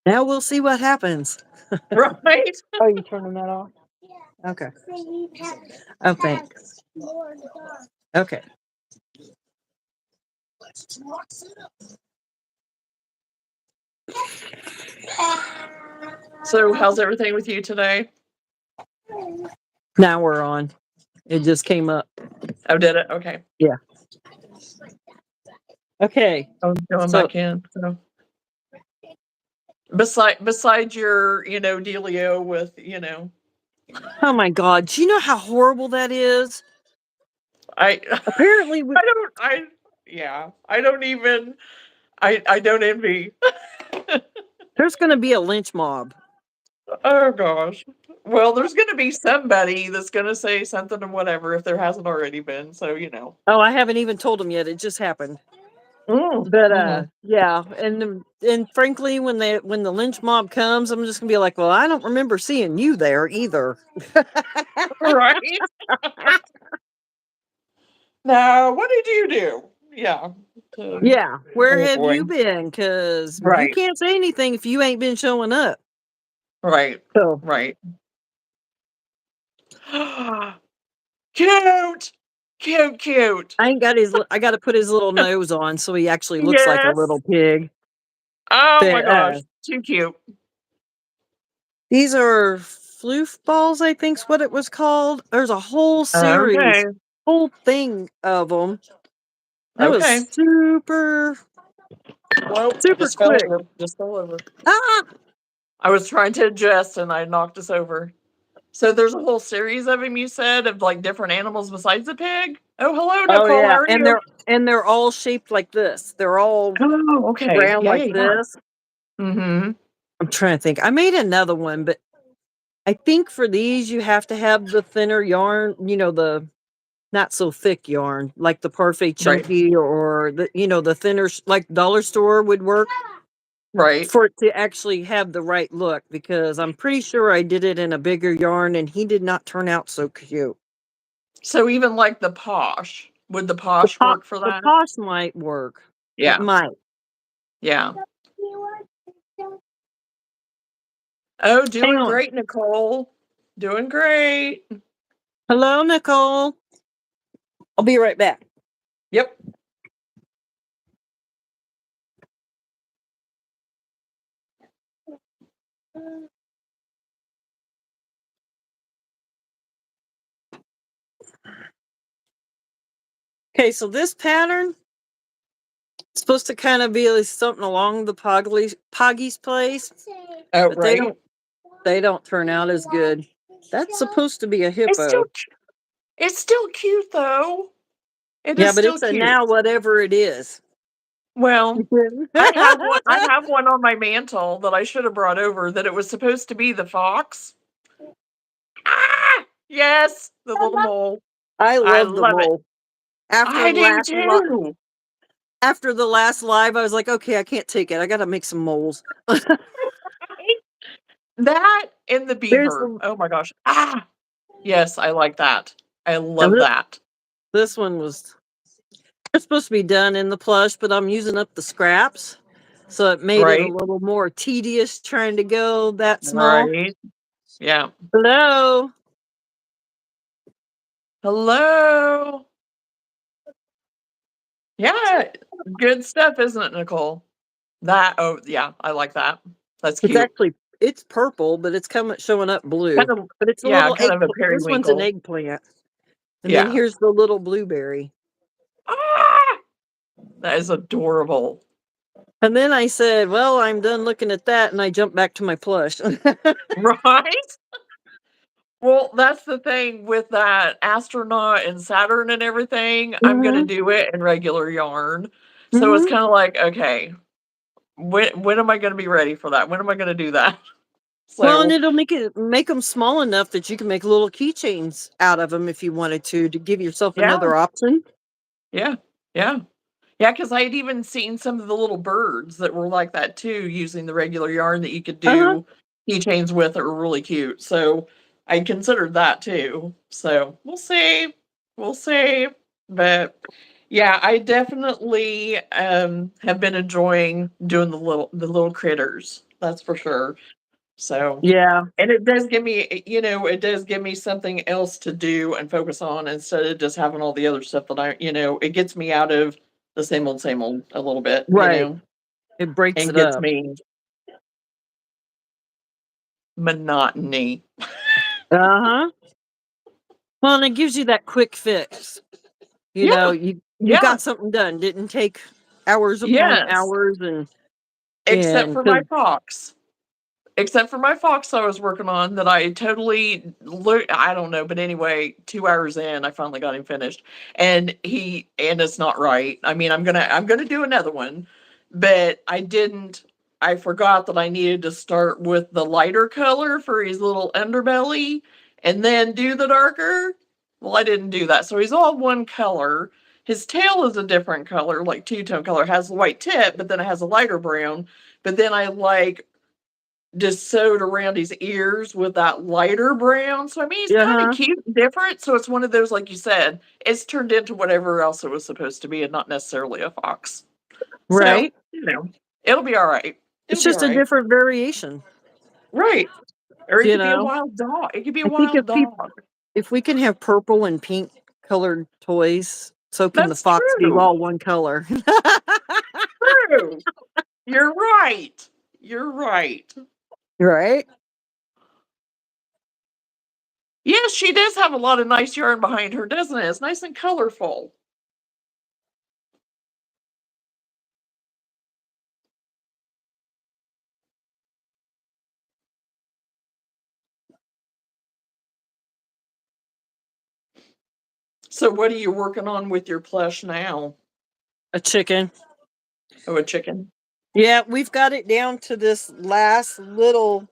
Now we'll see what happens. Right? Oh, you turning that off? Okay. Oh, thanks. Okay. So, how's everything with you today? Now we're on. It just came up. Oh, did it? Okay. Yeah. Okay. I was going So, back in. So, besides your, dealio with, oh my God. Do you know how horrible that is? I, Apparently, I don't, yeah, I don't even, I don't envy. there's going to be a lynch mob. Oh gosh. Well, there's going to be somebody that's going to say something or whatever if there hasn't already been. So, Oh, I haven't even told them yet. It just happened. Mm, But mhm. yeah, and frankly, when the lynch mob comes, I'm just gonna be like, well, I don't remember seeing you there either. Right? Now, what did you do? Yeah. Yeah, where Oh have boy. you been? Because you Right. can't say anything if you ain't been showing up. Right. So Right. Cute. Cute, cute. I ain't got his. I got to put his little nose on so he actually looks like a Yes. little pig. Oh my But gosh. Too cute. these are floof balls, I think's what it was called. There's a whole series, Okay. whole thing of them. That was Okay. super, Well, super quick. just fell over. Ah! I was trying to adjust and I knocked us over. So there's a whole series of them, you said, of like different animals besides the pig? Oh, hello, Oh Nicole. How yeah, are you? and they're all shaped like this. They're all Oh, okay. round Yeah, like yeah, yeah. this. Mm-hmm. I'm trying to think. I made another one, but I think for these you have to have the thinner yarn, the not so thick yarn, like the parfait Right. chunky or the thinner like dollar store would work Right. for it to actually have the right look because I'm pretty sure I did it in a bigger yarn and he did not turn out so cute. So even like the posh, would the The posh pop work for the that? posh might work. It Yeah. might. Yeah. Oh, Hang doing on. great, Nicole. Doing great. Hello, Nicole. I'll be right back. Yep. Okay, so this pattern is supposed to kind of be like something along the Poggy's place, Oh, but right. they don't turn out as good. That's supposed to be a It's still hippo. it's still cute though. It Yeah, is but still it's a cute. now whatever it is. Well, I have one on my mantle that I should have brought over that it was supposed to be the fox. Ah! Yes, the little mole. I I love the love it. mole. After I the do last too. after the last live, I was like, okay, I can't take it. I got to make some moles. That and the There's beaver. the Oh my gosh. Ah! Yes, I like that. I and love that. this one was it's supposed to be done in the plush, but I'm using up the scraps. So it made it a Right? little more tedious trying to go that small. Right. Yeah. Hello. Hello. Yeah. Good stuff, isn't it, Nicole? Oh yeah, I like that. That's It's cute. actually it's purple, but it's coming showing up blue. Kind of But it's a yeah, little kind of a this one's an periwinkle. eggplant. And then Yeah. here's the little blueberry. Ah! That is adorable. And then I said, well, I'm done looking at that. And I jumped back to my plush. Right? Well, that's the thing with that astronaut and Saturn and everything. I'm gonna hmm do it in regular yarn. So it's hmm kinda like, okay, when am I gonna be ready for that? When am I gonna do that? Well, and So, it'll make them small enough that you can make little keychains out of them if you wanted to give yourself yeah, another option. yeah, yeah. Yeah, because 'cause I'd even seen some of the little birds that were like that too, using the regular yarn that you could Uh-huh. do keychains with that were really cute. So I considered that too. So we'll see. We'll see. But Yeah, I definitely have been enjoying doing the little critters. That's for sure. So, Yeah, and it does give me, it does give me something else to do and focus on instead of just having all the other stuff that it gets me out of the same old a little bit, right. It breaks and it gets up. me monotony. Uh-huh. Well, and it gives you that quick fix. Yeah, You yeah, got something done. Didn't take hours upon yes, hours except and for 'cause my fox. Except for my fox I was working on that I totally I don't know, but anyway, 2 hours in, I finally got him finished, and it's not right. I mean, I'm gonna do another one, but I forgot that I needed to start with the lighter color for his little underbelly and then do the darker. Well, I didn't do that, so he's all one color. His tail is a different color, like two-tone color, has the white tip, but then it has a lighter brown, but then I, like, just sewed around his ears with that lighter brown. So I mean, he's kind of uh-huh. cute and different. So it's one of those, like you said, it's turned into whatever else it was supposed to be, and not necessarily a fox. So Right? it'll be all right. It's It'll be all just a right. different variation, Right. Or it you could be a know. wild dog. It could be a I think wild dog. if we can have purple and pink colored toys, so can the That's fox be true. all one color. True. You're right. You're right. Right? Yes, she does have a lot of nice yarn behind her, doesn't it? It's nice and colorful. So what are you working on with your plush now? A chicken. Oh, a chicken. Yeah, we've got it down to this last little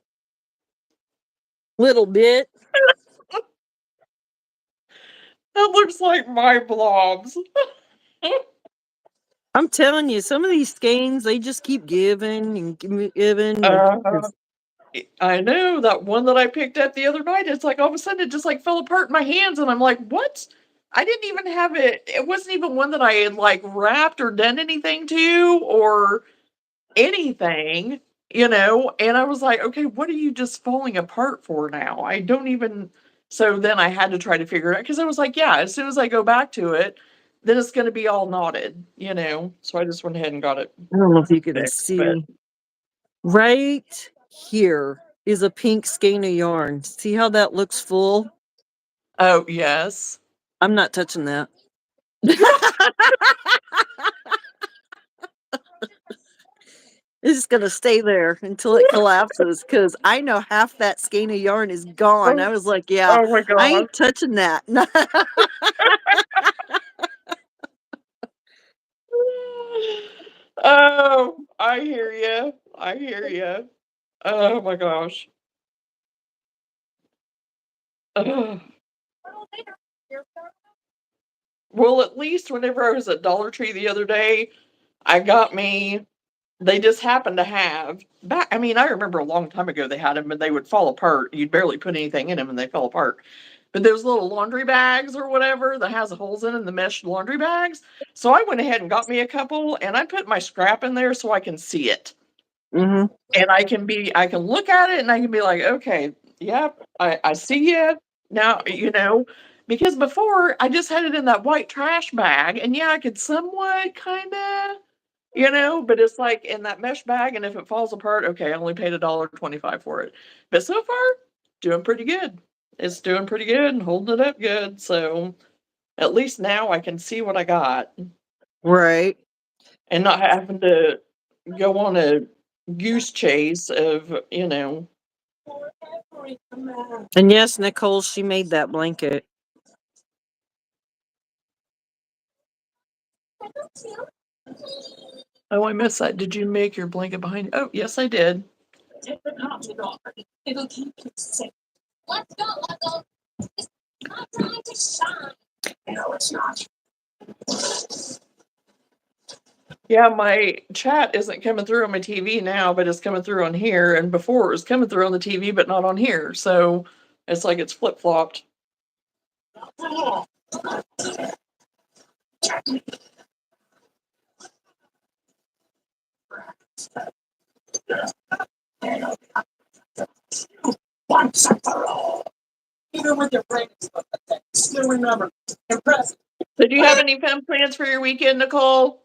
bit. That looks like my blobs. I'm telling you, some of these skeins, they just keep giving and giving. Uh, I know that one that I picked up the other night. It's like all of a sudden it just like fell apart in my hands, and I'm like, "What?" I didn't even have it. It wasn't even one that I had like wrapped or done anything to or anything, And I was like, "Okay, what are you just falling apart for now?" I don't even. So then I had to try to figure it out because I was like, "Yeah, as soon as I go back to it, then it's going to be all knotted." So I just went ahead and got it I don't know if you can fixed. But see. Right here is a pink skein of yarn. See how that looks full? oh yes. I'm not touching that. It's just gonna stay there until it collapses because I know half that skein of yarn is gone. Oh, I was like, yeah, oh my I gosh. ain't touching that. Oh, I hear you. I hear you. Oh my gosh. Ugh. Well, at least whenever I was at Dollar Tree the other day, I got me they just happened to have back I mean, I remember a long time ago they had them and they would fall apart. You'd barely put anything in them and they fell apart. But those little laundry bags or whatever that has holes in 'em, the mesh laundry bags. So I went ahead and got me a couple and I put my scrap in there so I can see it. Hmm. And I can look at it and I can be like, "Okay, yep, I see you now," because before I just had it in that white trash bag and yeah, I could somewhat kinda, but it's like in that mesh bag and if it falls apart, okay, I only paid $1.25 for it. But so far, doing pretty good. It's doing pretty good and holding it up good, so at least now I can see what I got Right. and not having to go on a goose chase of. And yes, Nicole, she made that blanket. Oh, I missed that. Did you make your blanket behind? Oh, yes, I did. Yeah, my chat isn't coming through on my TV now, but it's coming through on here. And before it was coming through on the TV, but not on here. So it's like it's flip flopped. Once and for all. Even with your brain, still remember. Impressive. So, do you have any fun plans for your weekend, Nicole?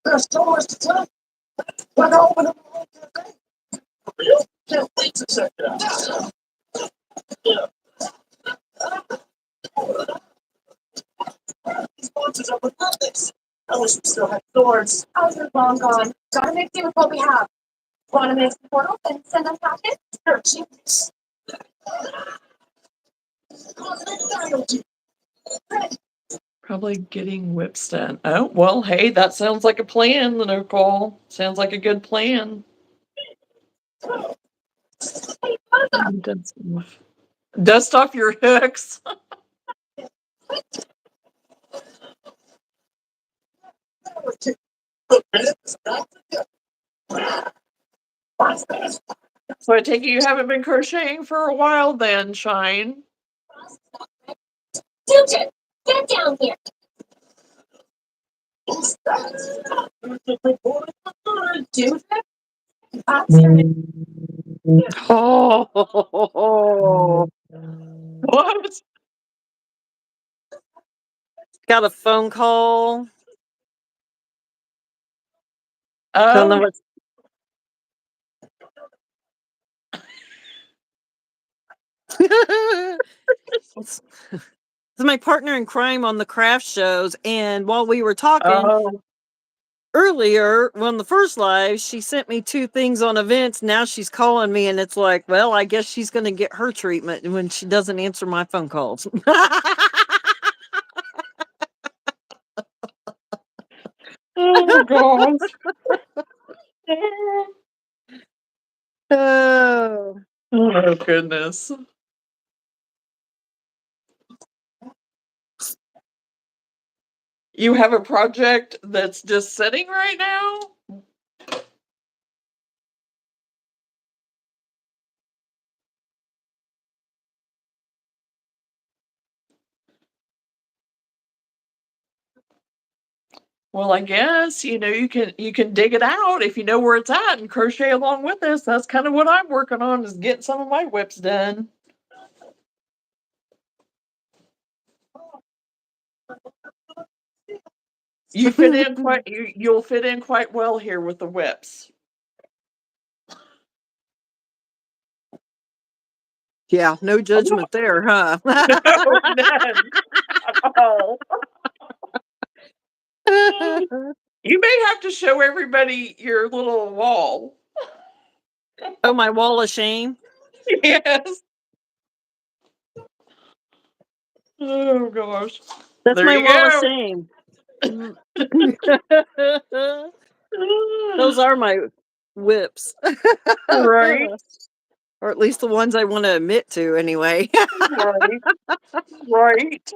There's so much to tell. We're going to open up a cafe. You can't wait to check it out. These boxes are relentless. I wish we still had doors. How's your long gone? Gotta make do with what we have. Want to make the portal and send us packets? Sure, genius. Probably getting whips done. Oh, well, hey, that sounds like a plan, Nicole. Sounds like a good plan. Dust off your hooks. So I take it you haven't been crocheting for a while then, Shine. Susan, get down here. Oh, What? got a phone call. Don't know Oh, what. It's my partner in crime on the craft shows, and while we were talking oh, earlier on the first live, she sent me 2 things on events. Now she's calling me, and it's like, well, I guess she's going to get her treatment when she doesn't answer my phone calls. oh gosh. Oh. Oh goodness. You have a project that's just sitting right now? Well, I guess, you can dig it out if you know where it's at and crochet along with us. That's kind of what I'm working on, is getting some of my whips done. You'll fit in quite well here with the whips. Yeah, no judgment there, huh? No, none at all. You may have to show everybody your little wall. Oh, my wall of shame. Yes. Oh gosh. That's There my you wall of go. shame. Those are my whips. Right. Or at least the ones I want to admit to, anyway. Right. Right.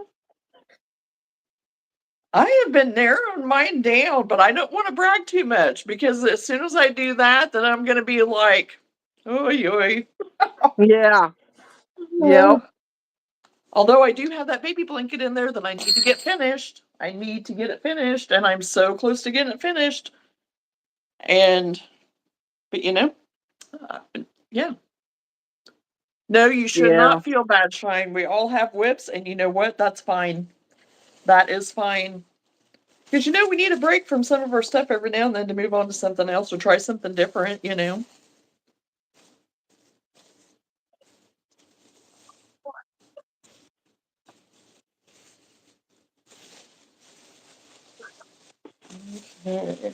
I have been narrowing mine down, but I don't want to brag too much, because as soon as I do that, then I'm going to be like, oy, oy. Yeah. Yep. Although I do have that baby blanket in there that I need to get finished. I need to get it finished, and I'm so close to getting it finished. But uh, yeah. No, you should Yeah. not feel bad, Shine. We all have whips, and you know what? That's fine. That is fine. Because we need a break from some of our stuff every now and then to move on to something else or try something different. Okay.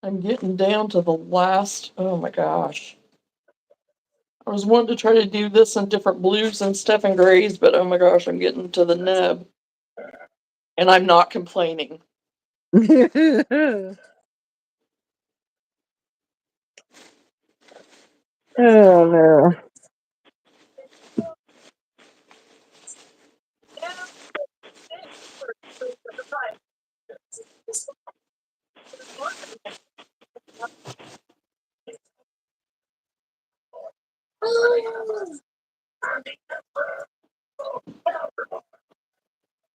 I'm getting down to the last. Oh my gosh. I was wanting to try to do this in different blues and stuff and grays, but oh my gosh, I'm getting to the nub. And I'm not complaining. Oh no.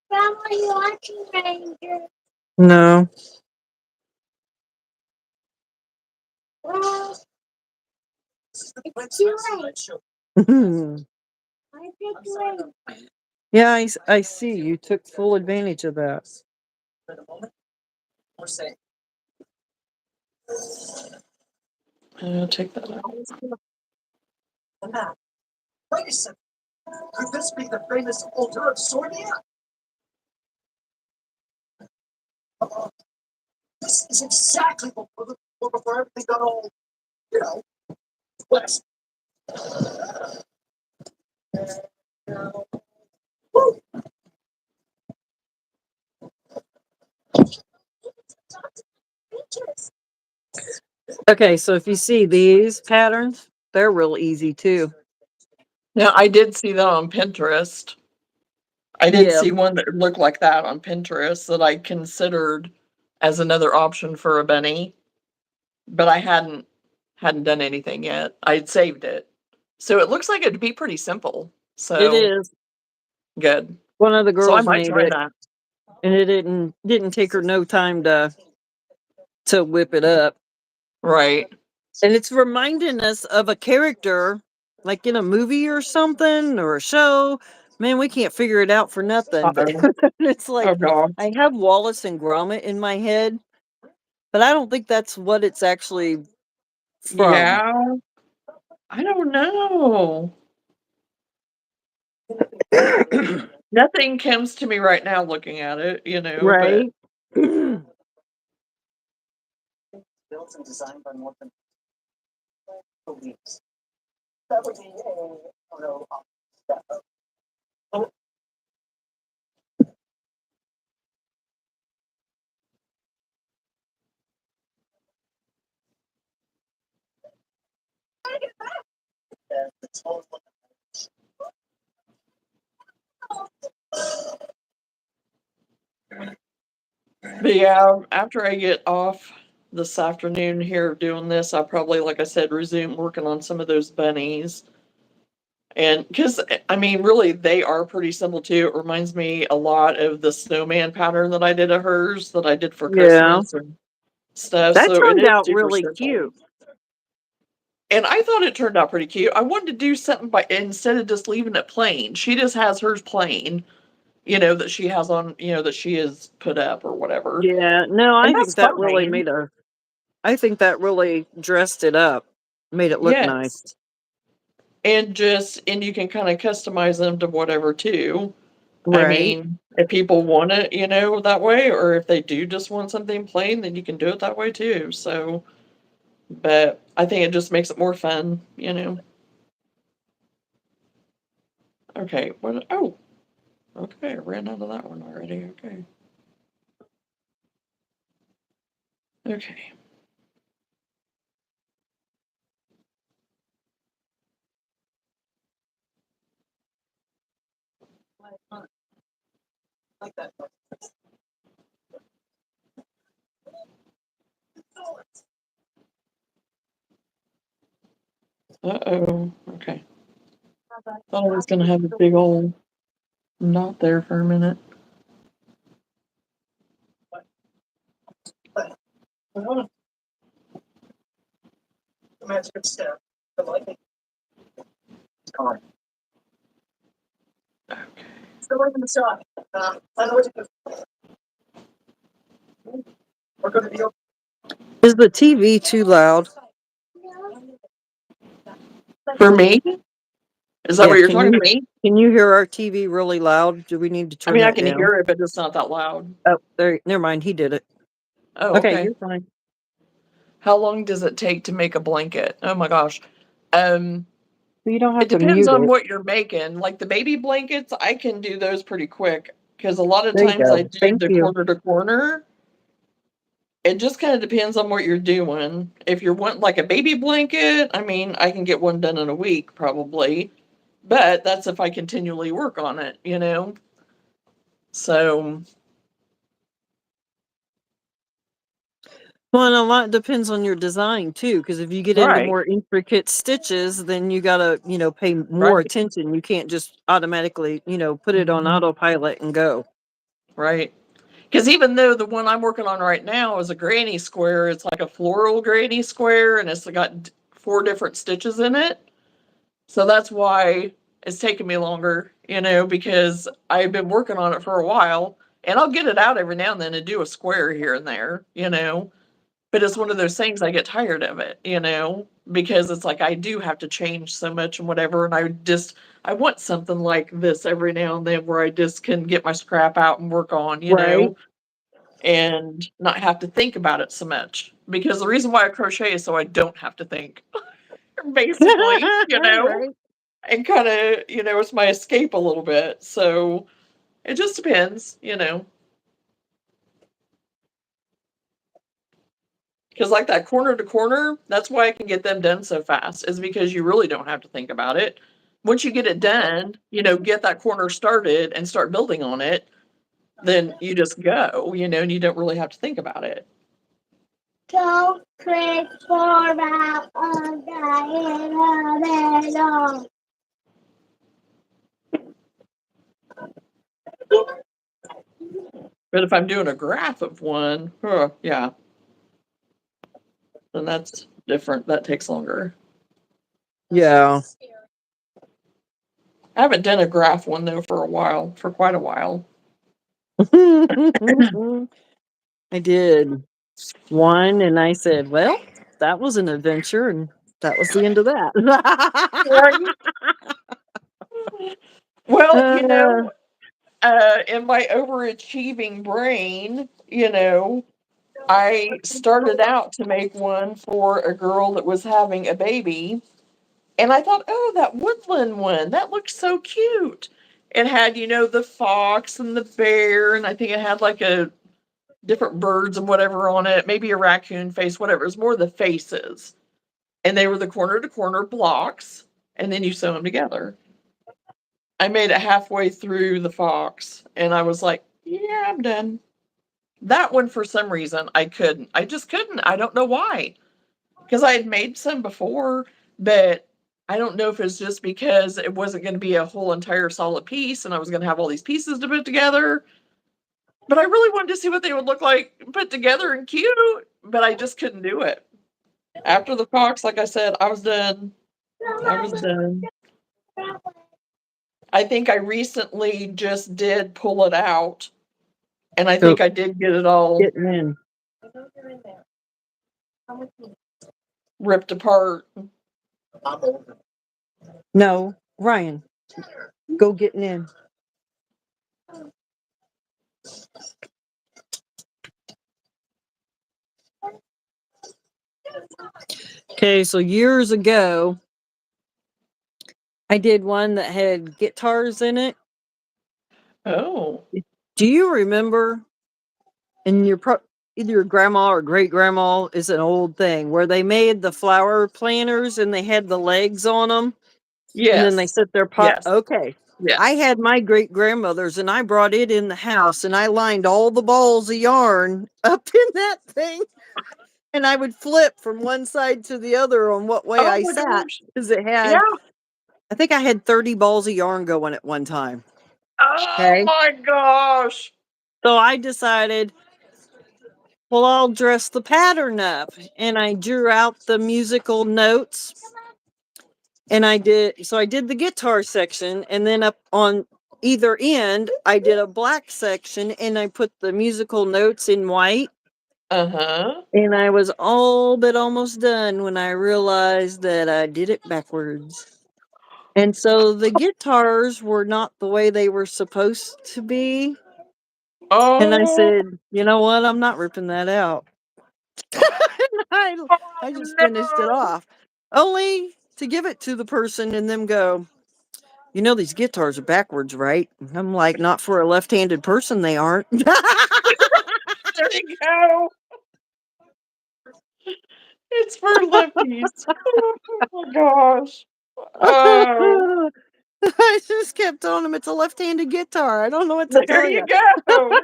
Grandma, you watching Ranger? No. Well, it's too late. I think late. Yeah, I see. You took full advantage of that. I'll take that out. Wait a second. Could this be the famous altar of Sordia? This is exactly before everything got all, you know, west. Okay, so if you see these patterns, they're real easy too. Now, I did see that on Pinterest. I did Yeah. see one that looked like that on Pinterest that I considered as another option for a bunny, but I hadn't done anything yet. I'd saved it. So it looks like it'd be pretty simple. It So is. good. One of the So I girls might made try it, that. and it didn't take her no time to whip it up. Right. And it's reminding us of a character like in a movie or something or a show. Man, we can't figure it out for nothing. But Uh-oh. it's Oh like god. I have Wallace and Gromit in my head, but I don't think that's what it's actually from. Yeah. I don't know. Nothing comes to me right now looking at it, but Right? Built and designed by Morton believes. That would be the total. But yeah, after I get off this afternoon here doing this, I'll probably, like I said, resume working on some of those bunnies. And because, I mean, really, they are pretty simple too. It reminds me a lot of the snowman pattern that I did of hers that I did for Yeah. Christmas and stuff. That So it turned is out super really simple. cute. And I thought it turned out pretty cute. I wanted to do something by instead of just leaving it plain. She just has hers plain, that she has on, that she is put up or whatever. Yeah. No, And I that's think that really fine. I think that really dressed it up, made it look nice. Yes. And you can kind of customize them to whatever too. I Right. mean, if people want it, that way, or if they do just want something plain, then you can do it that way too. So, but I think it just makes it more fun. Okay, what? Oh, okay, I ran out of that one already. Okay. Okay. Like that. Uh-oh. Okay. Thought I was gonna have a big old knot there for a minute. The magic step. The lightning. Come on. Okay. Still in the shot. I know what to do. We're going to be Is the TV too loud? For me? Is that Yeah, what you're talking to me? can you hear our TV really loud? Do we need to I turn mean, I that can down? hear it, but it's not that loud. Oh, there. Never mind. He did it. Oh, Okay, okay. you're fine. How long does it take to make a blanket? Oh my gosh. Um, You don't it have to depends mute on it. what you're making. Like the baby blankets, I can do those pretty quick because a lot of There you times I go. do Thank the you. corner to corner. it just kind of depends on what you're doing. If you're wanting like a baby blanket, I mean, I can get one done in a week probably, but that's if I continually work on it, you know? So, Well, and a lot depends on your design too, because if you get into right, more intricate stitches, then you gotta, pay more right, attention. You can't just automatically, put it on mhm, autopilot and go. right. Because even though the one I'm working on right now is a granny square, it's like a floral granny square and it's got 4 different stitches in it. So that's why it's taken me longer, because I've been working on it for a while and I'll get it out every now and then and do a square here and there. But it's one of those things I get tired of it, because it's like I do have to change so much and whatever. And I want something like this every now and then where I just can get my scrap out and work on, Right. and not have to think about it so much. Because the reason why I crochet is so I don't have to think, basically, Right. and kind of, it's my escape a little bit. So it just depends. Because like that corner to corner, that's why I can get them done so fast, is because you really don't have to think about it. Once you get it done, get that corner started and start building on it, then you just go, and you don't really have to think about it. Don't click for out on the middle. But if I'm doing a graph of one, yeah, then that's different. That takes longer. Yeah. I haven't done a graph one though for quite a while. I did one, and I said, "Well, that was an adventure," and that was the end of that. Right. Well, uh, in my overachieving brain, I started out to make one for a girl that was having a baby. And I thought, oh, that woodland one, that looks so cute. It had, the fox and the bear, and I think it had like a different birds and whatever on it, maybe a raccoon face, whatever. It was more the faces. And they were the corner to corner blocks, and then you sew them together. I made it halfway through the fox, and I was like, yeah, I'm done. That one, for some reason, I couldn't. I just couldn't. I don't know why. Because I had made some before, but I don't know if it's just because it wasn't going to be a whole entire solid piece and I was going to have all these pieces to put together. But I really wanted to see what they would look like put together and cute, but I just couldn't do it. After the fox, like I said, I was done. I was done. I think I recently just did pull it out, and I so think I did get it all getting in. ripped apart. I'm over. No, Ryan, go getting in. Okay, so years ago, I did one that had guitars in it. Oh, Do you remember? And either your grandma or great grandma is an old thing where they made the flower planters and they had the legs on them, and then they yes, set their pot. yes, Okay, I yes. had my great grandmother's, and I brought it in the house, and I lined all the balls of yarn up in that thing, and I would flip from one side to the other on what way Oh I my sat gosh. because it Yeah. had. I think I had 30 balls of yarn going at one time. Oh Okay. my gosh. So I decided, well, I'll dress the pattern up. And I drew out the musical notes. And I did the guitar section. And then up on either end, I did a black section and I put the musical notes in white. Uh-huh. And I was all but almost done when I realized that I did it backwards. And so the guitars were not the way they were supposed to be. And I Oh, said, you know what? I'm not ripping that out. I, I just finished it no. off. Only to give it to the person and them go, these guitars are backwards, right? And I'm like, not for a left handed person, they aren't. There you go. It's for lefties. Oh my gosh. Oh, I just kept telling him it's a left-handed guitar. I don't know what to there tell you you. go.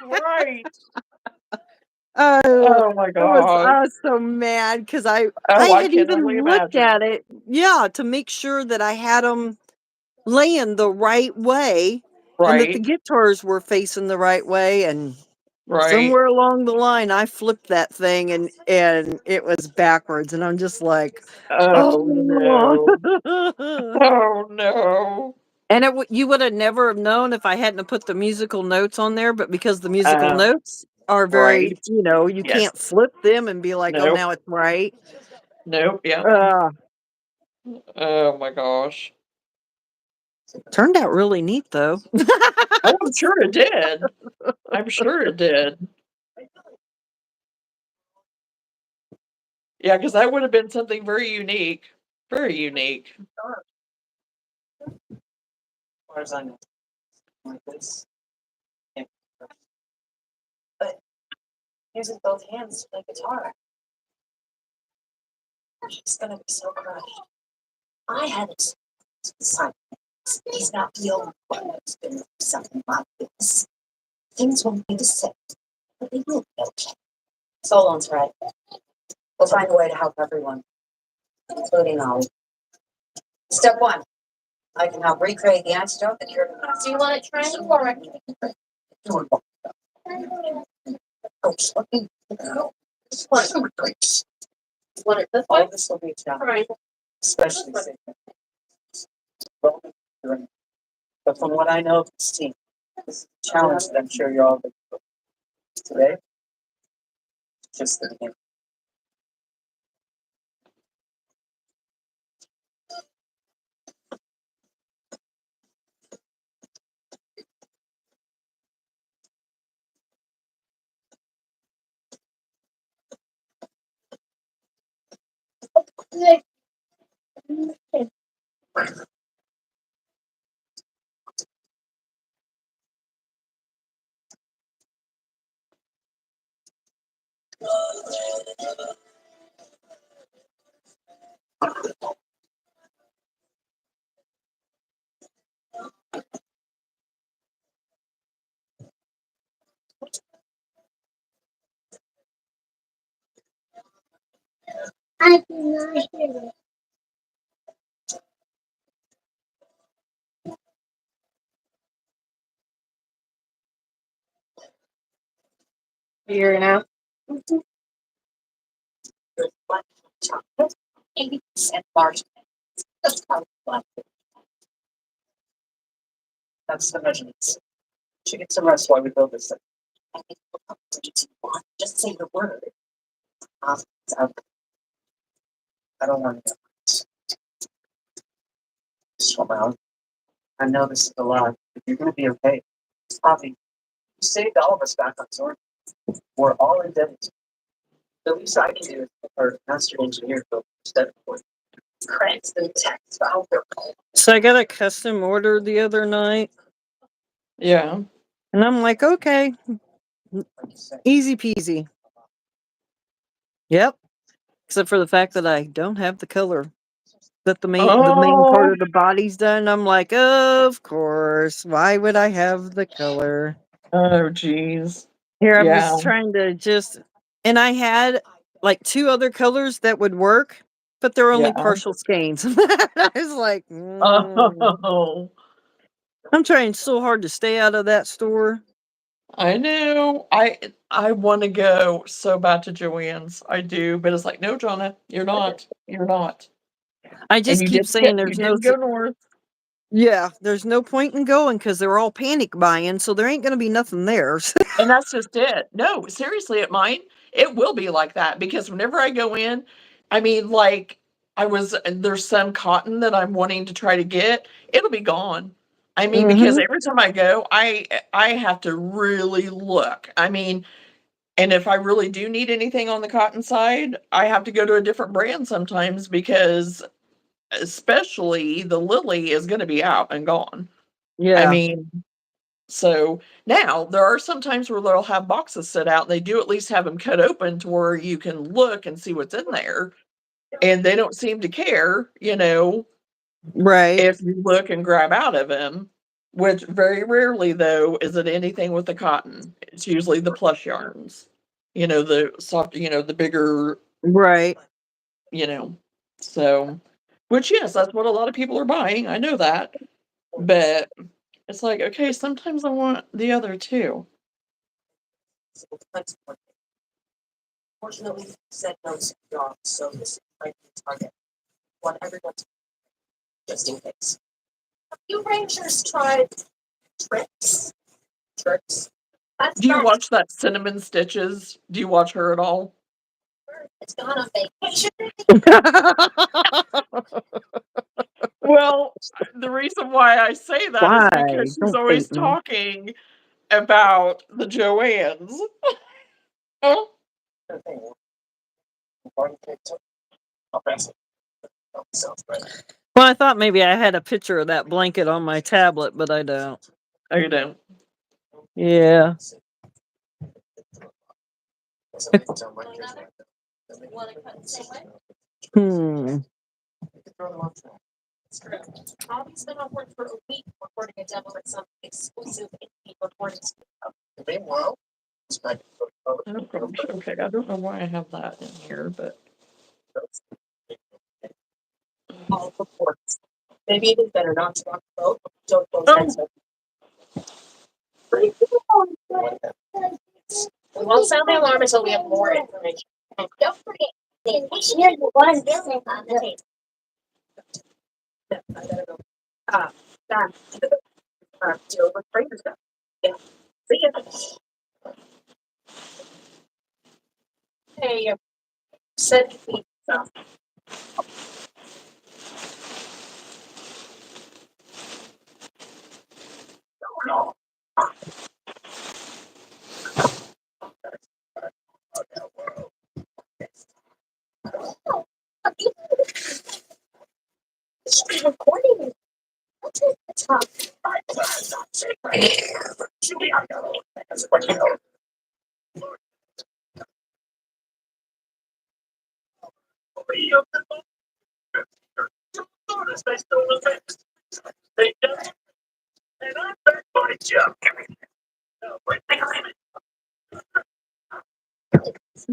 Right. Oh, Oh my gosh. I was so mad because I Oh, I had can even only looked at imagine. it, yeah, to make sure that I had them laying the right way and that the Right. guitars were facing the right way. And Right. somewhere along the line, I flipped that thing and it was backwards. And I'm just like, Oh oh. no. Oh no. And you would have never have known if I hadn't have put the musical notes on there, but because the musical Uh, notes are very, right. you Yes. can't flip them and be like, oh, Nope. now it's right. Nope. Yeah. Uh, Oh my gosh. Turned out really neat though. Oh, I'm sure it did. I'm sure it did. Yeah, because that would have been something very unique. Very unique. As far as I know, like this. Yeah. But using both hands to play guitar, she's gonna be so crushed. I had it. Son, he's not the only one that's been through something like this. Things won't be the same, but they will be okay. Solon's right. We'll find a way to help everyone, including Ollie. Step one, I can help recreate the antidote that cured the. So you want to try it for it? Coach, let me go. This one, number grapes. Want it this way? All this will be tough. Right. Especially but from what I know of this team, this is a challenge that I'm sure you're all going to today. Just the beginning. I do not hear it. Here now. Good black chocolate, 80% marshmallow. Just how black. That's the measurements. Should get some rest while we build this thing. I think we'll have to do just say the word. It's out. I don't want to swim out. I know this is a lot, but you're going to be okay. Poppy, you saved all of us back on Zorn. We're all indebted to you. The least I can do is put our master engineer go step forward. Cranks and text out there. So I got a custom order the other night, Yeah. and I'm like, okay, easy peasy. Yep. Except for the fact that I don't have the color that the main part Oh, of the body's done. I'm like, of course. Why would I have the color? oh, geez. Here I'm Yeah. just trying to and I had like 2 other colors that would work, but they're only Yeah. partial skeins. I was like, Oh, I'm trying so hard to stay out of that store. I know. I want to go so bad to Joanne's. I do, but it's like, no, Jonna, you're not. You're not. I And just keep saying you there's no didn't go north. yeah, there's no point in going because they're all panic buying, so there ain't gonna be nothing there. And that's just it. No, seriously, at mine, it will be like that because whenever I go in, I mean, like there's some cotton that I'm wanting to try to get, it'll be gone. I mean, because Hmm. every time I go, I have to really look. I mean, and if I really do need anything on the cotton side, I have to go to a different brand sometimes because especially the Lily is going to be out and gone. I Yeah. mean, So now there are some times where they'll have boxes set out. They do at least have them cut open to where you can look and see what's in there. And they don't seem to care, Right. if you look and grab out of them, which very rarely though is it anything with the cotton. It's usually the plush yarns. The soft, the bigger, Right. you know. So, which yes, that's what a lot of people are buying. I know that. But it's like, okay, sometimes I want the other too. Fortunately, said no to job, so this is my target. Want everyone to just in case. Have you Rangers tried tricks? Tricks? That's Do you right. watch that Cinnamon Stitches? Do you watch her at all? It's gone on vacation. Well, the reason why I say that is Why? because she's Don't always bait me. talking about the Joannes. Oh, Well, I thought maybe I had a picture of that blanket on my tablet, but I don't. I don't. Yeah. Hmm. Bobby's been on board for a week recording a demo at some exclusive indie recording studio. Meanwhile, Oh gosh, okay, I don't know why I have that in here, but all reports. Maybe it is better not to talk about. Don't go oh, We won't sound the alarm until we have more information. And don't forget, the initiative was building on the table. I gotta go. That. Deal with freighter stuff. Yeah. See ya. Hey, said stuff. No. She's recording. What's at the top?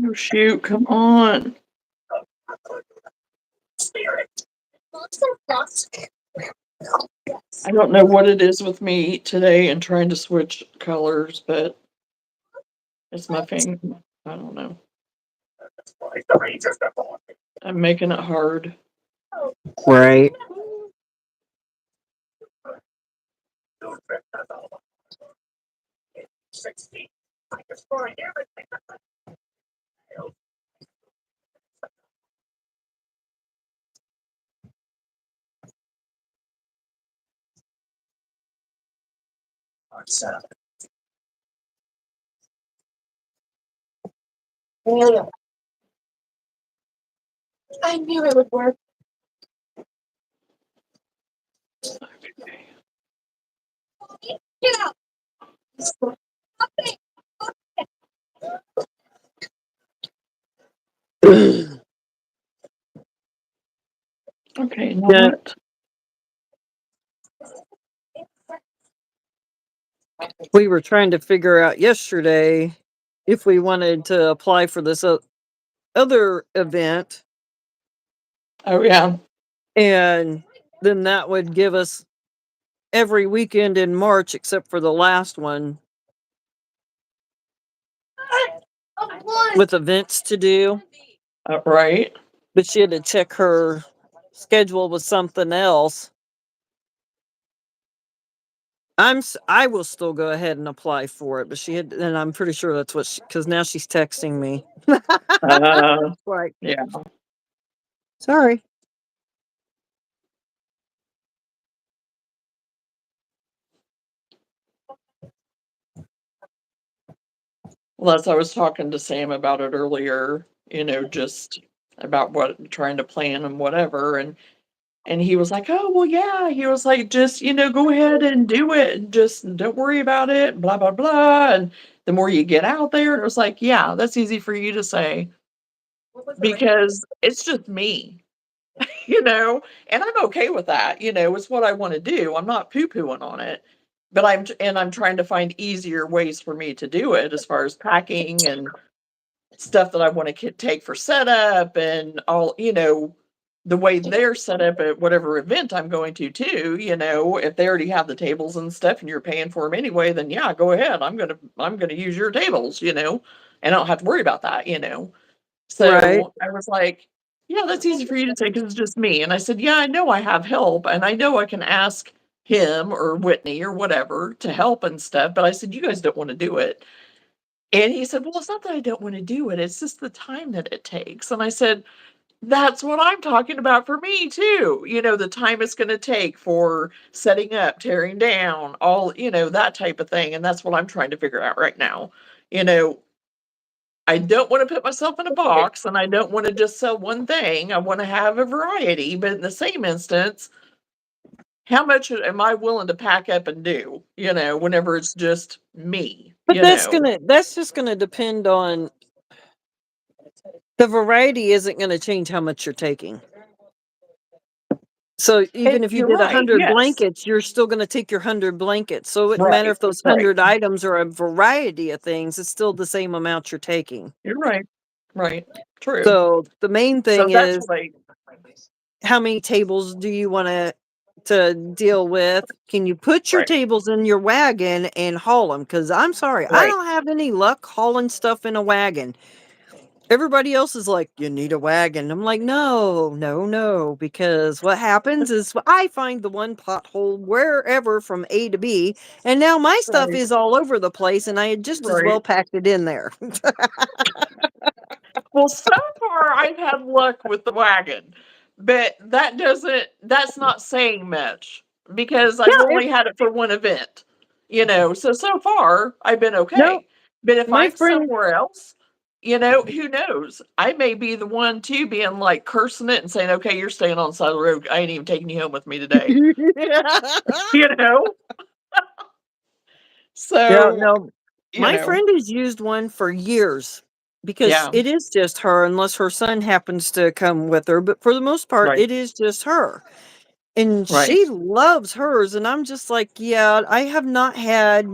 oh shoot, come on. I don't know what it is with me today and trying to switch colors, but it's my thing. I don't know. I'm making it hard. Right. I knew it would work. Get out. Okay, now Yeah. what? We were trying to figure out yesterday if we wanted to apply for this other event, Oh yeah. and then that would give us every weekend in March except for the last one with events to do. Right. But she had to check her schedule with something else. I will still go ahead and apply for it, but she had, and I'm pretty sure that's what because now she's texting me. Like, Yeah. sorry. Well, as I was talking to Sam about it earlier, just about what trying to plan and whatever. And And he was like, "Oh, well, yeah." He was like, "Just, go ahead and do it and just don't worry about it, blah, blah, blah. And the more you get out there," and it was like, "Yeah, that's easy for you to say because it's just me." And I'm okay with that. It's what I want to do. I'm not poo-pooing on it, but I'm trying to find easier ways for me to do it as far as packing and stuff that I want to take for setup and all, the way they're set up at whatever event I'm going to too, if they already have the tables and stuff and you're paying for them anyway, then yeah, go ahead. I'm going to use your tables, and I don't have to worry about that. Right. So I was like, "Yeah, that's easy for you to say because it's just me." And I said, "Yeah, I know I have help and I know I can ask him or Whitney or whatever to help and stuff." But I said, "You guys don't want to do it." And he said, "Well, it's not that I don't want to do it. It's just the time that it takes." And I said, "That's what I'm talking about for me too. The time it's going to take for setting up, tearing down, all, that type of thing. And that's what I'm trying to figure out right now. You know, I don't want to put myself in a box and I don't want to just sell one thing. I want to have a variety, but in the same instance, how much am I willing to pack up and do, whenever it's just me, But that's just gonna depend on the variety isn't gonna change how much you're taking. So And even if you you're did right. 100 Yes. blankets, you're still gonna take your 100 blankets. So it wouldn't matter Right. if those Right. 100 items are a variety of things, it's still the same amount you're taking. You're right. Right. True. So the main So thing that's is what I how many tables do you want to deal with? Can you put your right. tables in your wagon and haul them? Because I'm sorry, I Right. don't have any luck hauling stuff in a wagon. Everybody else is like, you need a wagon. I'm like, no, no, no. Because what happens is I find the one pothole wherever from A to B, and now my stuff Right. is all over the place, and I had just as Right. well packed it in there. Well, so far I've had luck with the wagon, but that's not saying much because I've Yeah, only had it for one event, so far I've been no, okay. But if my I'm friend. somewhere else, who knows? I may be the one too being like cursing it and saying, "Okay, you're staying on the side of the road. I ain't even taking you home with me today." You know? Yeah, So, no, you my know, friend has used one for years because yeah, it is just her, unless her son happens to come with her. But for the most part, right, it is just her. And right, she loves hers. And I'm just like, yeah, I have not had.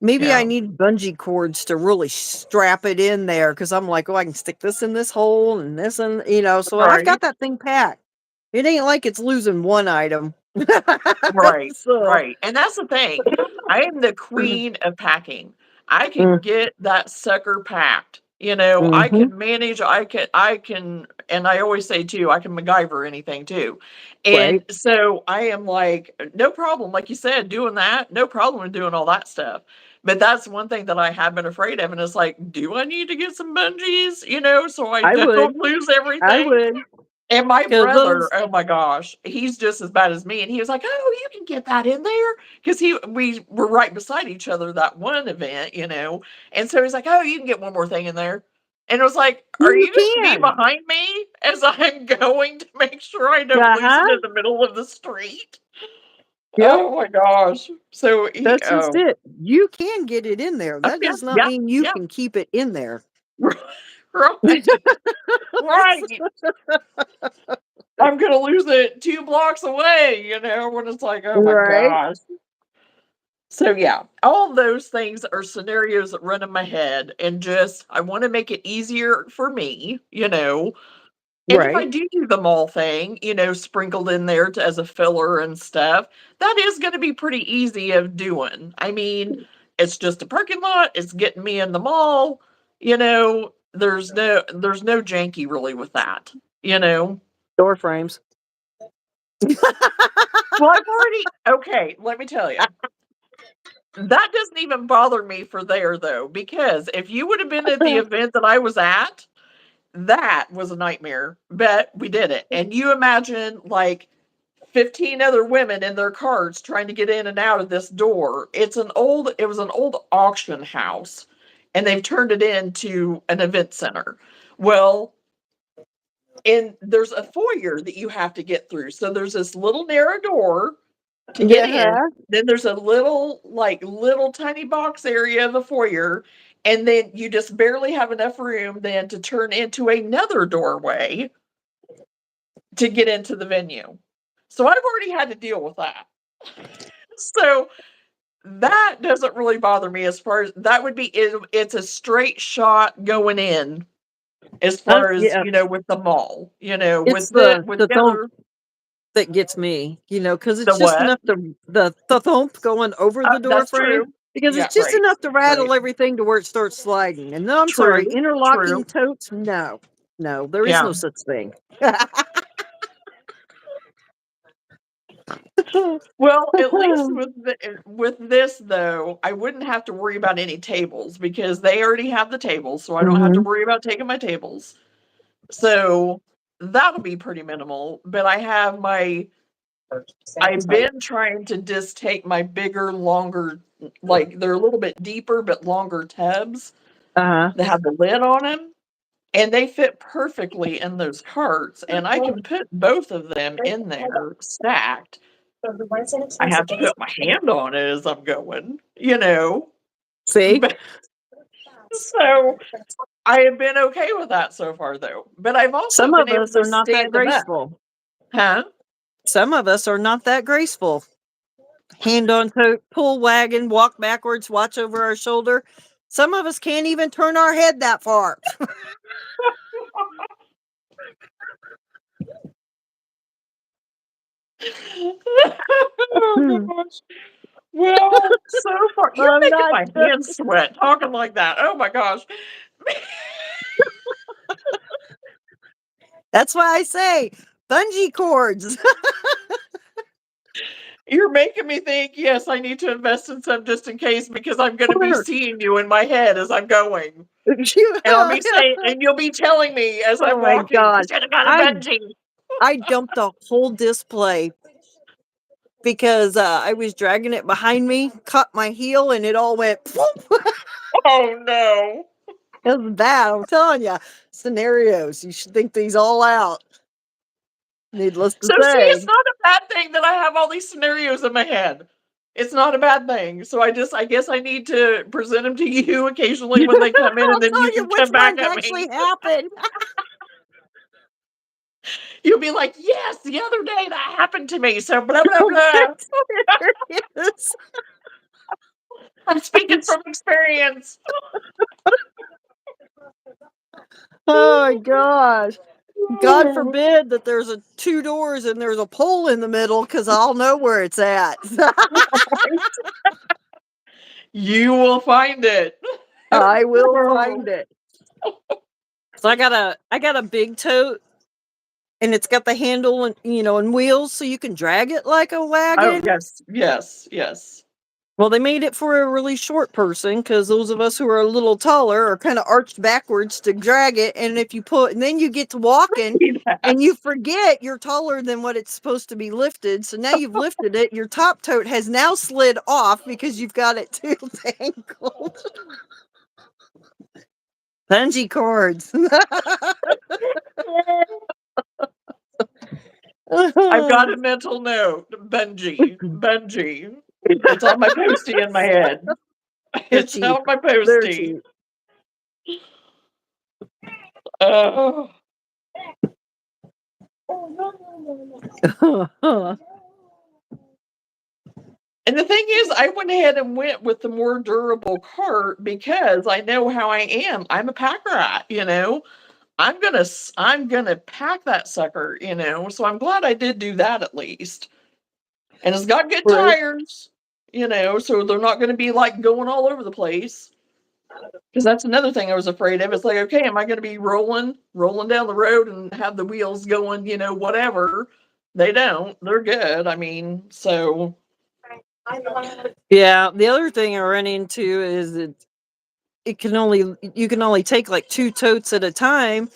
Maybe I yeah, need bungee cords to really strap it in there because I'm like, oh, I can stick this in this hole and this and so I've right. got that thing packed. It ain't like it's losing one item. Right, So, right, and that's the thing. I am the queen of packing. I can mm, get that sucker packed. I mhm, can manage, I can and I always say too, I can MacGyver anything too. right. And so I am like, no problem, like you said, doing that, no problem with doing all that stuff. But that's one thing that I have been afraid of, and it's like, do I need to get some bungees, so I I would. don't lose I everything? would. And my Because brother, those oh my gosh, he's just as bad as me, and he was like, "Oh, you can get that in there," because we were right beside each other that one event, and so he's like, "Oh, you can get one more thing in there," and it was like, "Are you you gonna be can. behind me as I'm going to make sure I don't lose it Uh-huh. in the middle of the street?" Yep. Oh my gosh. So That's just it. You can get it in there. oh That yeah, does not yeah, mean you yeah, can keep it in there. right, right. I'm gonna lose it 2 blocks away, when it's like, oh my Right. gosh. So yeah, all those things are scenarios that run in my head and just I want to make it easier for me, And if I Right. do the mall thing, sprinkled in there as a filler and stuff, that is going to be pretty easy of doing. I mean, it's just a parking lot, it's getting me in the mall, there's no janky really with that, you know. Door frames. Well, I've already okay, let me tell you. That doesn't even bother me for there though, because if you would have been at the event that I was at, that was a nightmare, but we did it. And you imagine like 15 other women in their carts trying to get in and out of this door. It was an old auction house and they've turned it into an event center. Well, and there's a foyer that you have to get through. So there's this little narrow door to get in. Then there's a little tiny box area of the foyer, and then you just barely have enough room then to turn into another doorway to get into the venue. So I've already had to deal with that. So that doesn't really bother me as far as that would be. It's a straight shot going in as far as, Yeah. with the mall, It's with the the other. that gets me, because The it's just what? enough to the thump going over the door That's frame, true. because Yeah, it's just right, enough to rattle right. everything to where it starts sliding. And no, I'm sorry, True, interlocking true. totes, no, there is Yeah. no such thing. Well, at least with this though, I wouldn't have to worry about any tables because they already have the tables, so I don't have to Mhm. worry about taking my tables. So that'll be pretty minimal. But I've been trying to just take my bigger, longer, like they're a little bit deeper but longer tubs Uh-huh. that have the lid on them, and they fit perfectly in those carts, and I can put both of them in there stacked. I have to put my hand on it as I'm going. See, But so I have been okay with that so far though. But I've also some been of able us to are not that stand them up. graceful. Huh? Some of us are not that graceful. Hand on tote, pull wagon, walk backwards, watch over our shoulder. Some of us can't even turn our head that far. Oh gosh. Well, so far you're I'm making not. my hands sweat talking like that. Oh my gosh. That's why I say bungee cords. You're making me think, yes, I need to invest in some just in case because I'm going to be seeing you in my head as I'm going. And I'll be saying, and you'll be telling me as I'm Oh my walking, you God. should have got a I bungee. I dumped the whole display because I was dragging it behind me, caught my heel, and it all went. Oh no. It was bad. I'm telling you, scenarios. You should think these all out. Needless to So see, it's say. not a bad thing that I have all these scenarios in my head. It's not a bad thing. So I guess I need to present them to you occasionally when they come in, I'll and then you tell you can which come back ones at actually me. happened. You'll be like, yes, the other day that happened to me. So blah blah blah. Yes. I'm speaking from experience. Oh my gosh. God forbid that there's two doors and there's a pole in the middle, because I'll know where it's at. You will find it. I will find it. So I got a big tote, and it's got the handle and wheels, so you can drag it like a Oh wagon. yes. Well, they made it for a really short person, because those of us who are a little taller are kind of arched backwards to drag it. And if you put, and then you get to walking and you forget you're taller than what it's supposed to be lifted. So now you've lifted it. Your top tote has now slid off because you've got it too tangled. Bungee cords. I've got a mental note. Bungee. It's on my postie in my head. They're It's cheap. on my They're postie. cheap. Oh. And the thing is, I went ahead and went with the more durable cart because I know how I am. I'm a pack rat. I'm gonna pack that sucker. So I'm glad I did do that at least. And it's got good True. tires, so they're not gonna be like going all over the place. Because that's another thing I was afraid of. It's like, okay, am I gonna be rolling down the road and have the wheels going, whatever? They don't. They're good. I mean, so Yeah, the other thing I run into is that you can only take like two totes at a time.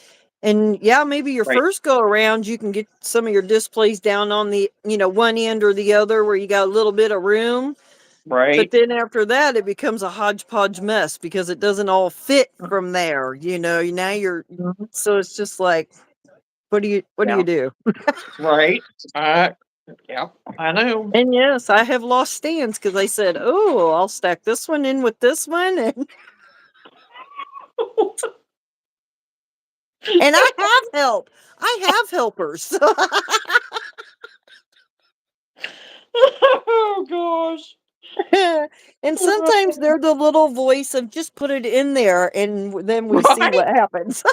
And yeah, maybe your right, first go around you can get some of your displays down on the one end or the other where you got a little bit of room. But right. then after that it becomes a hodgepodge mess because it doesn't all fit from there. Now you're Mhm. so it's just like, What do you Yeah. do? Right. Yeah, I know. And yes, I have lost stands because I said, "Oh, I'll stack this one in with this one," and I have help. I have helpers. Oh gosh. And sometimes they're the little voice of just put it in there, and then we see Right. what happens.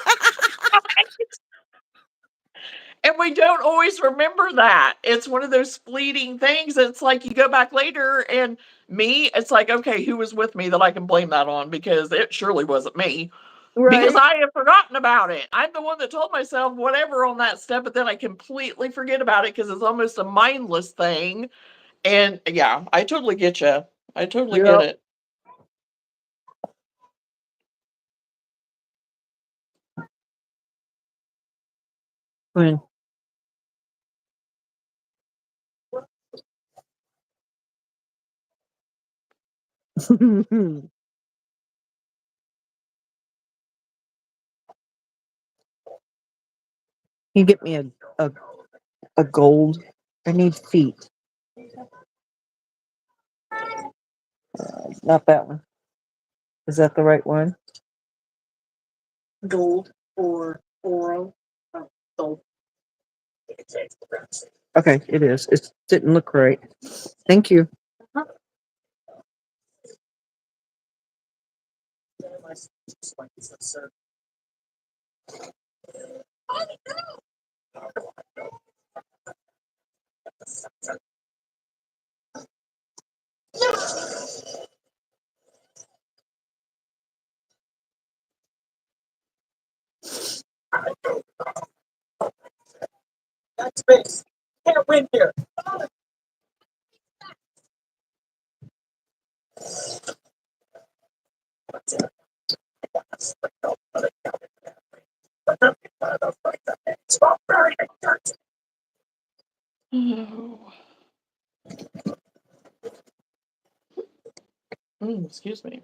And we don't always remember that. It's one of those fleeting things. It's like you go back later and me, it's like, okay, who was with me that I can blame that on? Because it surely wasn't me. Because Right. I have forgotten about it. I'm the one that told myself whatever on that step, but then I completely forget about it because it's almost a mindless thing. And yeah, I totally get you. I totally get Yep. it. When you get me a gold. I need feet. Not that one. Is that the right one? Gold or oral. Gold. Okay, it is. It didn't look right. Thank you. That's space. Can't win here. Oh. Excuse me.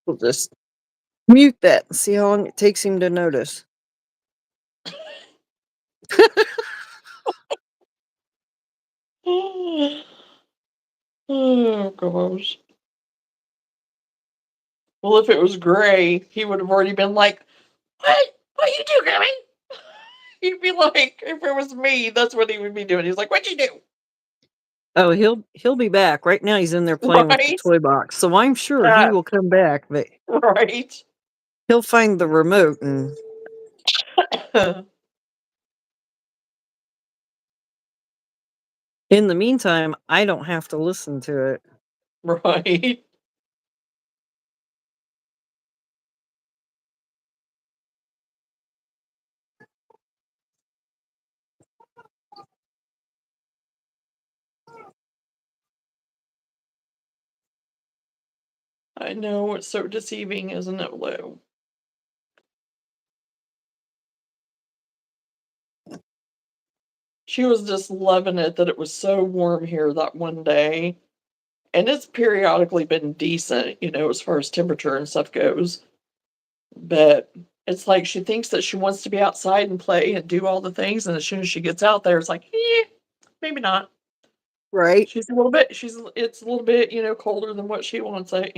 We'll just mute that and see how long it takes him to notice. Oh gosh. Well, if it was Gray, he would have already been like, "What? What you do, Gabby?" He'd be like, if it was me, that's what he would be doing. He's like, "What'd you do?" Oh, he'll be back. Right now he's in there playing with the Right? toy box. So I'm sure he will come back, but Right. he'll find the remote, and in the meantime, I don't have to listen to it. Right. I know, it's so deceiving, isn't it, Lou? She was just loving it that it was so warm here that one day. And it's periodically been decent, as far as temperature and stuff goes. But it's like she thinks that she wants to be outside and play and do all the things, and as soon as she gets out there, it's like, maybe not. Right? It's a little bit, colder than what she wants it.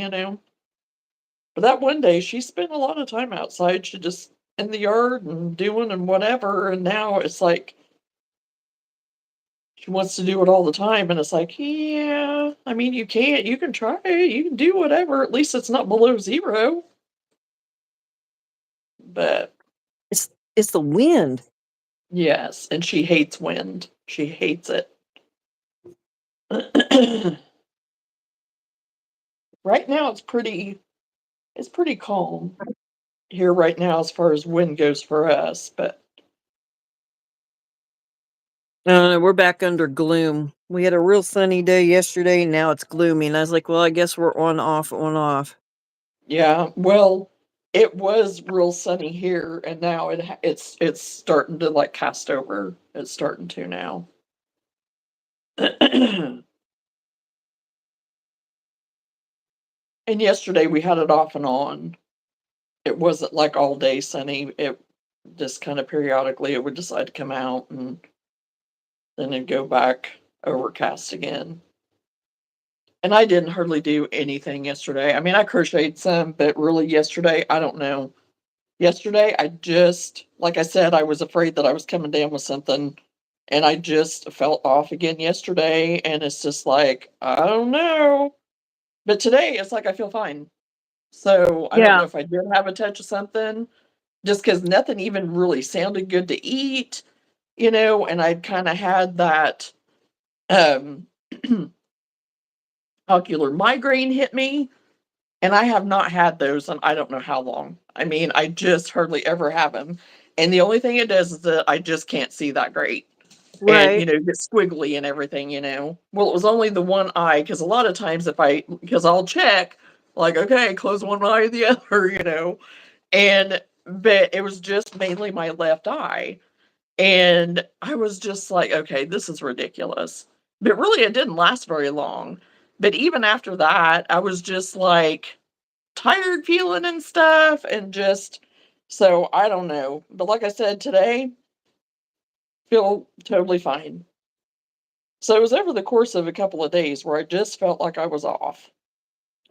But that one day, she spent a lot of time outside. She just in the yard and doing and whatever, and now it's like she wants to do it all the time, and it's like, yeah, I mean, you can try, you can do whatever. At least it's not below zero. But It's the wind. yes, and she hates wind. She hates it. Right now, it's pretty calm here right now as far as wind goes for us. But No, we're back under gloom. We had a real sunny day yesterday, and now it's gloomy. And I was like, well, I guess we're on off, on off. yeah, well, it was real sunny here, and now it's starting to like cast over. It's starting to now. And yesterday we had it off and on. It wasn't like all day sunny. just kind of periodically it would decide to come out and then it'd go back overcast again. And I didn't hardly do anything yesterday. I mean, I crocheted some, but really yesterday, I don't know. Yesterday, I just, like I said, I was afraid that I was coming down with something and I just felt off again yesterday. And it's just like, I don't know. But today, it's like I feel fine. So I don't know Yeah. if I did have a touch of something, just because nothing even really sounded good to eat, and I'd kind of had that um, ocular migraine hit me. And I have not had those in I don't know how long. I mean, I just hardly ever have them. And the only thing it does is that I just can't see that great. And, Right. get squiggly and everything. Well, it was only the one eye, because a lot of times because I'll check, like, okay, close one eye, the other. But it was just mainly my left eye. And I was just like, okay, this is ridiculous. But really, it didn't last very long. But even after that, I was just like, tired feeling and stuff and just so I don't know. But like I said, today feel totally fine. So it was over the course of a couple of days where I just felt like I was off.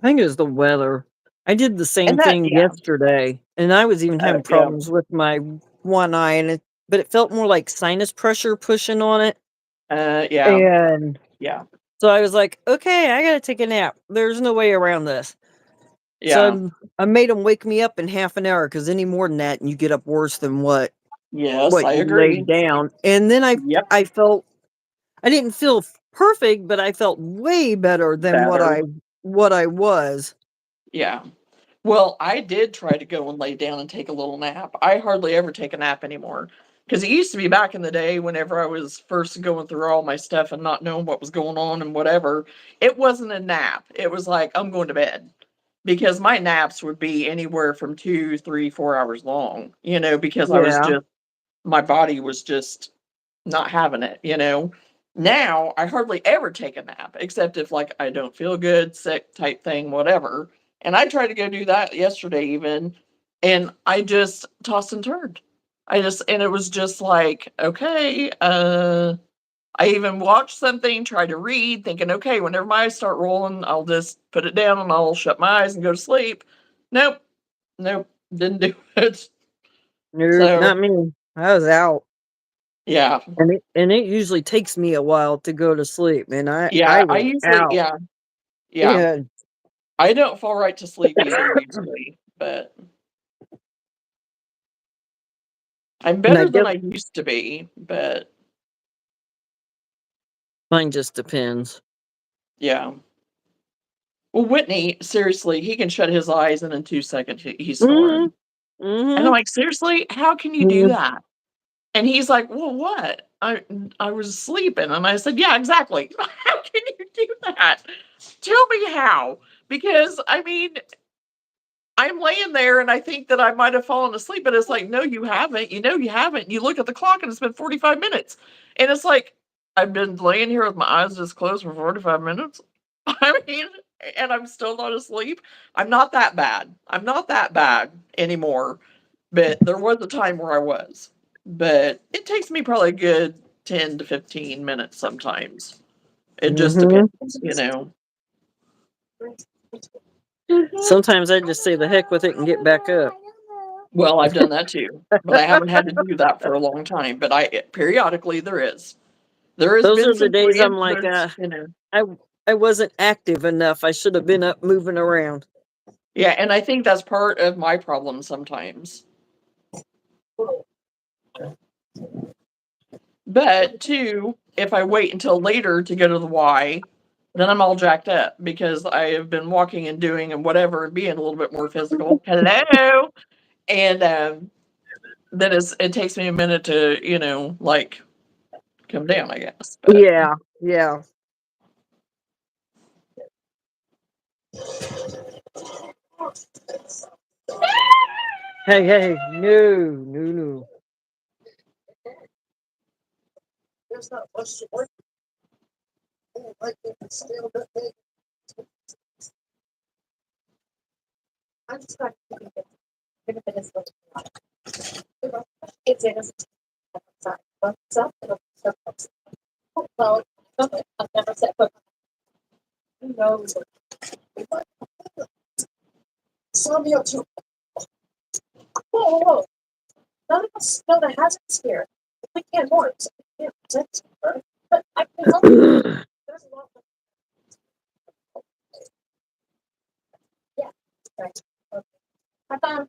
I think it was the weather. I did the same And that thing yeah, yesterday, and I was even having yeah. problems with my one eye, but it felt more like sinus pressure pushing on it. Yeah. And Yeah. so I was like, okay, I gotta take a nap. There's no way around this. Yeah. So I made them wake me up in half an hour because any more than that, and you get up worse than Yes, what I you agree. laid down. And then Yep. I felt I didn't feel perfect, but I felt way better than Better. what I was. Yeah. Well, I did try to go and lay down and take a little nap. I hardly ever take a nap anymore. Because it used to be back in the day whenever I was first going through all my stuff and not knowing what was going on and whatever, it wasn't a nap. It was like, I'm going to bed. Because my naps would be anywhere from 2, 3, 4 hours long, because Yeah. my body was just not having it. Now I hardly ever take a nap, except if like I don't feel good, sick type thing, whatever. And I tried to go do that yesterday even, and I just tossed and turned. And it was just like, okay, I even watched something, tried to read, thinking, okay, whenever my eyes start rolling, I'll just put it down and I'll shut my eyes and go to sleep. Nope, nope, didn't do it. Nope, So not me. I was out. yeah, And it usually takes me a while to go to sleep, and I yeah, I was usually, out. yeah. Yeah. I don't fall right to sleep either usually, but I'm And I better than guess I used to be, but mine just depends. yeah. Well, Whitney, seriously, he can shut his eyes and in 2 seconds he's Mhm. snoring. And I'm Mhm. like, seriously, how can you do Mhm. that? And he's like, well, what? I was sleeping. And I said, yeah, exactly. How can you do that? Tell me how. Because I mean, I'm laying there and I think that I might have fallen asleep, but it's like, no, you haven't. You haven't. You look at the clock and it's been 45 minutes. And it's like, I've been laying here with my eyes just closed for 45 minutes. I mean, and I'm still not asleep. I'm not that bad. I'm not that bad anymore. But there was a time where I was. But it takes me probably a good 10 to 15 minutes sometimes. It just Mhm. depends. Sometimes I just say the heck with it and get back up. Well, I've done that too, but I haven't had to do that for a long time, but periodically there is. There has Those been are the some days I'm like, incidents. I I wasn't active enough. I should have been up moving around. Yeah, and I think that's part of my problem sometimes. But two, if I wait until later to go to the Y, then I'm all jacked up because I have been walking and doing and whatever and being a little bit more physical. Hello. And then it takes me a minute to, like come down, I guess. But Yeah. Yeah. Hey, hey, no, no, no. There's not much to work. I think it's still the thing. I just got to keep it. It's in a what's up? Well, I've never said, but who knows? Samuel, too. Whoa. None of us know the hazards here. We can't more. So we can't protect her. But I can help you. There's a lot of. Yeah. Right. Okay. I found.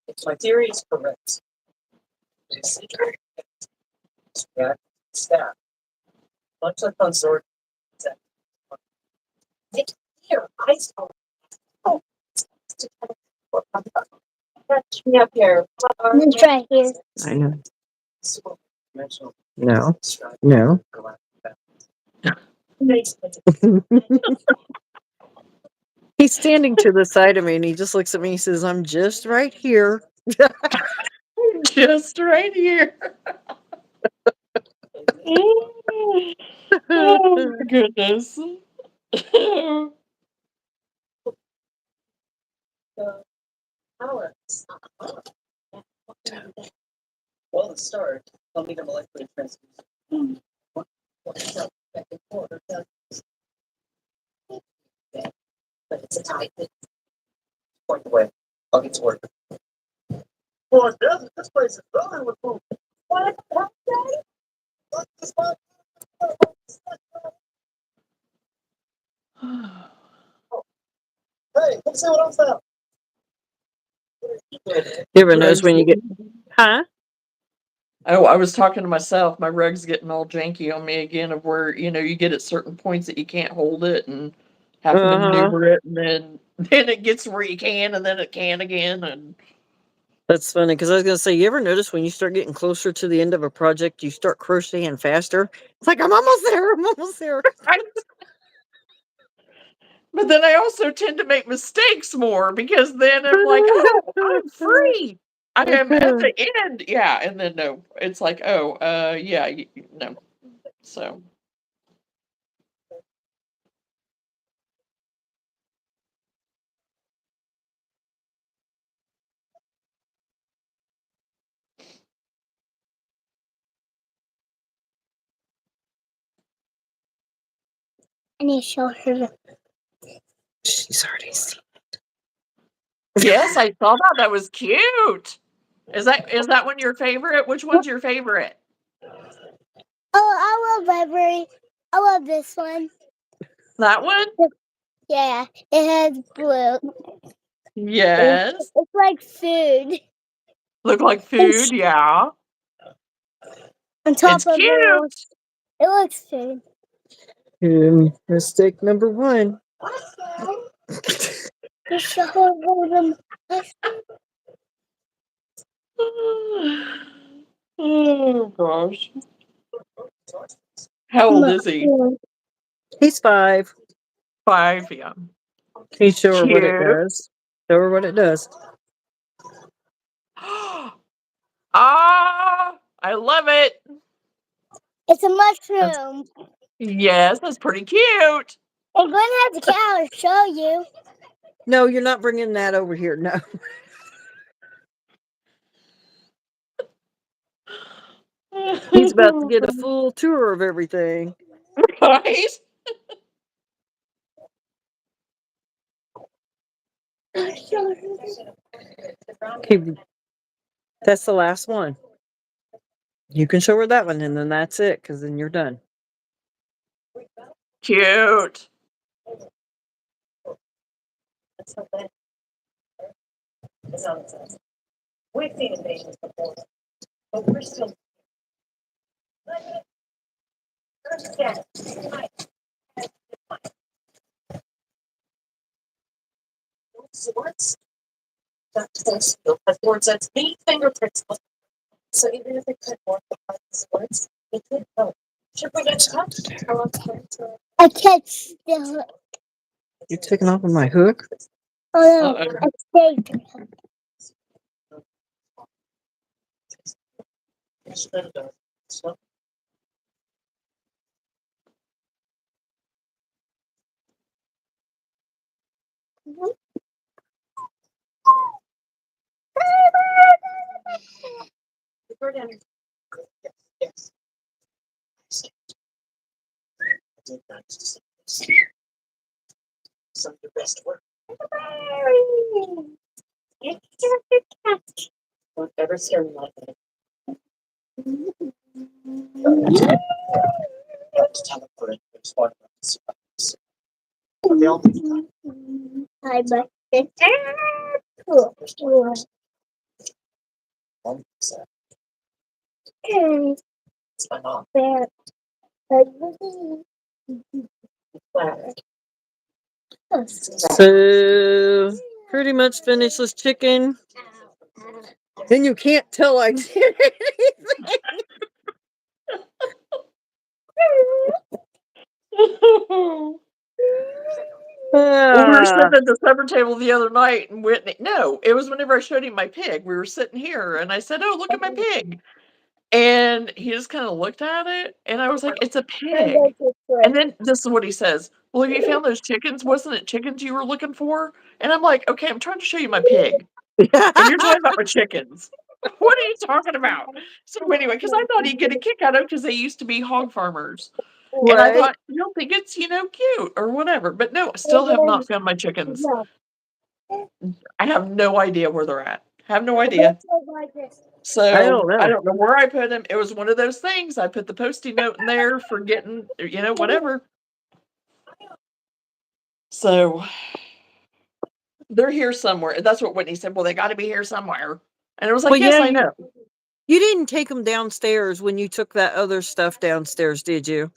If my theory is correct, this staff, much like on sword, make your eyes open. Oh, catch me up here. It's right here. I know. No. No. He's standing to the side of me and he just looks at me and he says, I'm just right here. Just right here. Oh my goodness. Well, the start, I'll need a molecular transfusion. But it's a tight thing. Point the way. I'll get to work. Well, it doesn't. This place is filling with food. What? Hey, come see what I'm found. You ever notice when you get, huh? Oh, I was talking to myself. My rug's getting all janky on me again of where, you get at certain points that you can't hold it and having to Uh-huh. maneuver it, and then it gets where you can, and then it can again, and That's funny because I was gonna say, you ever notice when you start getting closer to the end of a project, you start crocheting faster? It's like I'm almost there. I'm almost there. but then I also tend to make mistakes more because then I'm like, oh, I'm free. I am at the end. Yeah. And then no, it's like, oh, yeah, no. So, I need to show her. She's already seen. yes, I saw that. That was cute. Is that one your favorite? Which one's your favorite? Oh, I love library. I love this one. That one? Yeah, it has blue. Yes. It's like food. Look like food. Yeah. On top It's of cute. it looks food. Mistake number one. Just show her them. Oh gosh. How old is he? He's 5. 5, yeah. Can you show her what it Cute. does? Show her what it does. Ah, I love it. It's a mushroom. Yes, that's pretty cute. I'm going to have the cow show you. No, you're not bringing that over here. No. He's about to get a full tour of everything. Right? Okay, that's the last one. You can show her that one, and then that's it, because then you're done. Cute. We've seen invasions before, but we're still. Swords. That force field has more than 8 fingerprints. So even if it could work behind the swords, it could help. Should we get shot? I catch the. You taking off of my hook? Oh no, Uh-oh. I stayed. Yes. I did not just some of your best work. Don't ever scare me like that. You have to tell them for it. It's one of them. But they all Hi, my sister. Cool. It's my mom. So pretty much finished this chicken. Then you can't tell I did anything. Well, we were Ah, sitting at the supper table the other night, and Whitney. No, it was whenever I showed him my pig. We were sitting here, and I said, "Oh, look at my pig," and he just kind of looked at it, and I was like, "It's a pig." And then this is what he says: "Well, have you found those chickens? Wasn't it chickens you were looking for?" And I'm like, "Okay, I'm trying to show you my pig, and you're talking about my chickens. What are you talking about?" So anyway, because I thought he'd get a kick out of it because they used to be hog farmers. And I right. thought, you don't think it's, cute or whatever. But no, still have not found my chickens. I have no idea where they're at. Have no idea. I So don't I know. don't know where I put them. It was one of those things. I put the Post-it note in there for getting, whatever. So they're here somewhere. That's what Whitney said. Well, they got to be here somewhere. And I was like, Well, yes, yeah, I know. you didn't take them downstairs when you took that other stuff downstairs, did you?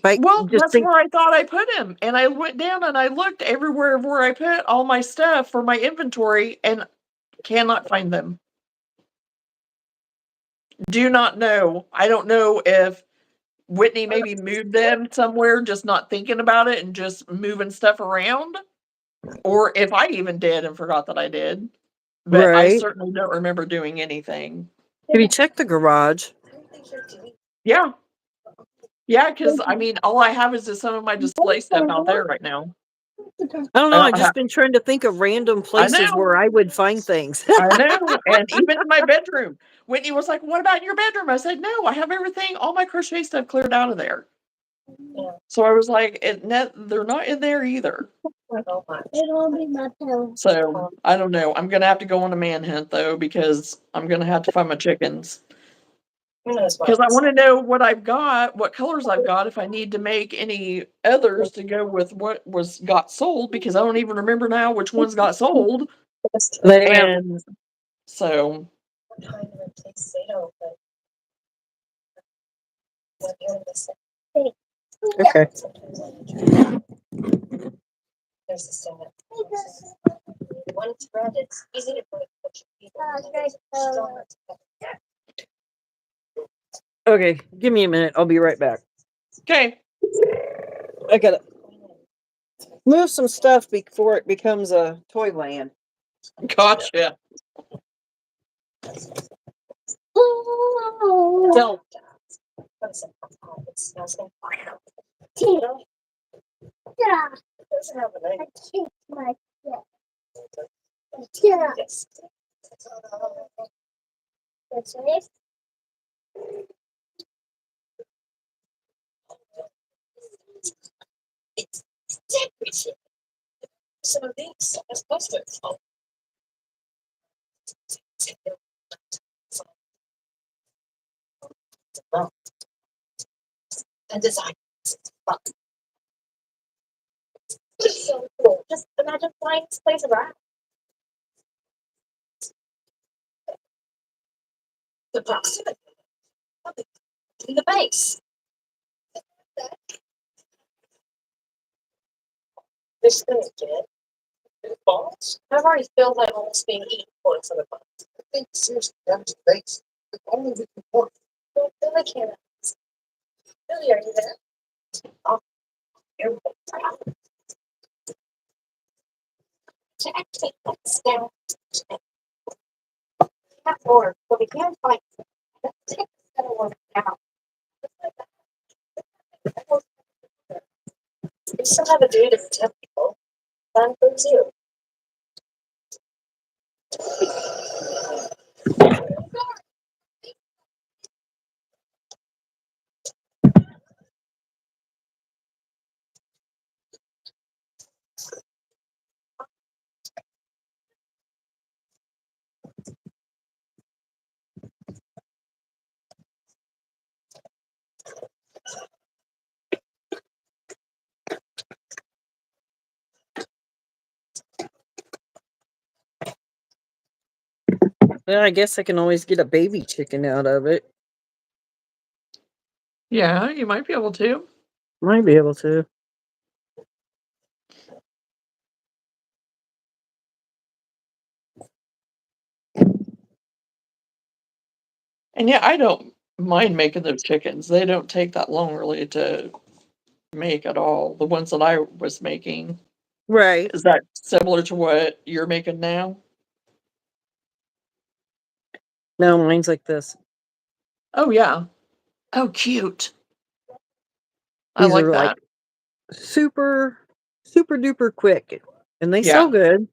Like, Well, just that's think. where I thought I put him. And I went down and I looked everywhere where I put all my stuff for my inventory and cannot find them. Do not know. I don't know if Whitney maybe moved them somewhere, just not thinking about it and just moving stuff around, or if I even did and forgot that I did. But I Right. certainly don't remember doing anything. Have you checked the garage? Yeah. Yeah, because I mean, all I have is just some of my display stuff out there right now. I don't know. I I've don't have, just been trying to think of random I places know, where I would find things. I know. And even in my bedroom, Whitney was like, "What about your bedroom?" I said, "No, I have everything, all my crochet stuff cleared out of there." Yeah. So I was like, they're not in there either. So much. It'll be my pillow. So I don't know. I'm gonna have to go on a manhunt though, because I'm gonna have to find my chickens. Who knows what? Because I want to know what I've got, what colors I've got, if I need to make any others to go with what got sold, because I don't even remember now which ones got sold. Yeah. And so I'm trying to replace Zato, but what you're missing. Okay. There's this thing that one thread, it's easy to break, but you still not together. Okay. Give me a minute. I'll be right back. okay. I gotta move some stuff before it becomes a toy land. Gotcha. Don't. What is it? It smells like Yeah. it doesn't have a name. I kicked my yeah. Yes. What's this? It's decorative. Some of these are supposed to and design. It's so cool. Just imagine flying this place around. The proximity in the base. This thing again. Balls. I've already feel like almost being eaten for it for the butt. I think seriously, that's the base. Only we can work. Billy can't. Billy, are you there? Oh, you're to actually down. Not more, but we can't fight. Let's take the other one out. We still have a duty to protect people. That includes you. Well, I guess I can always get a baby chicken out of it. Yeah, you might be able to. Might be able to. And yeah, I don't mind making those chickens. They don't take that long really to make at all. The ones that I was making. Right. Is that similar to what you're making now? No, mine's like this. Oh yeah. Oh, cute. I These like are like that. super, super duper quick, and they sell Yeah. good.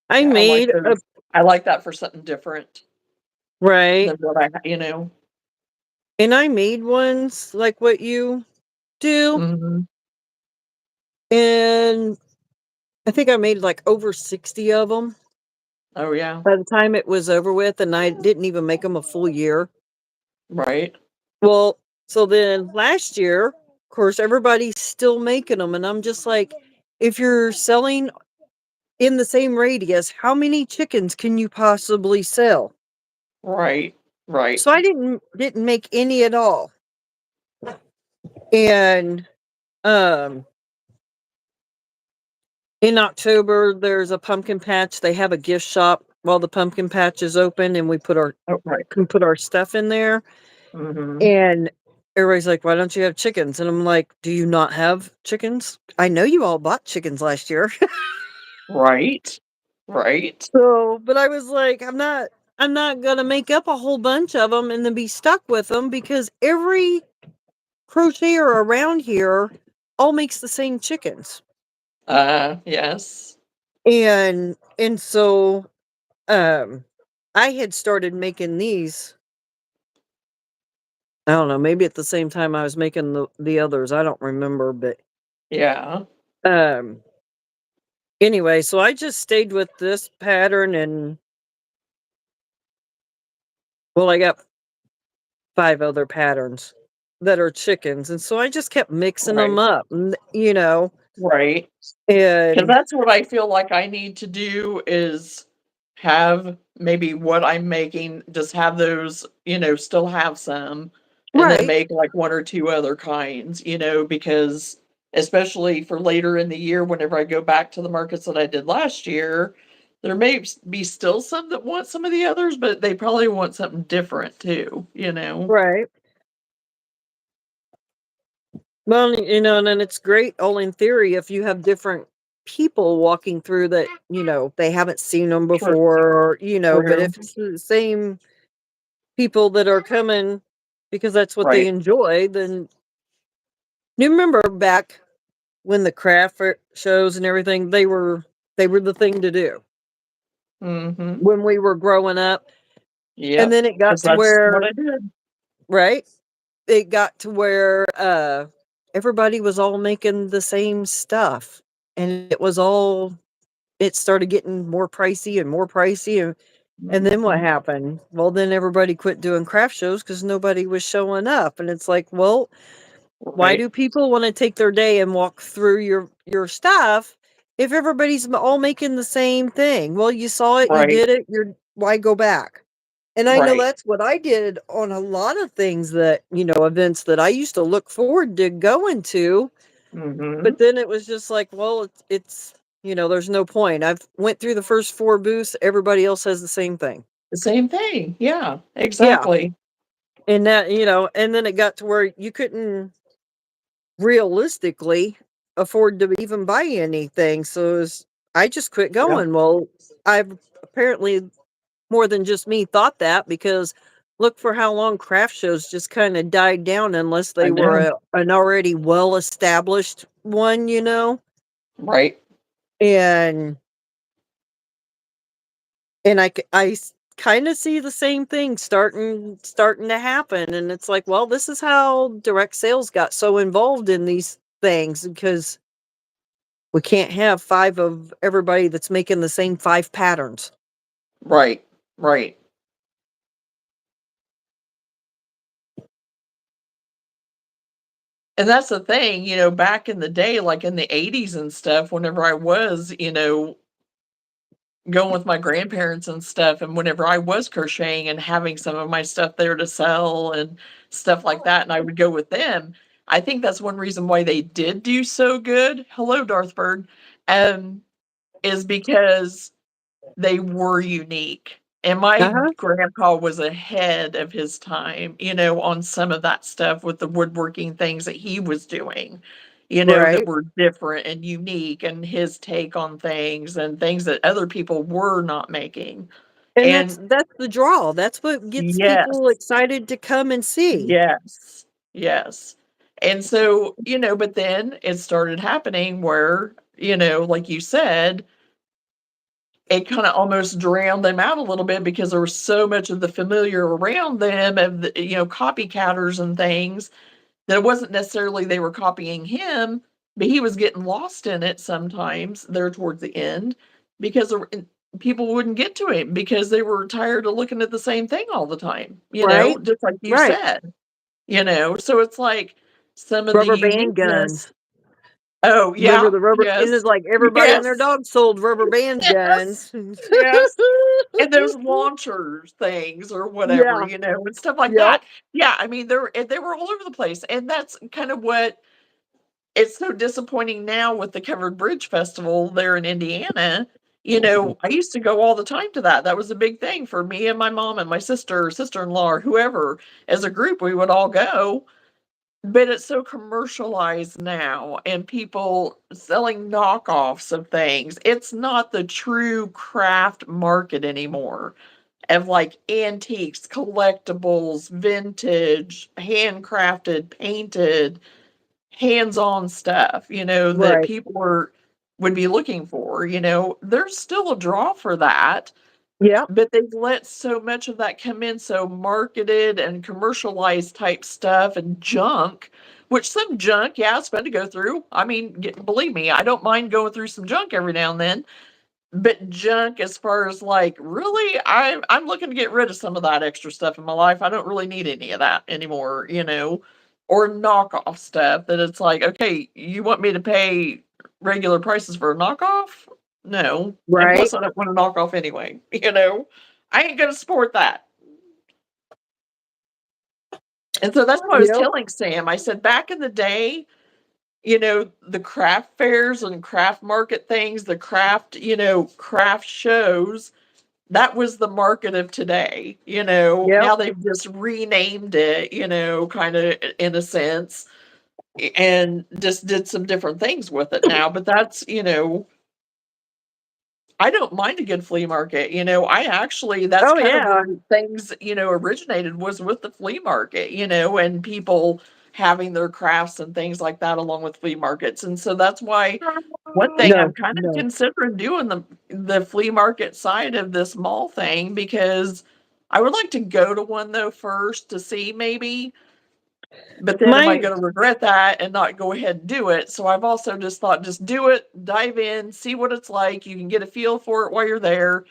I Yeah, I like made a those. I like that for something different right, than what I. and I made ones like what you do, Mhm. and I think I made like over 60 of them Oh yeah. by the time it was over with, and I didn't even make them a full year. Right. Well, so then last year, of course, everybody's still making them, and I'm just like, if you're selling in the same radius, how many chickens can you possibly sell? Right. Right. So I didn't make any at all. And um in October there's a pumpkin patch. They have a gift shop while the pumpkin patch is open, and we Oh, right. can put our stuff in there. Mhm. And everybody's like, "Why don't you have chickens?" And I'm like, "Do you not have chickens? I know you all bought chickens last year." Right. Right. So, but I was like, I'm not going to make up a whole bunch of them and then be stuck with them, because every crocheter around here all makes the same chickens. Yes. And so um I had started making these, I don't know, maybe at the same time I was making the others. I don't remember, but Yeah. um anyway, so I just stayed with this pattern, and well, I got 5 other patterns that are chickens, and so I just kept mixing them Right. up, Right. Because and that's what I feel like I need to do is have maybe what I'm making, just have those, still have some, and then right, make like one or two other kinds, because especially for later in the year, whenever I go back to the markets that I did last year, there may be still some that want some of the others, but they probably want something different too. right. Well, and then it's great all in theory if you have different people walking through that, they haven't seen them True. before, or, but True. if it's the same people that are coming because that's what they Right. enjoy, then you remember back when the craft shows and everything, they were the thing to do Mm-hmm. when we were growing up. And Yep. then it got Because to that's what where, I did. right? It got to where everybody was all making the same stuff, and it started getting more pricey and more pricey, and then what Mhm. happened? Well, then everybody quit doing craft shows because nobody was showing up, and it's like, well, why Right. do people want to take their day and walk through your stuff if everybody's all making the same thing? Well, you saw it, you Right. did it, why go back? And I know Right. that's what I did on a lot of things, that, events that I used to look forward to going to, but Mhm. then it was just like, well, there's no point. I've went through the first 4 booths, everybody else has the same thing. The same thing. Yeah, Yeah. exactly. And that, and then it got to where you couldn't realistically afford to even buy anything. So I just quit Yep. going. Well, I've apparently more than just me thought that, because look for how long craft shows just kind of died down unless I they were know. an already well established one. Right. And I kind of see the same thing starting to happen, and it's like, well, this is how direct sales got so involved in these things, because we can't have 5 of everybody that's making the same 5 patterns. Right. Right. And that's the thing, back in the day, like in the 80s and stuff, whenever I was, going with my grandparents and stuff, and whenever I was crocheting and having some of my stuff there to sell and stuff like that, and I would go with them, I think that's one reason why they did do so good. Hello, Darth Bird. Is because they were unique. And my Uh-huh. grandpa was ahead of his time, on some of that stuff with the woodworking things that he was doing, that Right. were different and unique, and his take on things and things that other people were not making. And And that's the draw. That's what gets yes, people excited to come and see. yes, yes. And so, but then it started happening where, like you said, it kinda almost drowned them out a little bit because there was so much of the familiar around them of the, copycatters and things, that it wasn't necessarily they were copying him, but he was getting lost in it sometimes there towards the end because people wouldn't get to him because they were tired of looking at the same thing all the time, Right. just like you Right. said, so it's like some of the Rubber band uniqueness. guns. Oh, Remember yeah, the rubber and yes, it's like everybody and their yes, dog sold rubber band yes, guns. yes. And those launchers things or whatever, Yeah. and stuff like Yep. that. Yeah, I mean, they were all over the place, and that's kind of what it's so disappointing now with the Covered Bridge Festival there in Indiana. I used to go all the time to that. That was a big thing for me and my mom and my sister, or sister-in-law, or whoever. As a group, we would all go. But it's so commercialized now, and people selling knockoffs of things. It's not the true craft market anymore of like antiques, collectibles, vintage, handcrafted, painted, hands-on stuff, that Right. people would be looking for, there's still a draw for that, Yep. but they've let so much of that come in, so marketed and commercialized type stuff and junk, which some junk, yeah, it's fun to go through. I mean, believe me, I don't mind going through some junk every now and then, but junk as far as like, really, I'm looking to get rid of some of that extra stuff in my life. I don't really need any of that anymore, or knockoff stuff that it's like, okay, you want me to pay regular prices for a knockoff? No. And Right. plus I don't want a knockoff anyway, I ain't gonna support that. And so that's what I was Yep. telling Sam. I said back in the day, the craft fairs and craft market things, the craft, craft shows, that was the market of today, Yep. now they've just renamed it, kind of in a sense, and just did some different things with it now. But that's, I don't mind a good flea market, I actually that's Oh kind of yeah. where things, originated was with the flea market, and people having their crafts and things like that along with flea markets. And so that's why one thing I'm No. kind of No. considering doing the flea market side of this mall thing, because I would like to go to one though first to see maybe, but then am I My gonna regret that and not go ahead and do it? So I've also just thought, just do it, dive in, see what it's like. You can get a feel for it while you're there,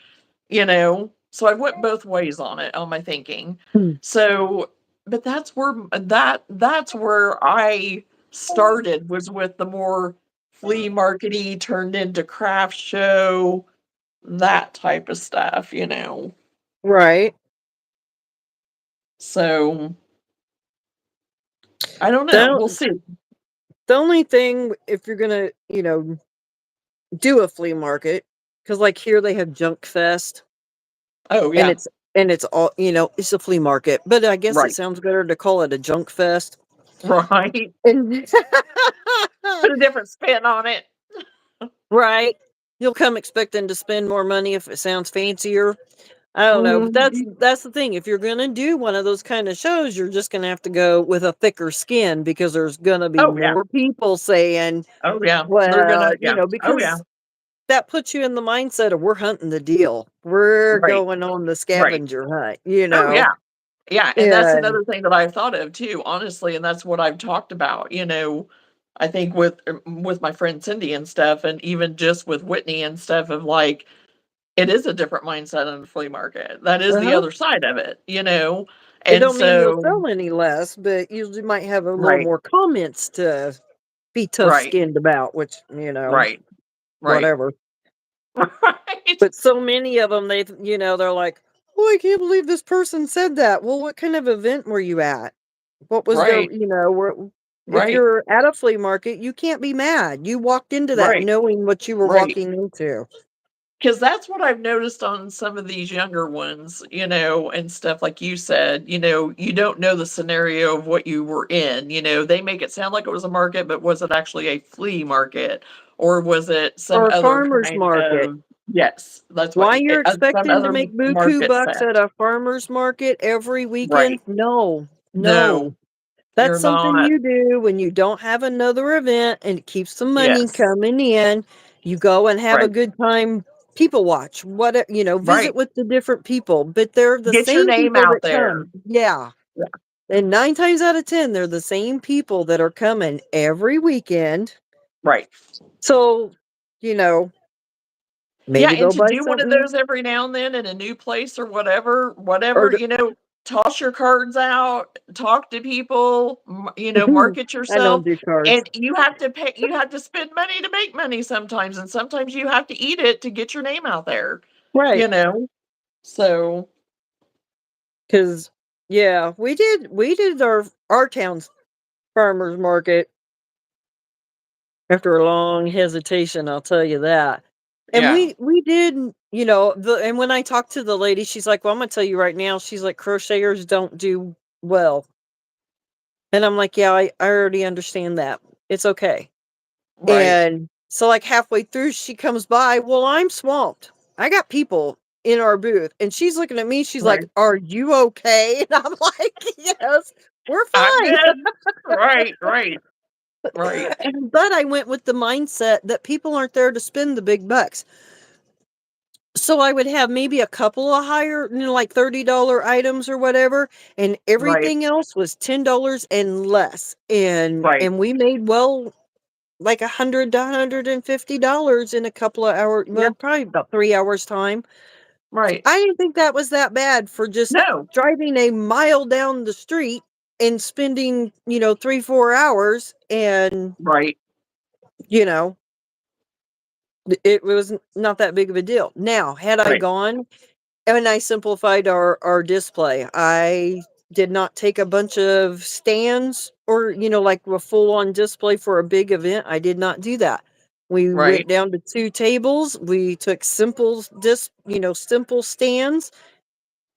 So I went both ways on it, on my thinking. So, but that's where I started, was with the more flea markety turned into craft show, that type of stuff. right. So I don't know. The We'll see. the only thing if you're gonna, do a flea market, because like here they have Junk Fest Oh and yeah. it's all, it's a flea market, but I guess it Right. sounds better to call it a junk fest. Right. And Put a different spin on it. right. You'll come expecting to spend more money if it sounds fancier. I don't know, but Mhm. that's the thing. If you're gonna do one of those kind of shows, you're just gonna have to go with a thicker skin because there's gonna be Oh yeah. more people saying, Oh yeah. They're well, gonna, yeah. Oh yeah. because that puts you in the mindset of we're hunting the deal. We're Right. going on the Right. scavenger hunt, Oh yeah. Yeah, and that's And another thing that I've thought of too, honestly, and that's what I've talked about, I think with my friend Cindy and stuff, and even just with Whitney and stuff, of like, it is a different mindset on the flea market. That is the uh-huh. other side of it, It And don't mean you'll so, sell any less, but you might have a little right, more comments to be tough right, skinned about, which, right, right, whatever. right, But so many of them, they're like, "Oh, I can't believe this person said that." Well, what kind of event were you at? What was their, right, if right, you're at a flea market, you can't be mad. You walked into that right, knowing what you were right. walking into. Because that's what I've noticed on some of these younger ones, and stuff like you said, you don't know the scenario of what you were in. They make it sound like it was a market, but was it actually a flea market? Or was it some Or a other farmer's kind market. of, yes, that's what, Why you're some expecting to other make buku market bucks at set. a farmer's market every weekend? Right. No, no. No, That's you're something not. you do when you don't have another event and it keeps the money Yes. coming in. You go and have a Right. good time, people watch, visit Right. with the different people, but they're the Get your same name people out that there. come. Yeah. Yeah. And 9 times out of 10, they're the same people that are coming every weekend. Right. So, Yeah, maybe and they'll to buy do one of something those every now and then in a new place or or whatever, toss your cards out, talk to people, market I don't yourself, do cards. and you have to spend money to make money sometimes, and sometimes you have to eat it to get your name out there, Right. you know? So, Cause yeah, we did our town's farmer's market after a long hesitation, I'll tell you that. And yeah, we did, and when I talked to the lady, she's like, "Well, I'm gonna tell you right now," she's like, "Crocheters don't do well." And I'm like, "Yeah, I already understand that. It's okay." right. And so like halfway through, she comes by, "Well, I'm swamped. I got people in our booth." And she's looking at me, she's like, Right. "Are you okay?" And I'm like, "Yes, we're I'm fine." good. Right, right, right, But I went with the mindset that people aren't there to spend the big bucks. So I would have maybe a couple of higher, like $30 items or whatever, and right, everything else was $10 and less. And right. and we made like $100 to $150 in a couple of hours, Yeah, well, probably about 3 hours time. right. I didn't think that was that bad for just No, driving a mile down the street and spending, 3, 4 hours and, right, you know, it was not that big of a deal. Now, had I right. gone and I simplified our display, I did not take a bunch of stands or, like a full on display for a big event. I did not do that. We went Right, down to 2 tables. We took simple stands.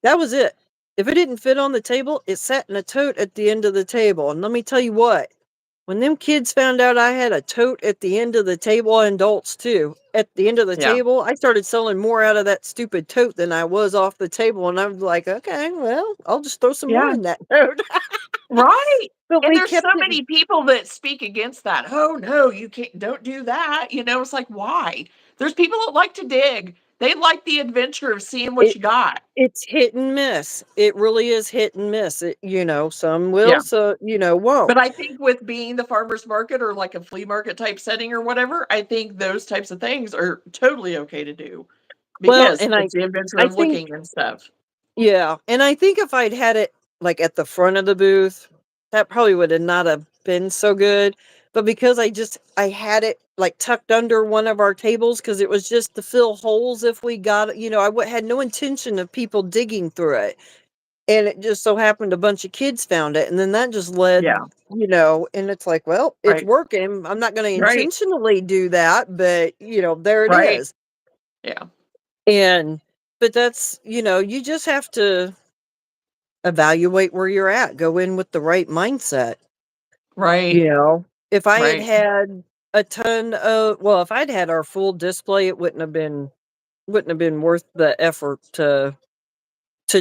That was it. If it didn't fit on the table, it sat in a tote at the end of the table. And let me tell you what, when them kids found out I had a tote at the end of the table, and adults too, at the end of the yeah, table, I started selling more out of that stupid tote than I was off the table. And I was like, okay, well, I'll just throw some more yeah, in that tote. right. But And we there's so kept it. many people that speak against that. Oh no, you can't, don't do that. It's like, why? There's people that like to dig. They like the adventure of seeing what It you got. it's hit and miss. It really is hit and miss. Some will, Yeah. so But won't. I think with being the farmer's market or like a flea market type setting or whatever, I think those types of things are totally okay to do Well, because and it's the adventure I of think looking and stuff. yeah, and I think if I'd had it like at the front of the booth, that probably would have not have been so good. But because I had it like tucked under one of our tables because it was just to fill holes if we got it. Had no intention of people digging through it, and it just so happened a bunch of kids found it, and then that just led, Yeah. and it's like, well, it's Right. working. I'm not going to Right. intentionally do that, but there it Right. is. Yeah. And but that's you just have to evaluate where you're at, go in with the right mindset. Right. If I had Right. had if I'd had our full display, it wouldn't have been worth the effort to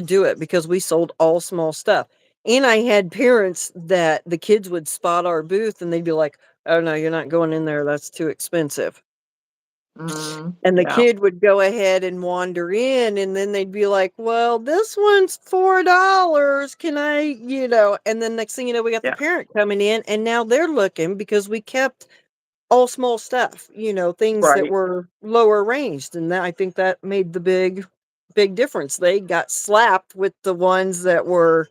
do it because we sold all small stuff. And I had parents that the kids would spot our booth and they'd be like, "Oh no, you're not going in there. That's too expensive." And the Yeah. kid would go ahead and wander in, and then they'd be like, "Well, this one's $4. Can I, And then next thing you know, we got the Yeah. parent coming in, and now they're looking because we kept all small stuff, things that Right. were lower ranged. And I think that made the big difference. They got slapped with the ones that were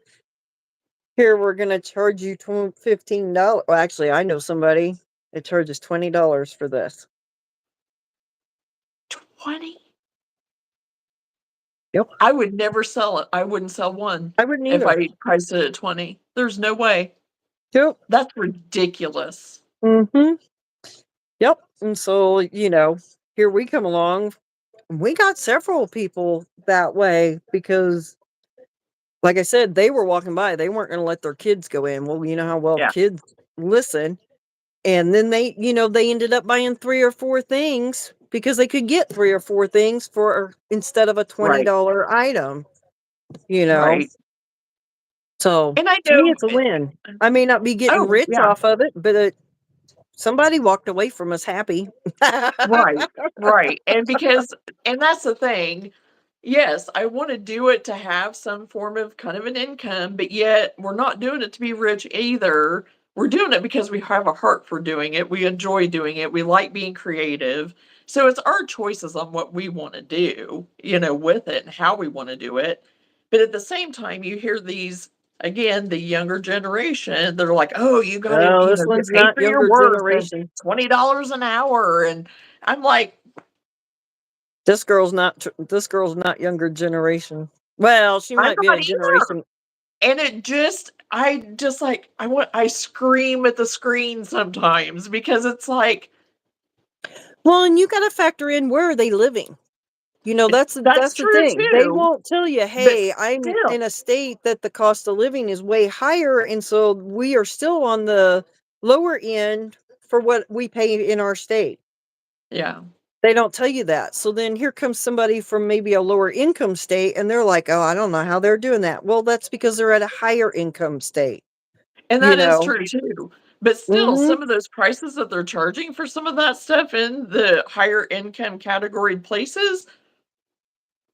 here we're gonna charge you $15. Well, actually, I know somebody that charges $20 for this. 20? Yep. I would never sell it. I wouldn't sell one I wouldn't if either. I priced it at 20. There's no way. Yep. That's ridiculous. Mm-hmm. Yep. And so, here we come along. We got several people that way because, like I said, they were walking by. They weren't going to let their kids go in. Well, you know how well Yeah. kids listen. And then they ended up buying 3 or 4 things because they could get 3 or 4 things for instead of a $20 item, Right. So And I to me, know it's a win. I may not be getting Oh, rich yeah. off of it, but somebody walked away from us happy. Right. Right. And that's the thing. Yes, I want to do it to have some form of kind of an income, but yet we're not doing it to be rich either. We're doing it because we have a heart for doing it. We enjoy doing it. We like being creative. So it's our choices on what we want to do, with it and how we want to do it. But at the same time, you hear these, again, the younger generation, they're like, oh, you got to, Well, this get one's paid not for your younger work and generation. $20 an hour. And I'm like, This girl's not younger generation. Well, she I'm might be not a either. generation. And I scream at the screen sometimes because it's like, Well, and you got to factor in where are they living. That's that's the true thing. They too, won't tell you, but "Hey, I'm still, in a state that the cost of living is way higher, and so we are still on the lower end for what we pay in our state." yeah. They don't tell you that. So then here comes somebody from maybe a lower income state, and they're like, "Oh, I don't know how they're doing that." Well, that's because they're at a higher income state, And you that is know. true too. But still, Mhm. some of those prices that they're charging for some of that stuff in the higher income category places,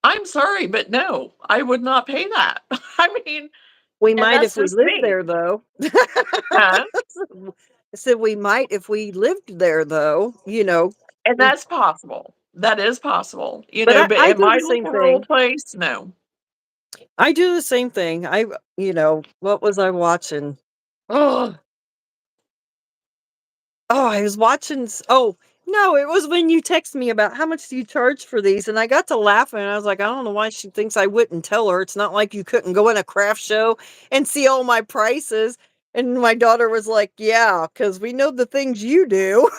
I'm sorry, but no, I would not pay that. I mean, We and might that's if we just lived me. there, though. Huh? I said we might if we lived there, though. And that's possible. That is possible, But but I in do my the same little rural thing. place, no. I do the same thing. What was I watching? Oh, I was watching. Oh, no, it was when you text me about how much do you charge for these, and I got to laughing. And I was like, I don't know why she thinks I wouldn't tell her. It's not like you couldn't go in a craft show and see all my prices. And my daughter was like, "Yeah, because we know the things you do."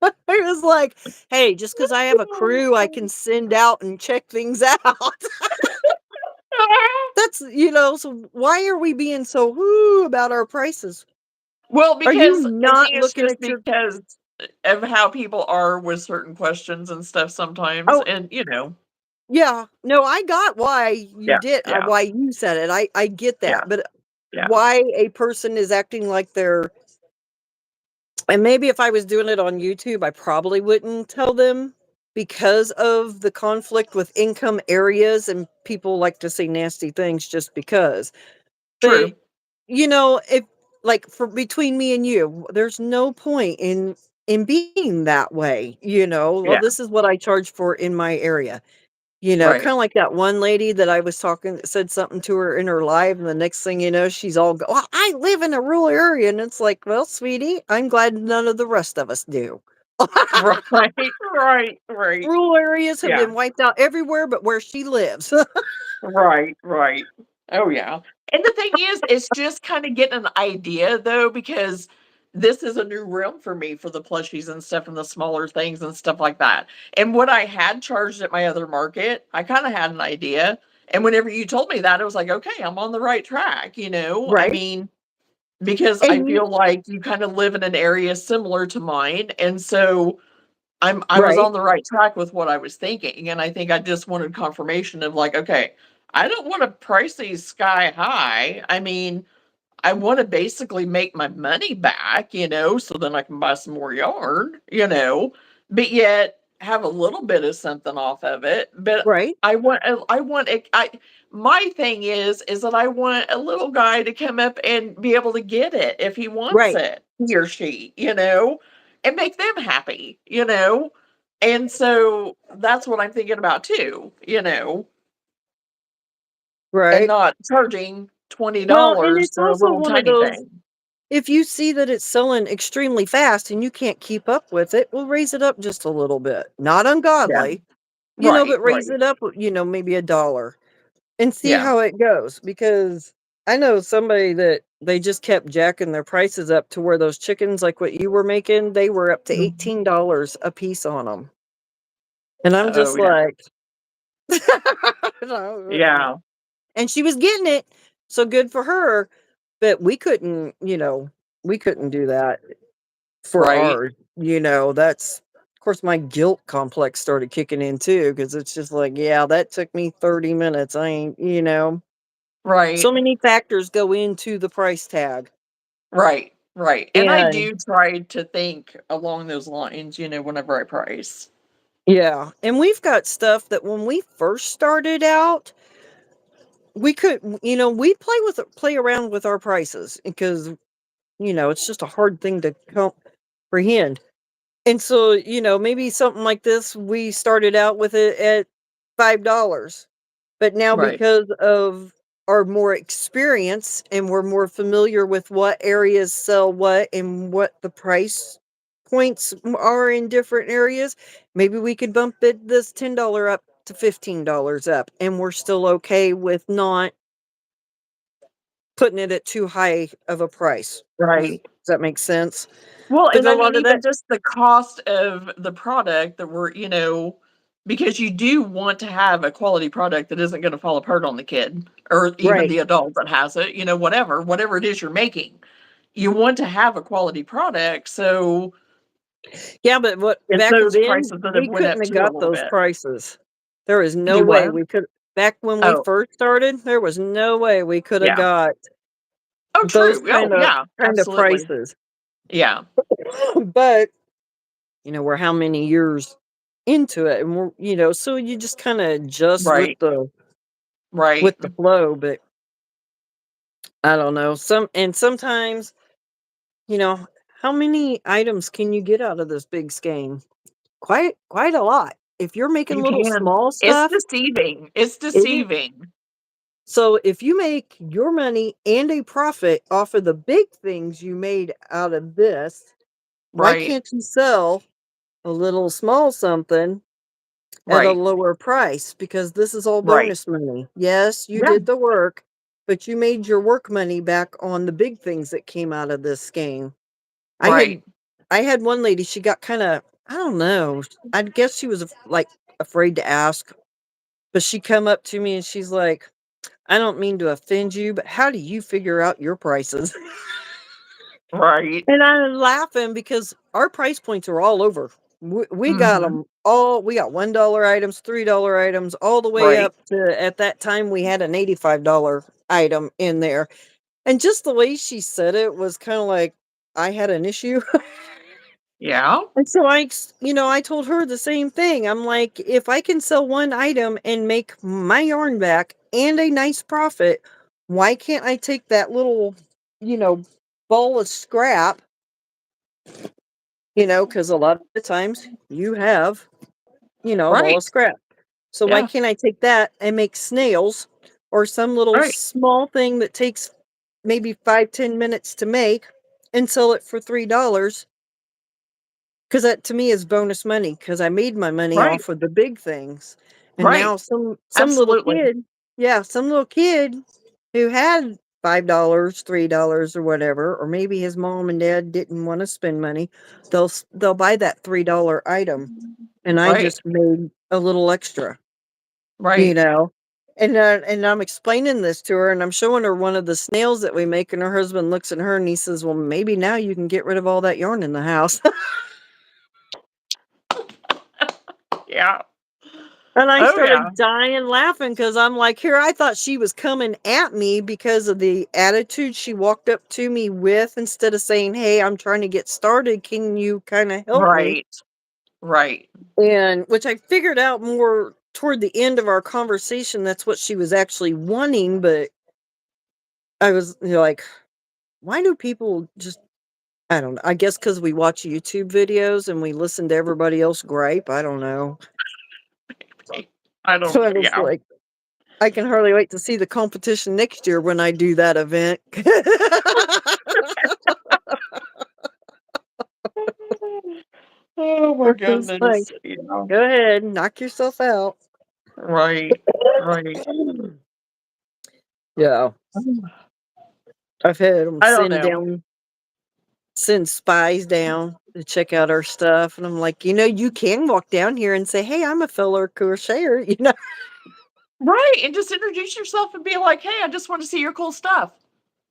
I was like, "Hey, just because I have a crew, I can send out and check things out." So why are we being so woo about our prices? Well, Are you because I not think it's looking just at your because of how people are with certain questions and stuff sometimes, Oh, and, yeah. No, I got why you yeah, did yeah, why you said it. I get yeah, that. But yeah, why a person is acting like they're and maybe if I was doing it on YouTube, I probably wouldn't tell them because of the conflict with income areas and people like to say nasty things just because. But true, if like for between me and you, there's no point in being that way. Well, yeah, this is what I charge for in my area. right. Kind of like that one lady that I was talking said something to her in her live, and the next thing you know, she's all well, I live in a rural area, and it's like, well, sweetie, I'm glad none of the rest of us do. Right, right, right, Rural areas have yeah. been wiped out everywhere but where she lives. Right, right. Oh, yeah. And the thing is, it's just kinda getting an idea, though, because this is a new realm for me for the plushies and stuff and the smaller things and stuff like that. And what I had charged at my other market, I kinda had an idea, and whenever you told me that, it was like, "Okay, I'm on the right track," you know? I Right. mean, because I And feel like you kinda live in an area similar to mine, and so I was right, on the right track with what I was thinking, and I think I just wanted confirmation of like, okay, I don't wanna price these sky high. I mean, I wanna basically make my money back, so then I can buy some more yarn, but yet have a little bit of something off of it. But right, I want a I my thing is that I want a little guy to come up and be able to get it if he wants right. it, he or she, and make them happy. And so that's what I'm thinking about too. Right. not charging $20 Well, and it's for a also little one of tiny those, thing. if you see that it's selling extremely fast and you can't keep up with it, well, raise it up just a little bit. Not Yeah. ungodly, Right, but raise right. it up, maybe $1 and see Yeah. how it goes. Because I know somebody that they just kept jacking their prices up to where those chickens, like what you were making, they were up to Mhm. $18 a piece on them. And I'm Oh, just yeah. like, no. Yeah. And she was getting it. So good for her. But we couldn't do that for Right. ours. That's, of course, my guilt complex started kicking in too, because it's just like, yeah, that took me 30 minutes. I ain't, Right. so many factors go into the price tag. Right. Right. And I And do try to think along those lines, whenever I price. yeah, and we've got stuff that when we first started out, we could, we play around with our prices because, it's just a hard thing to comprehend. And so, maybe something like this, we started out with it at $5. But now Right. because of our more experience and we're more familiar with what areas sell what and what the price points are in different areas, maybe we could bump this $10 up to $15 up, and we're still okay with not putting it at too high of a price. Does Right. that make sense? Well, Because and a I mean, lot of even that, just the cost of the product that because you do want to have a quality product that isn't going to fall apart on the kid or even right? the adult that has it, whatever it is you're making. You want to have a quality product. So Yeah, but it's back those then prices that have we went couldn't up have too a got little those bit. prices. There is no Do way what? we could. Back when we Oh, first started, there was no way we could have yeah. got Oh, those true. Oh, yeah, kind of absolutely. prices. Yeah. But we're how many years into it, and so you just kind of adjust with Right. the Right. flow. But I don't know. Sometimes, you know, how many items can you get out of this big skein? Quite a lot. If you're making You little can. small It's stuff, deceiving. It's it deceiving. so if you make your money and a profit off of the big things you made out of this, why Right. can't you sell a little small something at a Right. lower price? Because this is all Right. bonus money. Yes, you Yeah. did the work, but you made your work money back on the big things that came out of this game. I had Right. I had one lady, she got kind of, I don't know, I guess she was like afraid to ask, but she come up to me and she's like, I don't mean to offend you, but how do you figure out your prices? Right. And I'm laughing because our price points are all over. We got Mhm. them all. We got $1 items, $3 items, all the way Right. up to, at that time, we had an $85 item in there. And just the way she said it was kind of like I had an issue. Yeah. And so I told her the same thing. I'm like, if I can sell one item and make my yarn back and a nice profit, why can't I take that little, you know, ball of scrap, because a lot of the times you have, a ball Right. of scrap. So why Yeah. can't I take that and make snails or some little Right. small thing that takes maybe 5-10 minutes to make and sell it for $3? Because that to me is bonus money, because I made my money Right. off of the big things. And Right. now some little Absolutely. kid, yeah, some little kid who had $5, $3 or whatever, or maybe his mom and dad didn't want to spend money, they'll buy that $3 item, and I Right. just made a little extra, you Right. know. And I'm explaining this to her, and I'm showing her one of the snails that we make, and her husband looks at her and he says, "Well, maybe now you can get rid of all that yarn in the house." Yeah. And I Oh, yeah. started dying laughing because I'm like, here, I thought she was coming at me because of the attitude she walked up to me with, instead of saying, hey, I'm trying to get started. Can you kind of help me? Right. Right. And which I figured out more toward the end of our conversation. That's what she was actually wanting. But I was like, why do people just, I don't know. I guess because we watch YouTube videos and we listen to everybody else gripe. I don't know. I don't So know. I was Yeah. like, I can hardly wait to see the competition next year when I do that event. Oh my It's like, goodness. Yeah. go ahead, knock yourself out. Right. Right. Yeah, I've had them I don't know. send spies down to check out our stuff, and I'm like, you can walk down here and say, "Hey, I'm a fellow crocheter," Right. And just introduce yourself and be like, hey, I just want to see your cool stuff.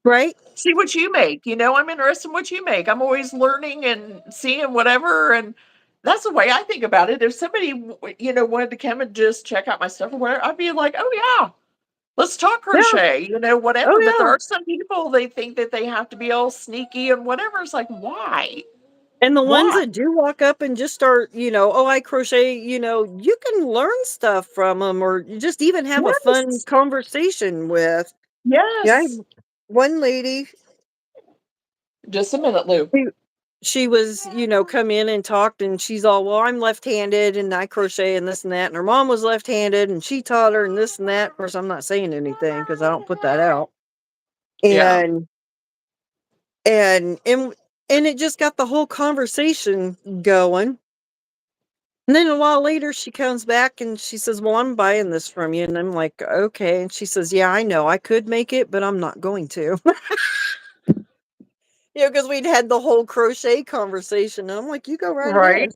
right? See what you make. I'm interested in what you make. I'm always learning and seeing whatever. And that's the way I think about it. If somebody, wanted to come and just check out my stuff or whatever, I'd be like, oh, yeah, let's talk Yeah. crochet, whatever. But there Oh, are some people, they think that they have to be all sneaky and whatever. It's like, why? yeah. And the ones Why? that do walk up and just start, oh, I crochet, you can learn stuff from them, or you just even have a fun Yes. conversation with. Yeah, I had Yes. one lady. Just a minute, Lou. She was, come in and talked, and she's all, well, I'm left-handed and I crochet and this and that. And her mom was left-handed and she taught her and this and that. Of course, I'm not saying anything because I don't put that out. Yeah. And and it just got the whole conversation going. And then a while later she comes back and she says, well, I'm buying this from you. And I'm like, okay. And she says, yeah, I know I could make it, but I'm not going to. Because we'd had the whole crochet conversation. And I'm like, you go right Right. ahead.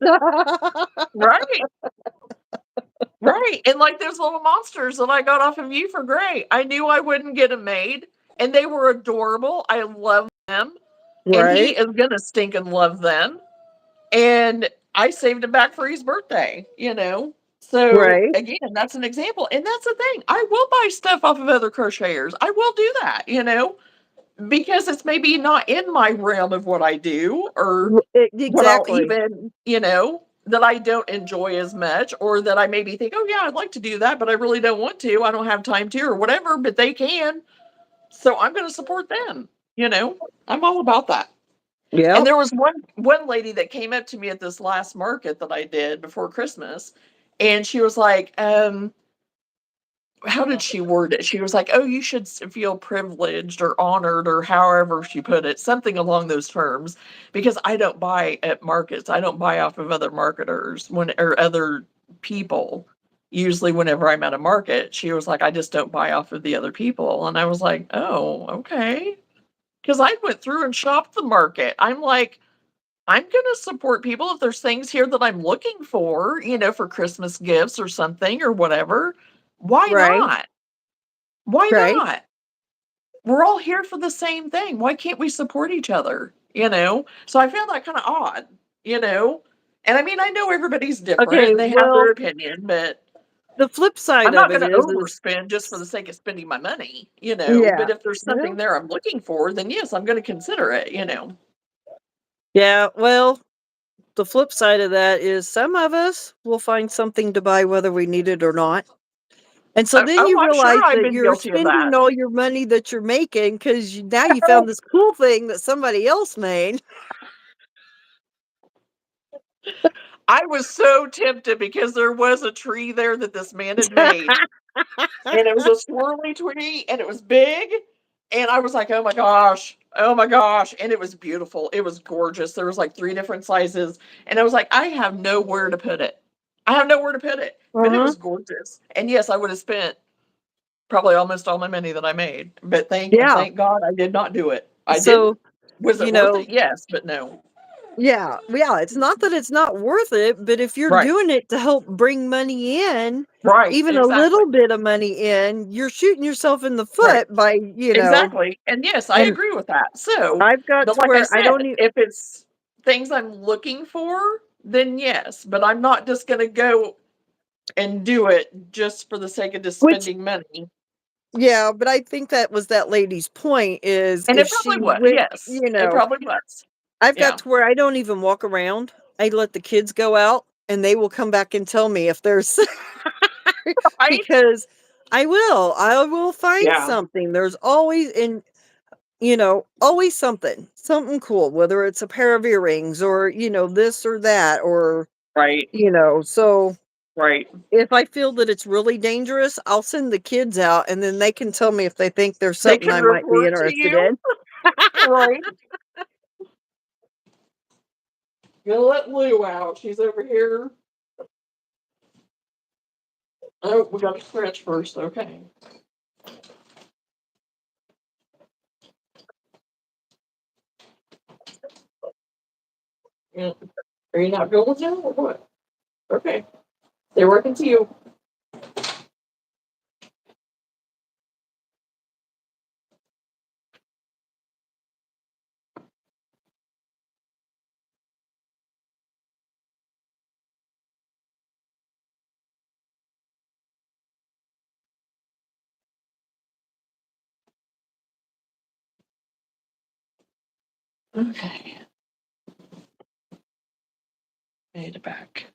Right. Right. And like those little monsters that I got off of You for Gray, I knew I wouldn't get them made. And they were adorable. I love them. And he Right. is going to stink and love them. And I saved him back for his birthday. So Right. again, that's an example. And that's the thing. I will buy stuff off of other crocheters. I will do that, because it's maybe not in my realm of what I do or what I'll Exactly. even, that I don't enjoy as much, or that I maybe think, oh yeah, I'd like to do that, but I really don't want to. I don't have time to, or whatever, but they can. So I'm going to support them. I'm all about that. And Yep. there was one lady that came up to me at this last market that I did before Christmas, and she was like, how did she word it? She was like, "Oh, you should feel privileged or honored," or however she put it, something along those terms, because I don't buy at markets. I don't buy off of other marketers or other people. Usually, whenever I'm at a market, she was like, "I just don't buy off of the other people," and I was like, "Oh, okay," because I went through and shopped the market. I'm like, I'm gonna support people if there's things here that I'm looking for Christmas gifts or something or whatever. Why Right. not? Why Right. not? We're all here for the same thing. Why can't we support each other? So I found that kind of odd. And I mean, I know everybody's different Okay. and they have their Well, opinion, but the flip I'm side of not it going to is overspend just for the sake of spending my money. yeah. But if there's Yeah. something there I'm looking for, then yes, I'm going to consider it. Yeah. Well, the flip side of that is some of us will find something to buy whether we need it or not. And so Oh, then oh, you I'm sure realize I've that been you're guilty of spending that. all your money that you're making because now you found this cool thing that somebody else made. I was so tempted because there was a tree there that this man had made. And it was a swirly tree, and it was big, and I was like, "Oh my gosh. Oh my gosh." And it was beautiful. It was gorgeous. There was like 3 different sizes, and I was like, "I have nowhere to put it. I have nowhere to put it." But it Uh-huh. was gorgeous. And yes, I would have spent probably almost all my money that I made, but Yeah. thank God I did not do it. I didn't. So, Was it you worth know, it? Yes, but no. yeah. Yeah. It's not that it's not worth it, but if you're Right. doing it to help bring money in, Right, even a exactly. little bit of money in, you're shooting yourself in the Right. foot by, Exactly, and yes, I and agree with that. So, I've got but to like I where I said, don't even, if it's things I'm looking for, then yes, but I'm not just gonna go and do it just for the sake of just which, spending money. yeah, but I think that was that lady's point is And if it she probably was, went, yes, it probably was. I've got Yeah. to where I don't even walk around. I let the kids go out and they will come back and tell me if there's Right? because I will find Yeah. something. There's always always something cool, whether it's a pair of earrings or, this or that, or, Right. so Right. If I feel that it's really dangerous, I'll send the kids out, and then they can tell me if they think there's They something can I might be report to interested you. in. Right. Gonna let Lou out. She's over here. Oh, we got to stretch first. Okay. Yeah. Are you not going now or what? Okay. They're working to you. Okay. Made it back.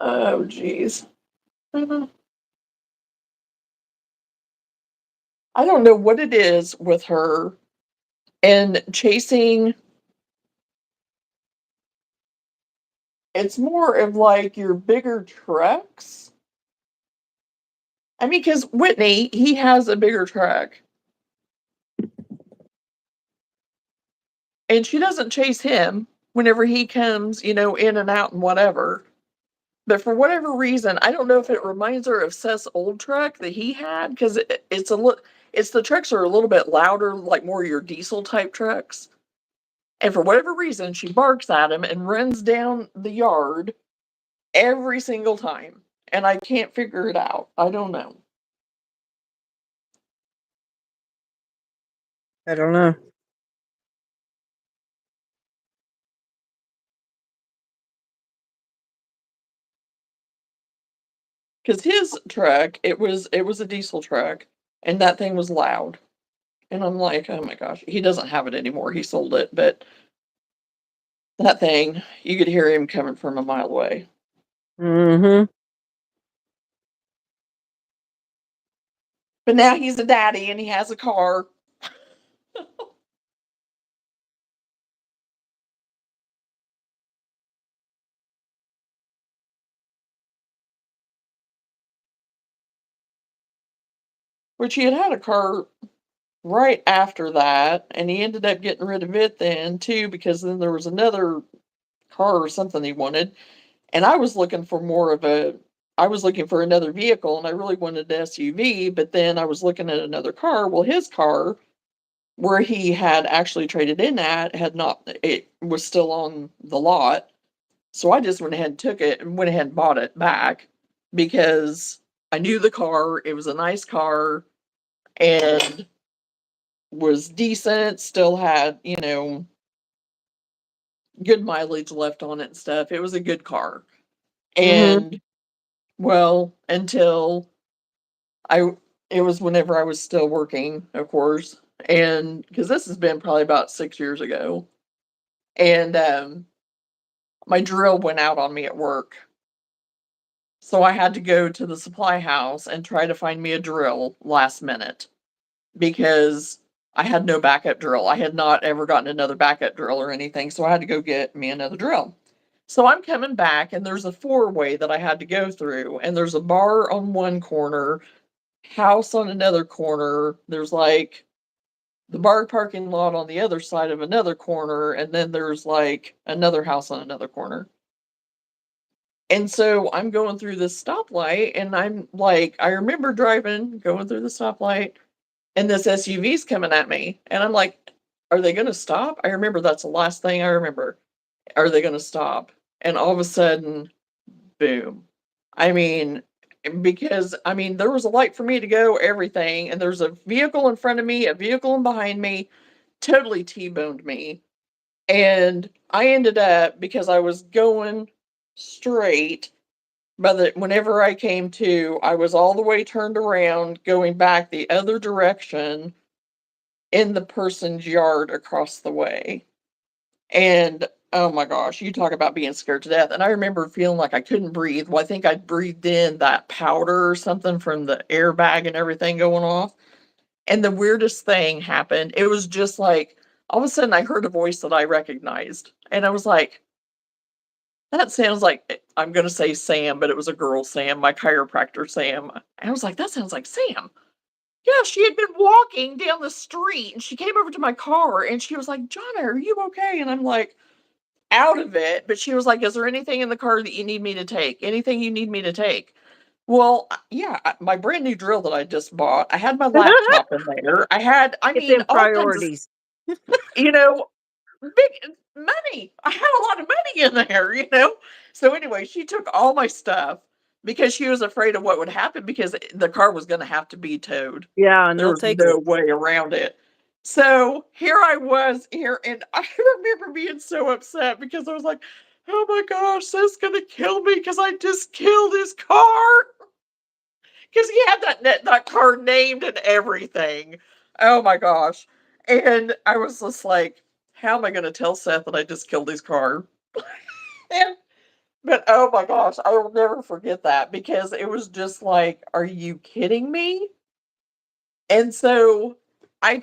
Oh, geez. I don't know what it is with her and chasing. It's more of like your bigger trucks. I mean, because Whitney, he has a bigger truck. And she doesn't chase him whenever he comes, in and out and whatever. But for whatever reason, I don't know if it reminds her of Seth's old truck that he had because it's the trucks are a little bit louder, like more your diesel type trucks. And for whatever reason, she barks at him and runs down the yard every single time. And I can't figure it out. I don't know. I don't know. Because his truck, it was a diesel truck, and that thing was loud. And I'm like, oh my gosh, he doesn't have it anymore. He sold it, but that thing, you could hear him coming from a mile away. Mm-hmm. But now he's a daddy and he has a car. Which he had a car right after that, and he ended up getting rid of it then too, because then there was another car or something he wanted. And I was looking for another vehicle and I really wanted an SUV, but then I was looking at another car. Well, his car, where he had actually traded in at, had not, it was still on the lot. So I just went ahead and took it and went ahead and bought it back because I knew the car. It was a nice car and was decent, still had, good mileage left on it and stuff. It was a good car. Mm-hmm. And well, until I it was whenever I was still working, of course. And because this has been probably about 6 years ago. And my drill went out on me at work. So I had to go to the supply house and try to find me a drill last minute because I had no backup drill. I had not ever gotten another backup drill or anything, so I had to go get me another drill. So I'm coming back and there's a four-way that I had to go through, and there's a bar on one corner, house on another corner. There's like the bar parking lot on the other side of another corner, and then there's like another house on another corner. And so I'm going through this stoplight, and I'm like, I remember going through the stoplight, and this SUV's coming at me. And I'm like, are they going to stop? I remember that's the last thing I remember. Are they going to stop? And all of a sudden, boom. I mean, because there was a light for me to go, everything, and there's a vehicle in front of me, a vehicle in behind me, totally T-boned me. And I ended up, because I was going straight, but whenever I came to, I was all the way turned around, going back the other direction in the person's yard across the way. And oh my gosh, you talk about being scared to death. And I remember feeling like I couldn't breathe. Well, I think I breathed in that powder or something from the airbag and everything going off. And the weirdest thing happened. It was just like all of a sudden I heard a voice that I recognized. And I was like, that sounds like I'm gonna say Sam, but it was a girl Sam, my chiropractor Sam. And I was like, that sounds like Sam. Yeah, she had been walking down the street and she came over to my car and she was like, Jonna, are you okay? And I'm like, out of it. But she was like, is there anything in the car that you need me to take? Anything you need me to take? Well, yeah, my brand new drill that I just bought, I had my laptop in there. I had, I Get mean, them all kinds of, priorities. you know, big money. I had a lot of money in there, you know? So anyway, she took all my stuff because she was afraid of what would happen because the car was going to have to be towed. Yeah, and There they'll was take no it. way around it. So here I was here, and I remember being so upset because I was like, oh my gosh, that's going to kill me because I just killed his car. Because he had that car named and everything. Oh my gosh. And I was just like, how am I gonna tell Seth that I just killed his car? And but oh my gosh, I will never forget that because it was just like, are you kidding me? And so I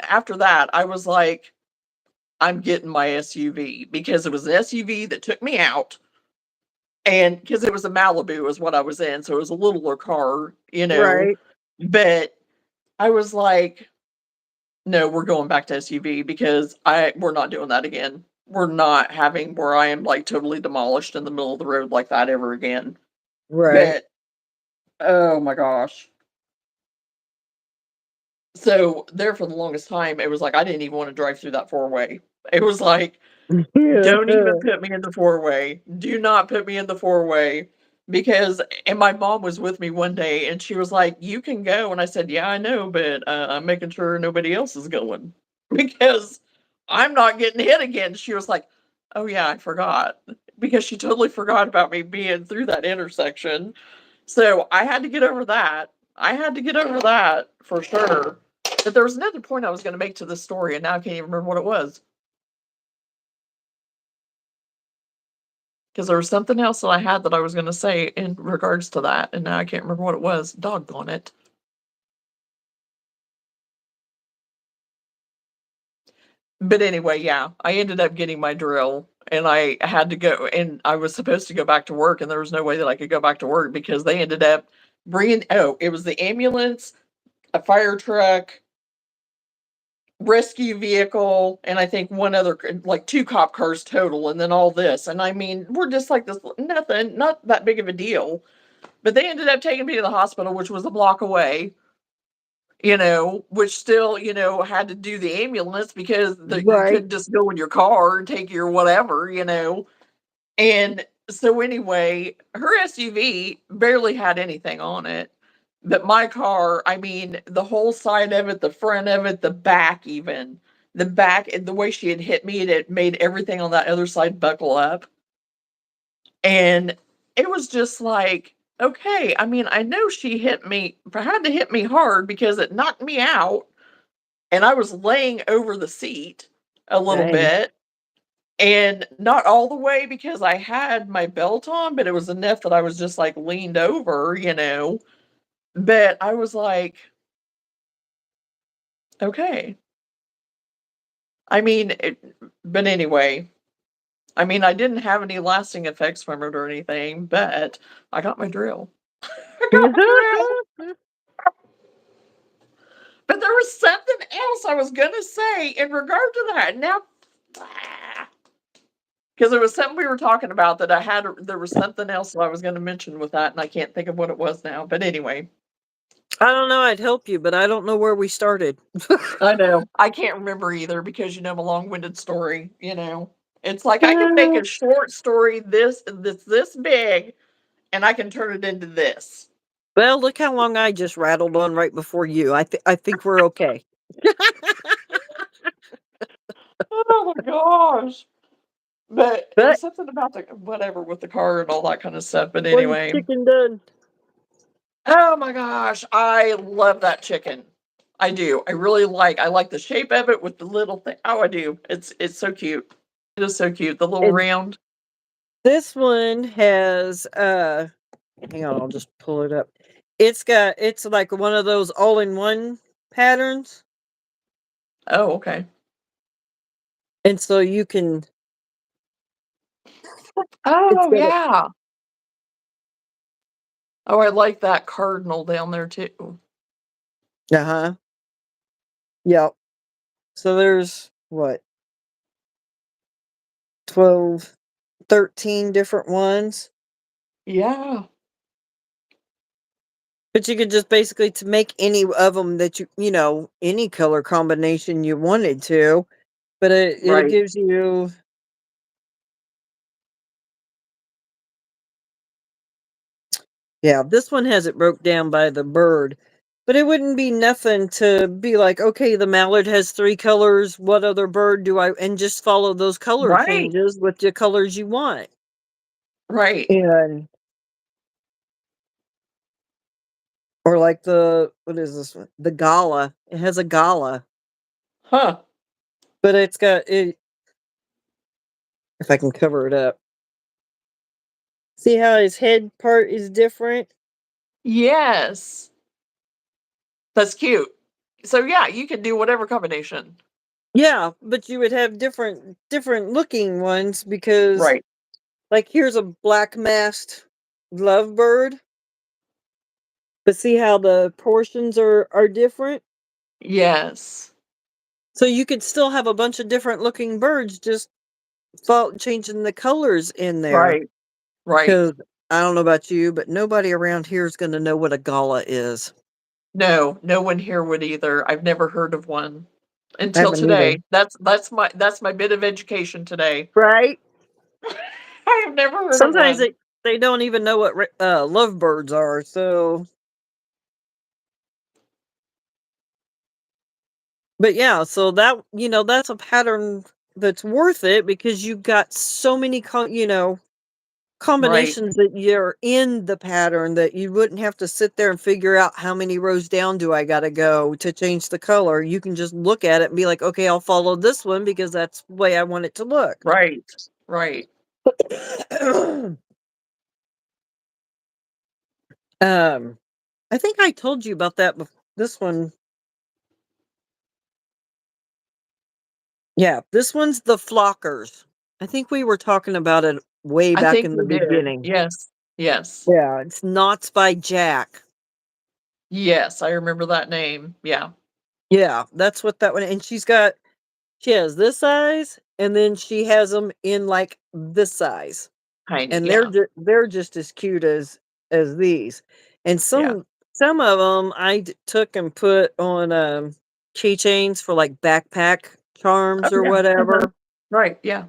after that, I was like, I'm getting my SUV because it was an SUV that took me out. And because it was a Malibu is what I was in, so it was a littler car, you know. Right. But I was like, "No, we're going back to SUV because we're not doing that again. We're not having where I am, like, totally demolished in the middle of the road like that ever again." Right. But, oh my gosh. So, there for the longest time, it was like I didn't even wanna drive through that four-way. It was like, "Don't even put me in the four-way. Do not put me in the four-way." Because and my mom was with me one day, and she was like, "You can go," and I said, "Yeah, I know, but, I'm making sure nobody else is going because I'm not getting hit again." She was like, "Oh, yeah, I forgot," because she totally forgot about me being through that intersection. So, I had to get over that. I had to get over that for sure. But there was another point I was gonna make to this story, and now I can't even remember what it was. 'Cause there was something else that I had that I was gonna say in regards to that, and now I can't remember what it was. Doggone it. But anyway, yeah, I ended up getting my drill, and I had to go and I was supposed to go back to work, and there was no way that I could go back to work because they ended up bringing it was the ambulance, a fire truck, rescue vehicle, and I think one other like 2 cop cars total, and then all this, and I mean, we're just like this nothing, not that big of a deal. But they ended up taking me to the hospital, which was a block away, you know, which still, you know, had to do the ambulance because you Right. couldn't just go in your car and take your whatever, you know. And so anyway, her SUV barely had anything on it. But my car, I mean, the whole side of it, the front of it, the back even, the back, and the way she had hit me, it made everything on that other side buckle up. And it was just like, okay, I mean, I know she hit me had to hit me hard because it knocked me out, and I was laying over the seat a little Dang. bit, and not all the way because I had my belt on, but it was enough that I was just, like, leaned over, you know? But I was like, "Okay." I mean, but anyway, I mean, I didn't have any lasting effects from it or anything, but I got my drill. I got my drill. But there was something else I was gonna say in regard to that. Now, because there was something we were talking about that there was something else that I was gonna mention with that, and I can't think of what it was now. But anyway, I don't know. I'd help you, but I don't know where we started. I know I can't remember either because I'm a long-winded story. You know, it's like I can make a short story this big, and I can turn it into this. Well, look how long I just rattled on right before you. I think we're okay. Oh my gosh! But it was But something about the whatever with the car and all that kind of stuff. But when's anyway. chicken done? Oh my gosh, I love that chicken. I do. I like the shape of it with the little thing. Oh, I do. It's so cute. It is so cute. The little And round. this one has hang on, I'll just pull it up. It's like one of those all-in-one patterns. Oh, okay. And so you can, Oh, instead of, yeah. Oh, I like that cardinal down there too. uh-huh. Yep. So there's what, 12, 13 different ones. Yeah. But you could just basically to make any of them that you know, any color combination you wanted to. But it Right. gives you, yeah, this one has it broke down by the bird. But it wouldn't be nothing to be like, okay, the mallard has 3 colors. What other bird do I, and just follow those color Right. changes with the colors you want. Right. And or like what is this one? The gala. It has a gala, Huh. but it's got it. If I can cover it up, see how his head part is different. Yes. That's cute. So yeah, you can do whatever combination. Yeah, but you would have different looking ones because, Right. like, here's a black masked lovebird, but see how the portions are different. Yes. So you could still have a bunch of different looking birds, just changing the colors in there. Right. Right. Because I don't know about you, but nobody around here is going to know what a gala is. No, no one here would either. I've never heard of one I until haven't either. today. That's my bit of education today. Right? I have never heard of Sometimes one. they don't even know what lovebirds are. So, but yeah, so that that's a pattern that's worth it because you got so many Right. combinations that you're in the pattern that you wouldn't have to sit there and figure out how many rows down do I got to go to change the color. You can just look at it and be like, okay, I'll follow this one because that's the way I want it to look. Right. Right. um, I think I told you about that. This one, yeah, this one's the Flockers. I think we were talking about it way I back think in the we did. beginning. Yes. Yes. Yeah, it's Knots by Jack. Yes, I remember that name. Yeah. Yeah, that's what that one. And she has this size, and then she has them in like this size, Tiny. and Yeah. they're just as cute as these. And Yeah. some of them took and put on keychains for like backpack Oh charms or yeah. Uh-huh. whatever. Right. Yeah.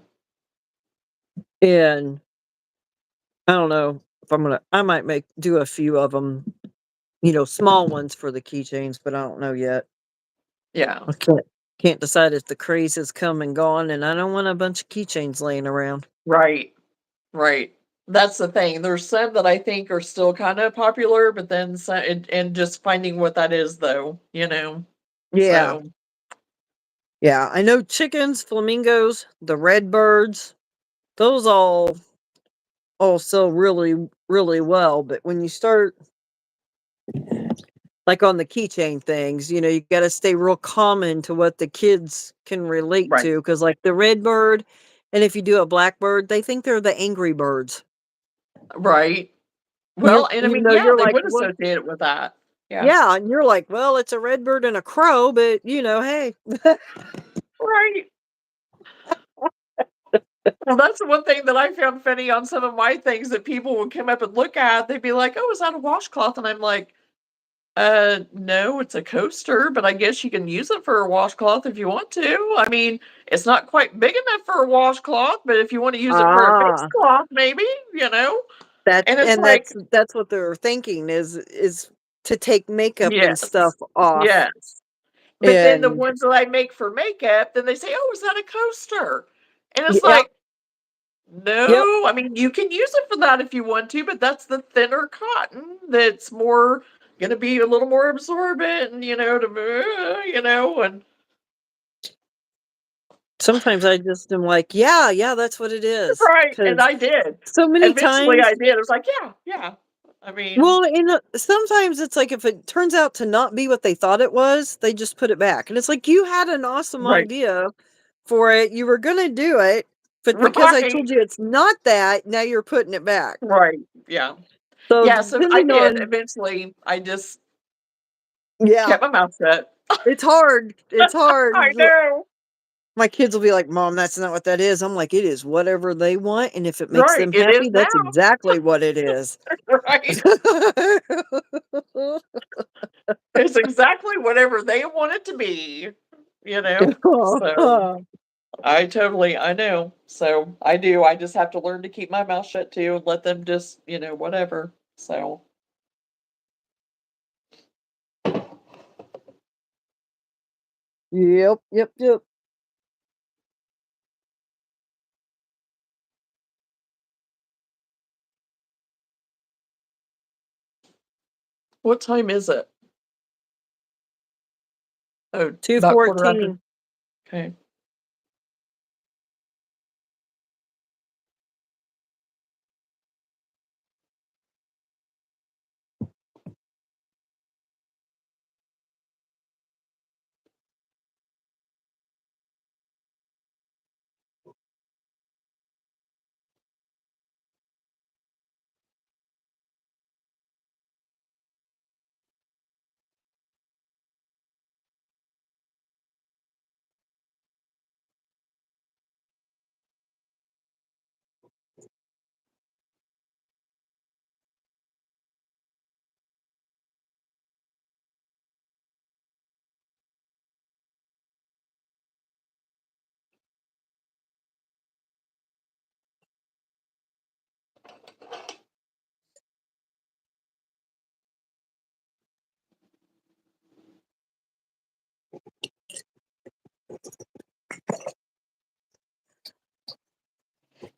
And I don't know if I might do a few of them, small ones for the keychains, but I don't know yet. Yeah. I can't decide if the craze has come and gone, and I don't want a bunch of keychains laying around. Right. Right. That's the thing. There's some that I think are still kind of popular, but then some, and just finding what that is, though. Yeah, So, yeah. I know chickens, flamingos, the red birds, those all sell really, really well. But when you start like on the keychain things, you got to stay real common to what the kids can relate right. to. Because like the red bird, and if you do a blackbird, they think they're the angry birds. Right. You Well, and I you mean, know, yeah, you're they like, would well, associate it with that. Yeah. yeah, and you're like, well, it's a red bird and a crow, but hey. Right. Well, that's the one thing that I found funny on some of my things that people would come up and look at. They'd be like, "Oh, is that a washcloth?" And I'm like, no, it's a coaster, but I guess you can use it for a washcloth if you want to. I mean, it's not quite big enough for a washcloth, but if you want to use it for a face Ah, cloth, maybe, you know? that's And it's and like, that's what they're thinking is to take makeup and stuff yes, off. yes. But then the And ones that I make for makeup, then they say, "Oh, is that a coaster?" And it's yep, like, yep. no, I mean, you can use it for that if you want to, but that's the thinner cotton that's more gonna be a little more absorbent, and and Sometimes I just am like, yeah, that's what it is. right. And Because I did. so many Eventually, times, I did. I was like, yeah, yeah. I mean, Well, sometimes it's like if it turns out to not be what they thought it was, they just put it back. And it's like you had an awesome right, idea for it. You were going to do it, but because I right, told you it's not that, now you're putting it back. right, yeah. So Yeah, so I depending did. on, Eventually, I just yeah, kept my mouth shut. it's hard. It's hard. I know. My kids will be like, Mom, that's not what that is. I'm like, it is whatever they want. And if it makes Right, them it is happy, now. that's exactly what it is. Right. It's exactly whatever they want it to be, you know? So I know. So I do. I just have to learn to keep my mouth shut too and let them just, whatever. So Yep, yep, yep. what time is it? Oh, about quarter after. 2:14. Okay.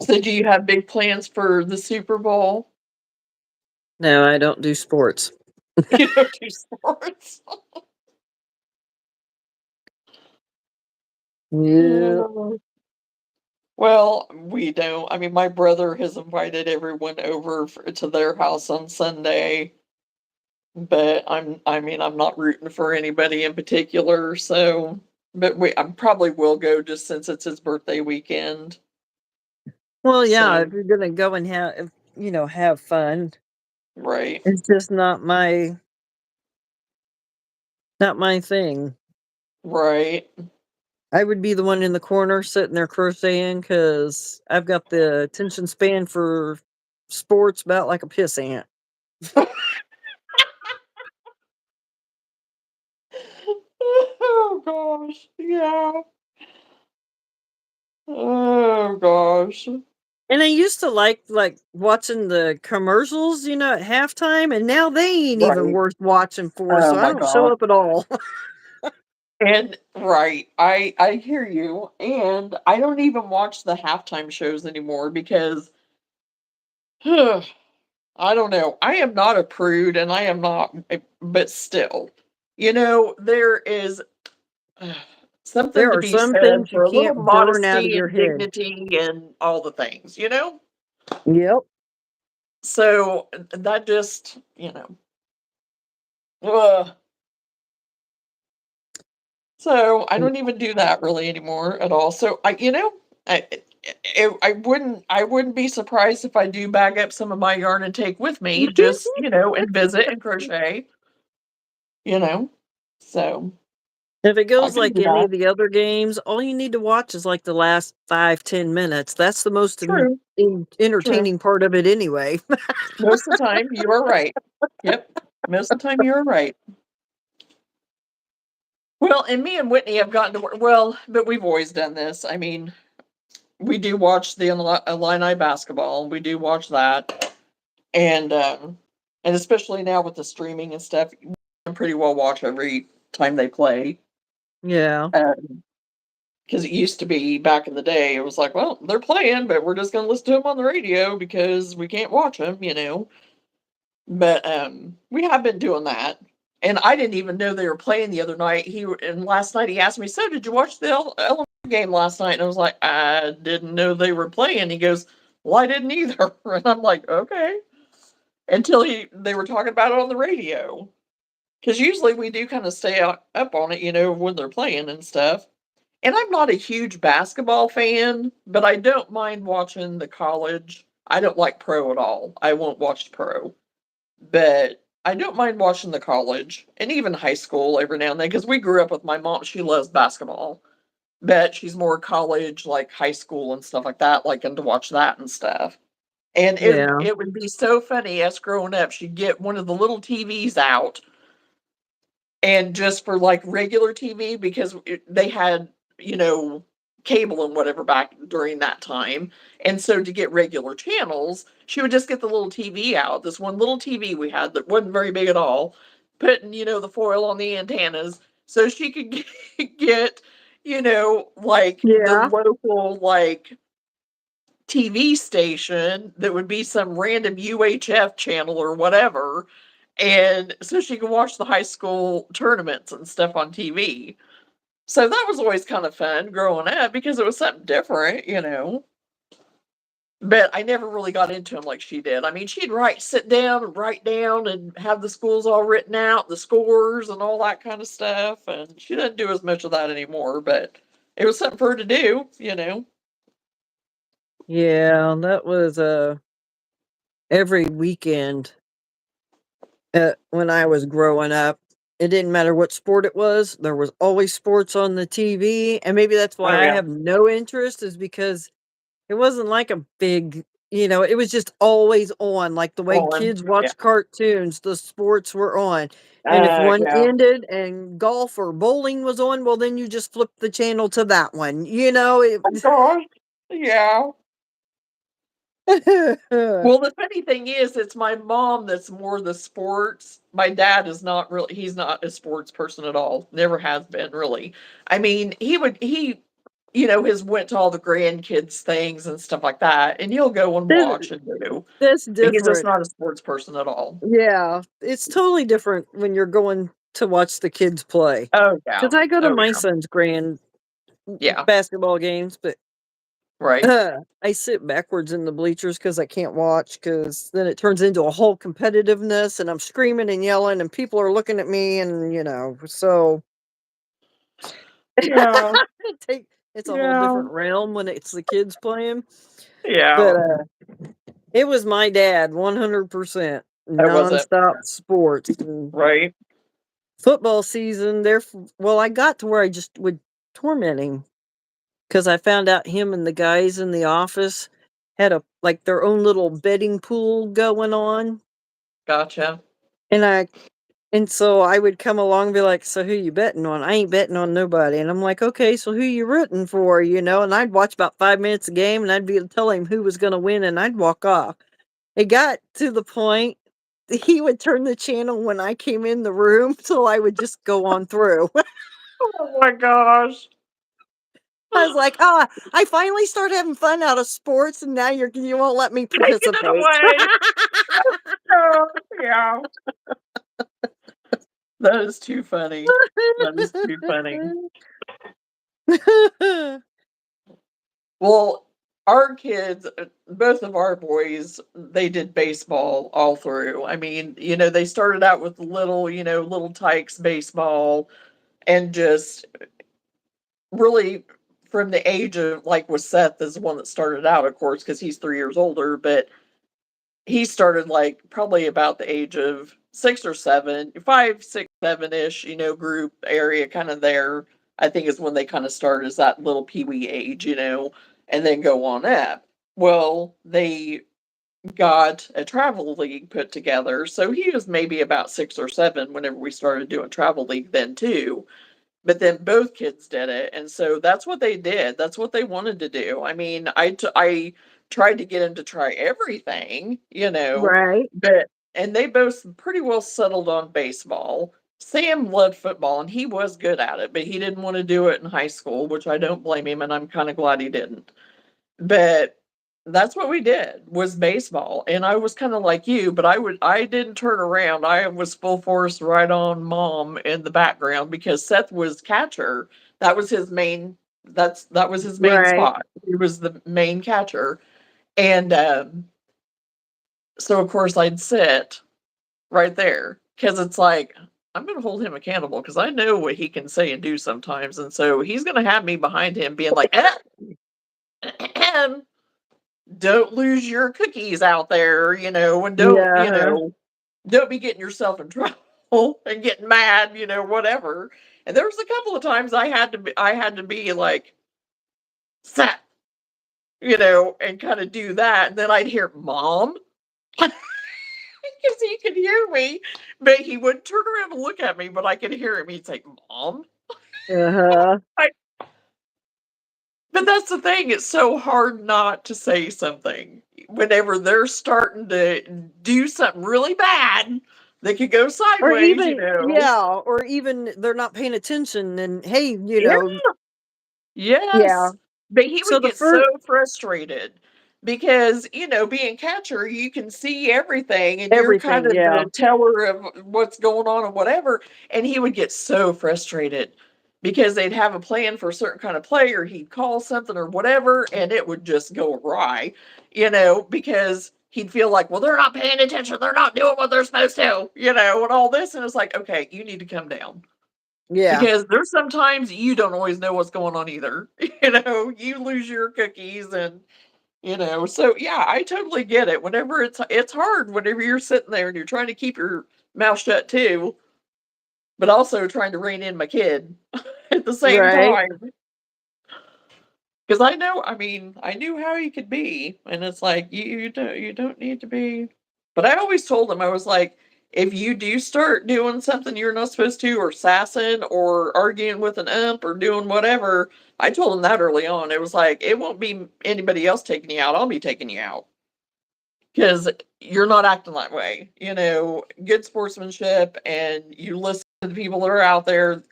So do you have big plans for the Super Bowl? No, I don't do sports. You don't do sports? Yeah. Well, we don't. I mean, my brother has invited everyone over to their house on Sunday, but I'm not rooting for anybody in particular, so but I probably will go just since it's his birthday weekend. Well, yeah, So, if you're gonna go and have fun. right. It's just not my thing. Right. I would be the one in the corner sitting there crocheting because I've got the attention span for sports about like a piss ant. Oh gosh. Yeah. Oh gosh. And I used to like watching the commercials, at halftime, and now they ain't even Right. worth watching for, Oh so I my don't show god. up at all. And right, I hear you. And I don't even watch the halftime shows anymore because I don't know. I am not a prude and I am not but still. There is something There to are be some said things you for a little can't burn out of modesty your and head. dignity and all the things? Yep. So that just, ugh. So I don't even do that really anymore at all. So I wouldn't be surprised if I do bag up some of my yarn and take with me just, and visit and crochet, you know. So If it I goes can like do any that. of the other games, all you need to watch is like the last 5-10 minutes. That's the most True, true. entertaining part of it anyway. Most of the time you are right. Yep. Most of the time you are right. Well, and me and Whitney have gotten to work well, but we've always done this. I mean, we do watch the Illini basketball. We do watch that. And especially now with the streaming and stuff, we can pretty well watch every time they play. Yeah. Because it used to be back in the day, it was like, well, they're playing, but we're just going to listen to them on the radio because we can't watch them. But we have been doing that, and I didn't even know they were playing the other night. And last night he asked me, "So did you watch the Illinois game last night?" And I was like, "I didn't know they were playing." He goes, "Well, I didn't either." And I'm like, "Okay." until they were talking about it on the radio. Because usually we do kind of stay up on it, when they're playing and stuff. And I'm not a huge basketball fan, but I don't mind watching the college. I don't like pro at all. I won't watch pro. But I don't mind watching the college and even high school every now and then because we grew up with my mom. She loves basketball, but she's more college, like high school and stuff like that, liking to watch that and stuff. And Yeah. it would be so funny us growing up. She'd get one of the little TVs out and just for like regular TV because they had, cable and whatever back during that time. And so to get regular channels, she would just get the little TV out. This one little TV we had that wasn't very big at all, putting, the foil on the antennas so she could get, like the Yeah. local, like, TV station that would be some random UHF channel or whatever. And so she could watch the high school tournaments and stuff on TV. So that was always kind of fun growing up because it was something different. But I never really got into them like she did. I mean, she'd sit down and write down and have the schools all written out, the scores and all that kind of stuff. And she doesn't do as much of that anymore, but it was something for her to do. Yeah, that was every weekend when I was growing up. It didn't matter what sport it was. There was always sports on the TV, and maybe that's Oh, why I yeah. have no interest is because it wasn't like a big, it was just always on, like the way On. kids Yeah. watch cartoons, the sports were on. And if one Yeah. ended and golf or bowling was on, well, then you just flip the channel to that one. Oh, gosh. Yeah. Well, the funny thing is, it's my mom that's more the sports. My dad is not really, he's not a sports person at all. Never has been, really. I mean, has went to all the grandkids things and stuff like that, and he'll go and This watch and do. that's But he's just different. not a sports person at all. Yeah, it's totally different when you're going to watch the kids play. Oh, yeah. Because I go to Oh, my yeah. son's Yeah. basketball games, but Right. I sit backwards in the bleachers because I can't watch. Because then it turns into a whole competitiveness, and I'm screaming and yelling, and people are looking at me, and so Yeah. it's a whole Yeah. different realm when it's the kids playing. Yeah. But it was my dad, 100% That was it. nonstop sports. And Right. football season, well, I got to where I just would torment him because I found out him and the guys in the office had their own little betting pool going on. Gotcha. And so I would come along and be like, "So who you betting on?" "I ain't betting on nobody." And I'm like, "Okay, so who you rooting for?" And I'd watch about 5 minutes a game, and I'd be tell him who was going to win, and I'd walk off. It got to the point that he would turn the channel when I came in the room, so I would just go on through. Oh my gosh. I was like, I finally started having fun out of sports, and now you won't let me Taking it participate." away. Oh, yeah. That is too funny. That is too funny. Well, our kids, both of our boys, they did baseball all through. I mean, they started out with little Tykes baseball and just really from the age of like with Seth is the one that started out, of course, because he's 3 years older, but he started like probably about the age of 6 or 7, 5, 6, 7-ish, group area kind of there. I think is when they kind of start as that little peewee age, and then go on up. Well, they got a travel league put together. So he was maybe about 6 or 7 whenever we started doing travel league then too. But then both kids did it, and so that's what they did. That's what they wanted to do. I mean, I tried to get him to try everything, Right. but and they both pretty well settled on baseball. Sam loved football, and he was good at it, but he didn't want to do it in high school, which I don't blame him, and I'm kind of glad he didn't. But that's what we did was baseball, and I was kinda like you, but I didn't turn around. I was full force right on mom in the background because Seth was catcher. That was his main that was his main Right. spot. He was the main catcher, and, So of course I'd sit right there because it's like I'm going to hold him accountable because I know what he can say and do sometimes, and so he's going to have me behind him being like, don't lose your cookies out there, and don't, Yeah. don't be getting yourself in trouble and getting mad, whatever. And there was a couple of times I had to be like, sat, and kind of do that. And then I'd hear mom because he could hear me, but he would turn around and look at me, but I could hear him. He'd say, mom. Uh-huh. But that's the thing, it's so hard not to say something whenever they're starting to do something really bad that could go Or sideways, even, or even they're not paying attention and hey, Yeah, yes. yeah. But he So would the get so first frustrated because, being catcher, you can see everything and you're kind everything, of yeah. the teller of what's going on and whatever. And he would get so frustrated because they'd have a plan for a certain kind of play or he'd call something or whatever and it would just go awry, because he'd feel like, well, they're not paying attention. They're not doing what they're supposed to, and all this. And it's like, okay, you need to come down. Yeah. Because there's sometimes you don't always know what's going on either. You lose your cookies and so yeah, I totally get it. Whenever it's hard whenever you're sitting there and you're trying to keep your mouth shut too, but also trying to rein in my kid at the same Right. time. Because I knew how he could be, and it's like you don't need to be. But I always told him I was like, if you do start doing something you're not supposed to, or sassing, or arguing with an ump, or doing whatever, I told him that early on. It was like it won't be anybody else taking you out. I'll be taking you out because you're not acting that way. Good sportsmanship, and you listen to the people that are out there.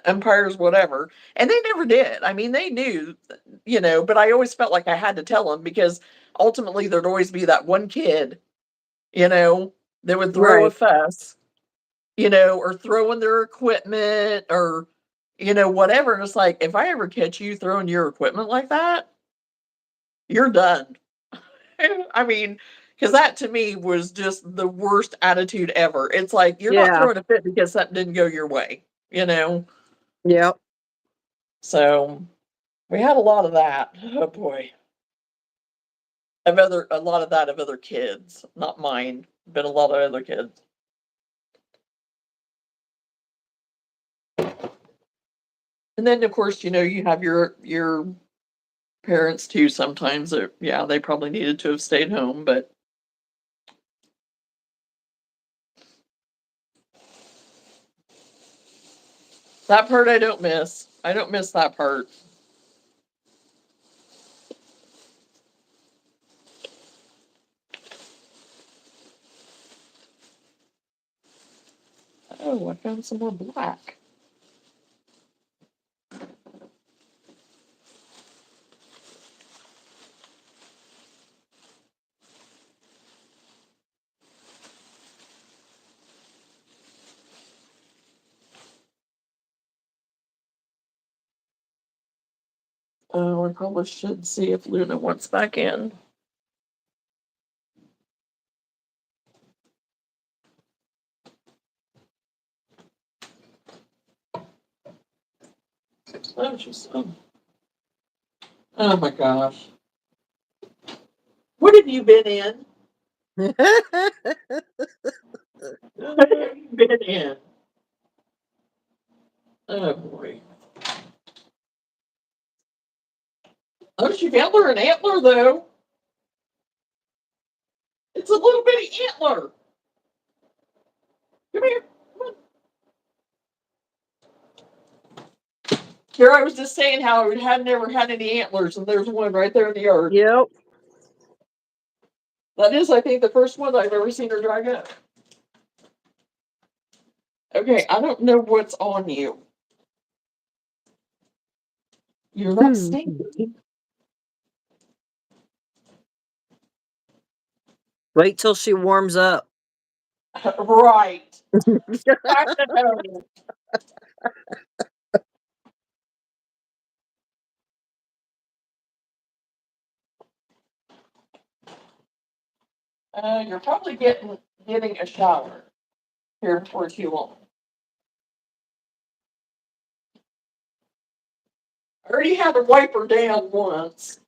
Umpires, whatever. And they never did. I mean, they knew, but I always felt like I had to tell them because ultimately there'd always be that one kid, you know, that would throw a Right. fuss, or throw in their equipment or, whatever. And it's like, if I ever catch you throwing your equipment like that, you're done. I mean, because that to me was just the worst attitude ever. It's like, you're not Yeah. throwing a fit because something didn't go your way, you know? Yep. So we had a lot of that. Oh boy. A lot of that of other kids, not mine, but a lot of other kids. And then of course, you have your parents too sometimes that yeah, they probably needed to have stayed home, but that part I don't miss. I don't miss that part. Oh, I found some more black. Oh, I probably should see if Luna wants back in. Oh, oh my gosh. What have you been in? What have you been in? Oh boy. Oh, she found her an antler though. It's a little bitty antler. Come here. Come on. Here I was just saying how it had never had any antlers, and there's one right there in the yard. Yep. That is, I think, the first one I've ever seen her drag up. Okay, I don't know what's on you. You're not Hmm. stinky. Wait till she warms up. Right. I know. You're probably getting a shower here before too long. I already had to wipe her down once.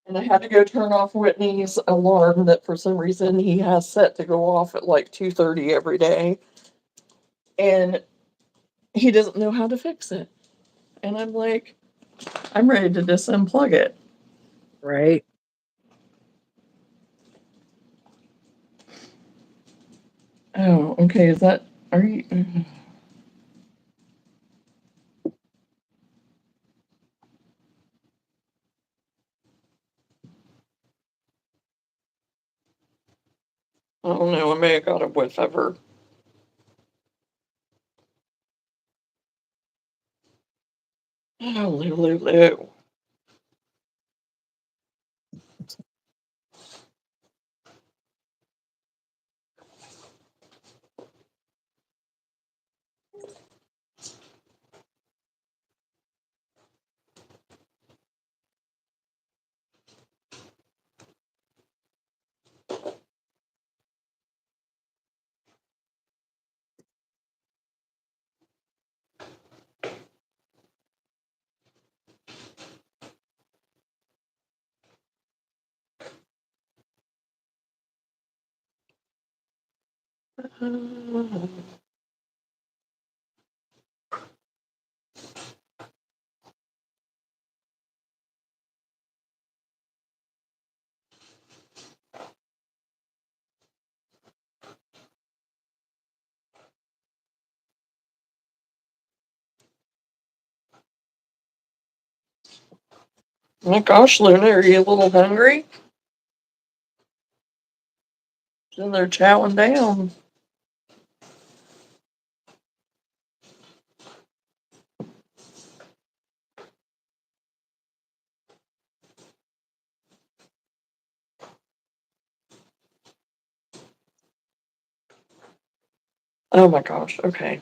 And I had to go turn off Whitney's alarm that for some reason he has set to go off at like 2:30 every day. And he doesn't know how to fix it. And I'm like, I'm ready to just unplug it. Right. Oh, okay. Are you? I don't know. I may have got it whatever. Oh, Lulu. My gosh, Luna, are you a little hungry? Then they're chowing down. Oh my gosh, okay.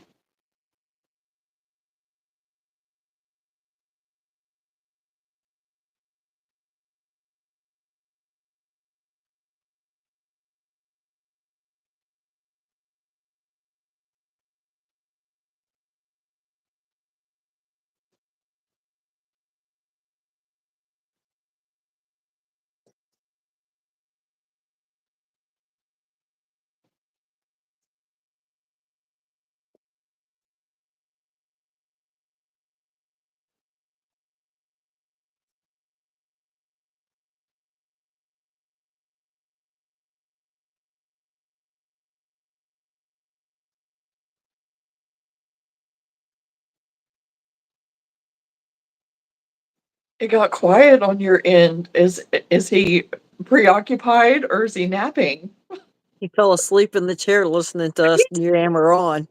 It got quiet on your end. Is he preoccupied or is he napping? He fell asleep in the chair listening to us yammer on.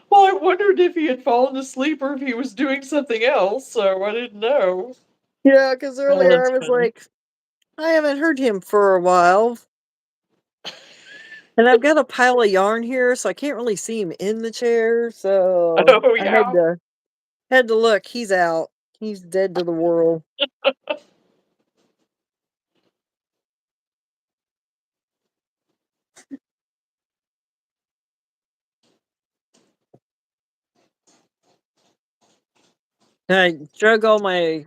Well, I wondered if he had fallen asleep or if he was doing something else, so I didn't know. Yeah, because Oh, earlier that's I was funny. like, I haven't heard him for a while. And I've got a pile of yarn here, so I can't really see him in the chair. So Oh I yeah. had to look. He's out. He's dead to the world. And I drug all my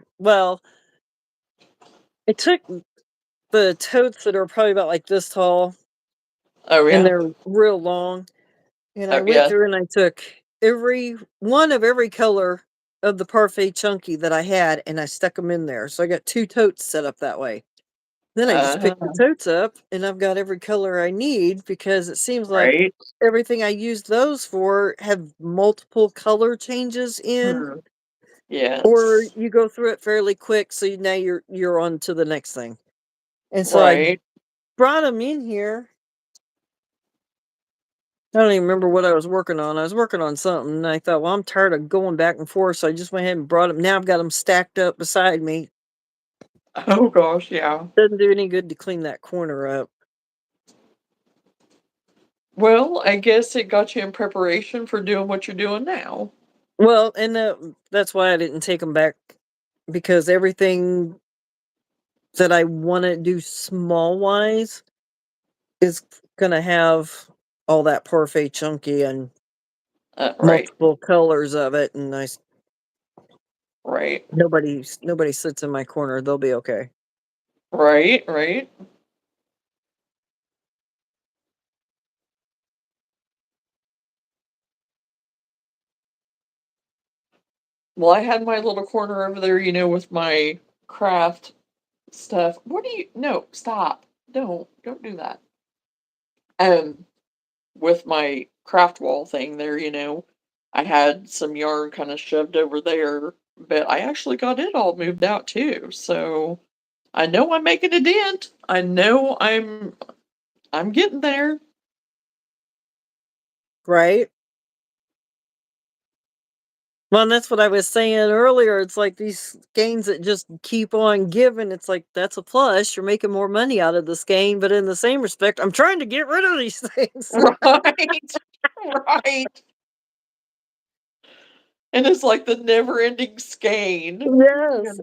it took the totes that are probably about like this tall Oh and yeah. they're real long. And I Oh went yeah. through and I took every one of every color of the Parfait Chunky that I had and I stuck them in there. So I got 2 totes set up that way. Then I just picked the totes up and I've got every color I need because it seems like Right. everything I used those for have multiple color changes in, Mhm. Yeah. or you go through it fairly quick, so now you're on to the next thing. And so I Right. brought them in here I don't even remember what I was working on. I was working on something, and I thought, well, I'm tired of going back and forth, so I just went ahead and brought them. Now I've got them stacked up beside me. Oh gosh, yeah. Doesn't do any good to clean that corner up. Well, I guess it got you in preparation for doing what you're doing now. Well, and that's why I didn't take them back, because everything that I want to do small wise is gonna have all that parfait chunky and Right, multiple colors of it, and right, nobody sits in my corner. They'll be okay. right. Well, I had my little corner over there, with my craft stuff. What do you? No, stop! Don't do that. Um, with my craft wall thing there, I had some yarn kind of shoved over there, but I actually got it all moved out too. So I know I'm making a dent. I know I'm getting there. Right? Well, and that's what I was saying earlier. It's like these games that just keep on giving. It's like that's a plus. You're making more money out of this game, but in the same respect, I'm trying to get rid of these things. Right. Right. And it's like the never-ending skein. Yes.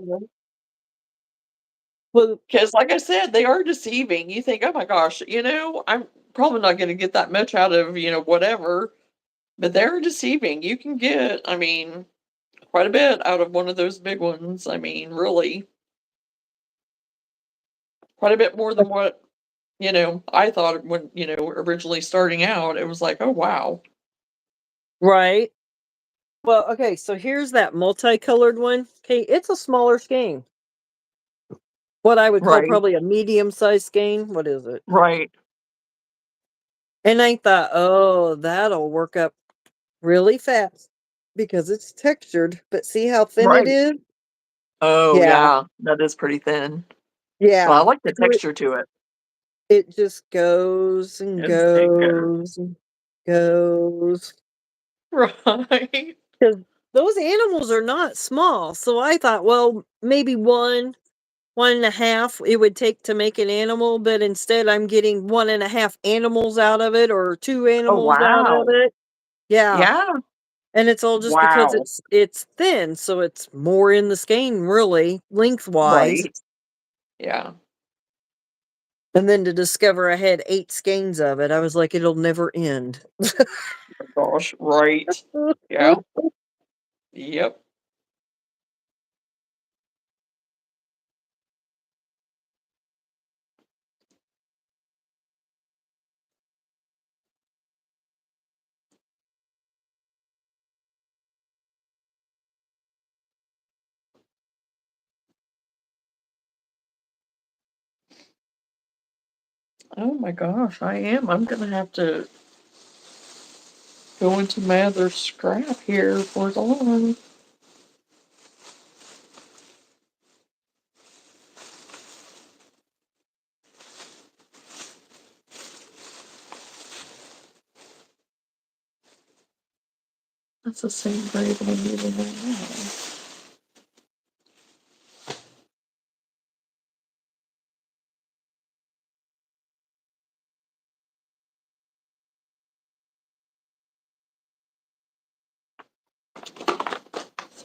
Well, Because, like I said, they are deceiving. You think, oh my gosh, I'm probably not going to get that much out of, whatever. But they're deceiving. You can get, I mean, quite a bit out of one of those big ones. I mean, really, quite a bit more than what, I thought when, originally starting out. It was like, oh wow. right. Well, okay, so here's that multicolored one. Okay, it's a smaller skein. What I would call Right, probably a medium-sized skein. What is it? right, And I thought, oh, that'll work up really fast because it's textured. But see how thin it right. is? Oh Yeah, yeah, that is pretty thin. Well, I yeah. like the So texture to it. it just goes and It goes. goes and goes. Right. Because those animals are not small. So I thought, well, maybe one and a half it would take to make an animal, but instead I'm getting one and a half animals out of it or two Oh animals out of wow. it. Yeah. Yeah. And it's all just because Wow. it's thin, so it's more in the skein really, lengthwise. Right. Yeah. And then to discover I had 8 skeins of it, I was like, it'll never end. Gosh. Right. Yeah. Yep. Oh my gosh, I am. I'm gonna have to go into my other scrap here for the lawn. That's the same grade that I'm using right now.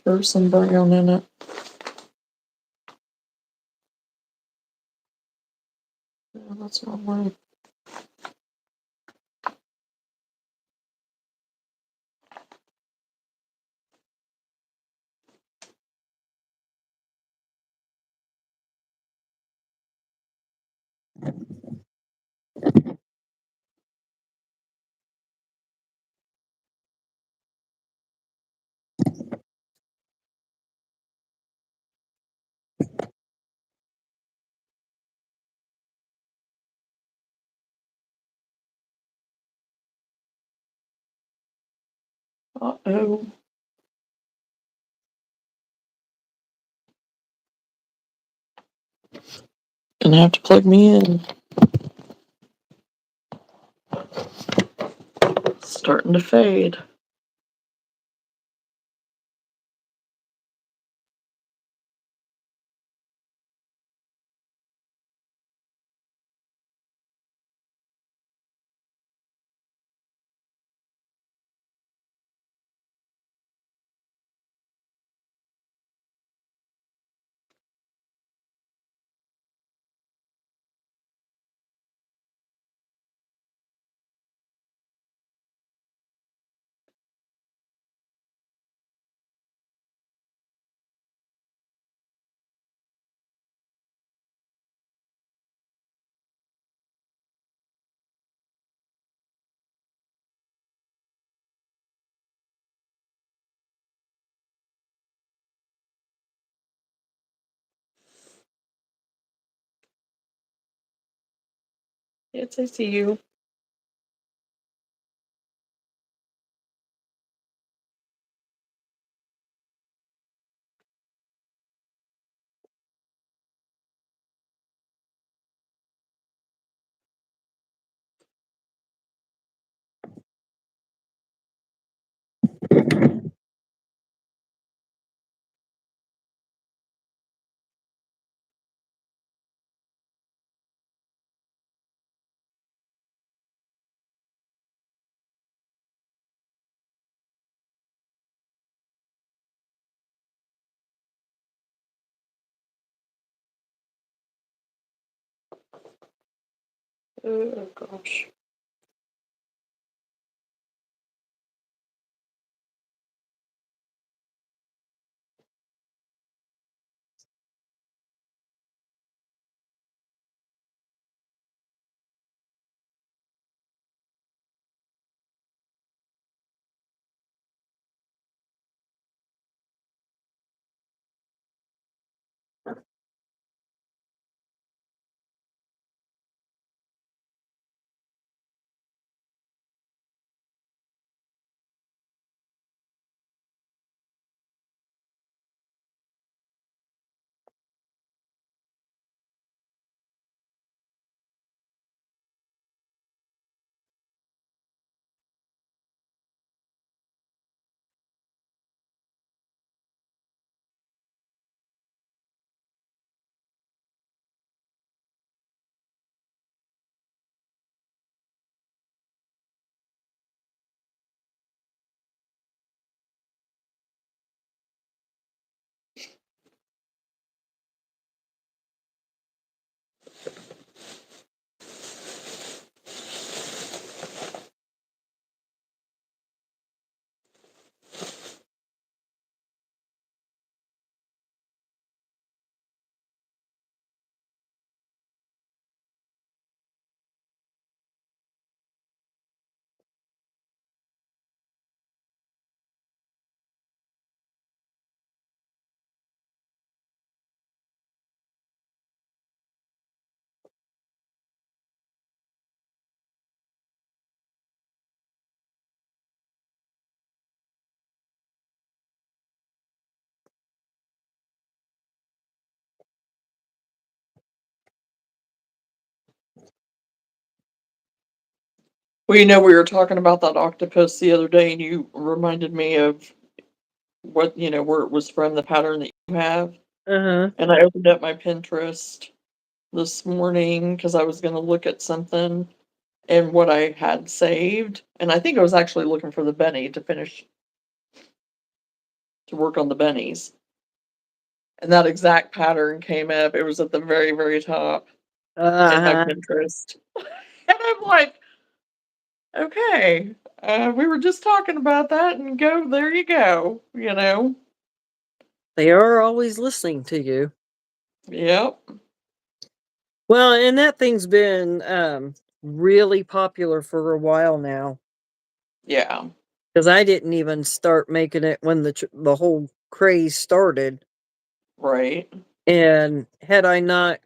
Throw some brown in it. No, that's not right. Uh-oh. Gonna have to plug me in. starting to fade. Yes, I see you. Oh gosh. Well, we were talking about that octopus the other day, and you reminded me of what, where it was from, the pattern that you have. Uh-huh. And I opened up my Pinterest this morning because I was going to look at something and what I had saved. And I think I was actually looking for the Benny to work on the Bennies. And that exact pattern came up. It was at the very, very top in my Uh-huh. Pinterest. And I'm like, okay, we were just talking about that, and there you go. They are always listening to you. Yep. Well, and that thing's been really popular for a while now. Yeah. Because I didn't even start making it when the whole craze started. Right. And had I not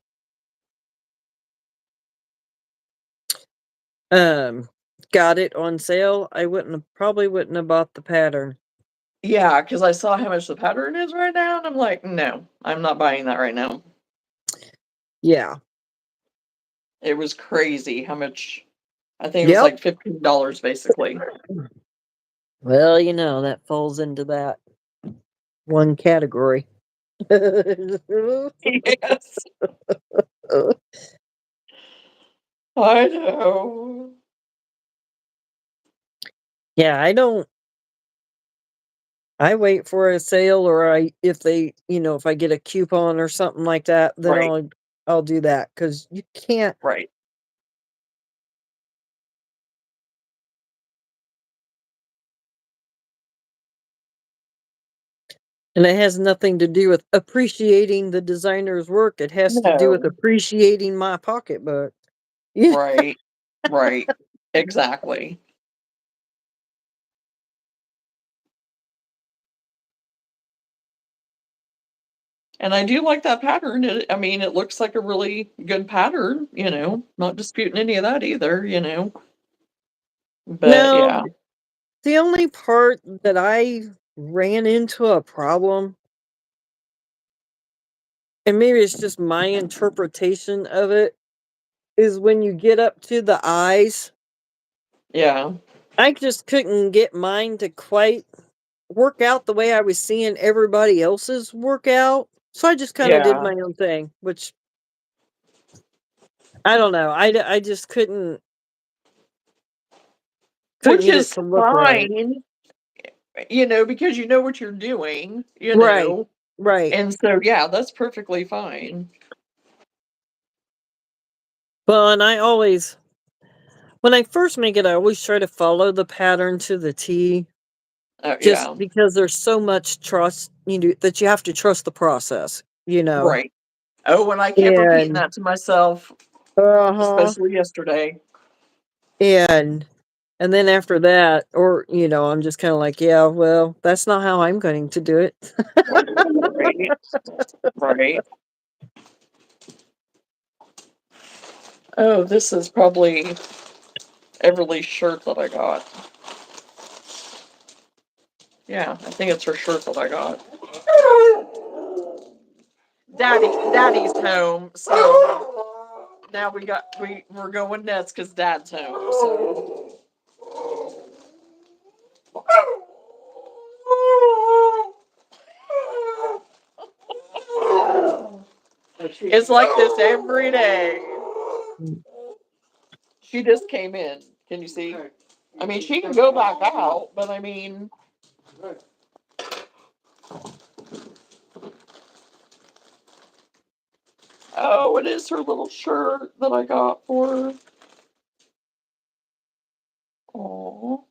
got it on sale, I probably wouldn't have bought the pattern. Yeah, because I saw how much the pattern is right now, and I'm like, no, I'm not buying that right now. Yeah. It was crazy how much. I think it was like $15 basically. Well, that falls into that one category. Yes, I know. Yeah, I wait for a sale, or if I get a coupon or something like that, then Right, I'll do that, because you can't. right. And it has nothing to do with appreciating the designer's work. It has to do with No, appreciating my pocketbook. Yeah. right, right. Exactly. And I do like that pattern. I mean, it looks like a really good pattern, not disputing any of that either. But No, yeah, the only part that I ran into a problem, and maybe it's just my interpretation of it, is when you get up to the eyes. yeah, I just couldn't get mine to quite work out the way I was seeing everybody else's work out. So I just kind of did yeah. my own thing, which I don't know. I just couldn't Which get it is to look right. fine, because you know what you're doing. Right. Right. And so, yeah, that's perfectly fine. Well, and when I first make it, I always try to follow the pattern to the T, Oh, just yeah, because there's so much trust, that you have to trust the process. right. Oh, and I kept repeating And that to myself, uh-huh. especially yesterday. And and then after that, or I'm just kind of like, yeah, well, that's not how I'm going to do it. Right, right. Oh, this is probably Everly's shirt that I got. Yeah, I think it's her shirt that I got. Daddy's home, so now we're going nuts because Dad's home. So it's like this every day. She just came in. Can you see? I mean, she can go back out, but I mean, oh, it is her little shirt that I got for her. Oh,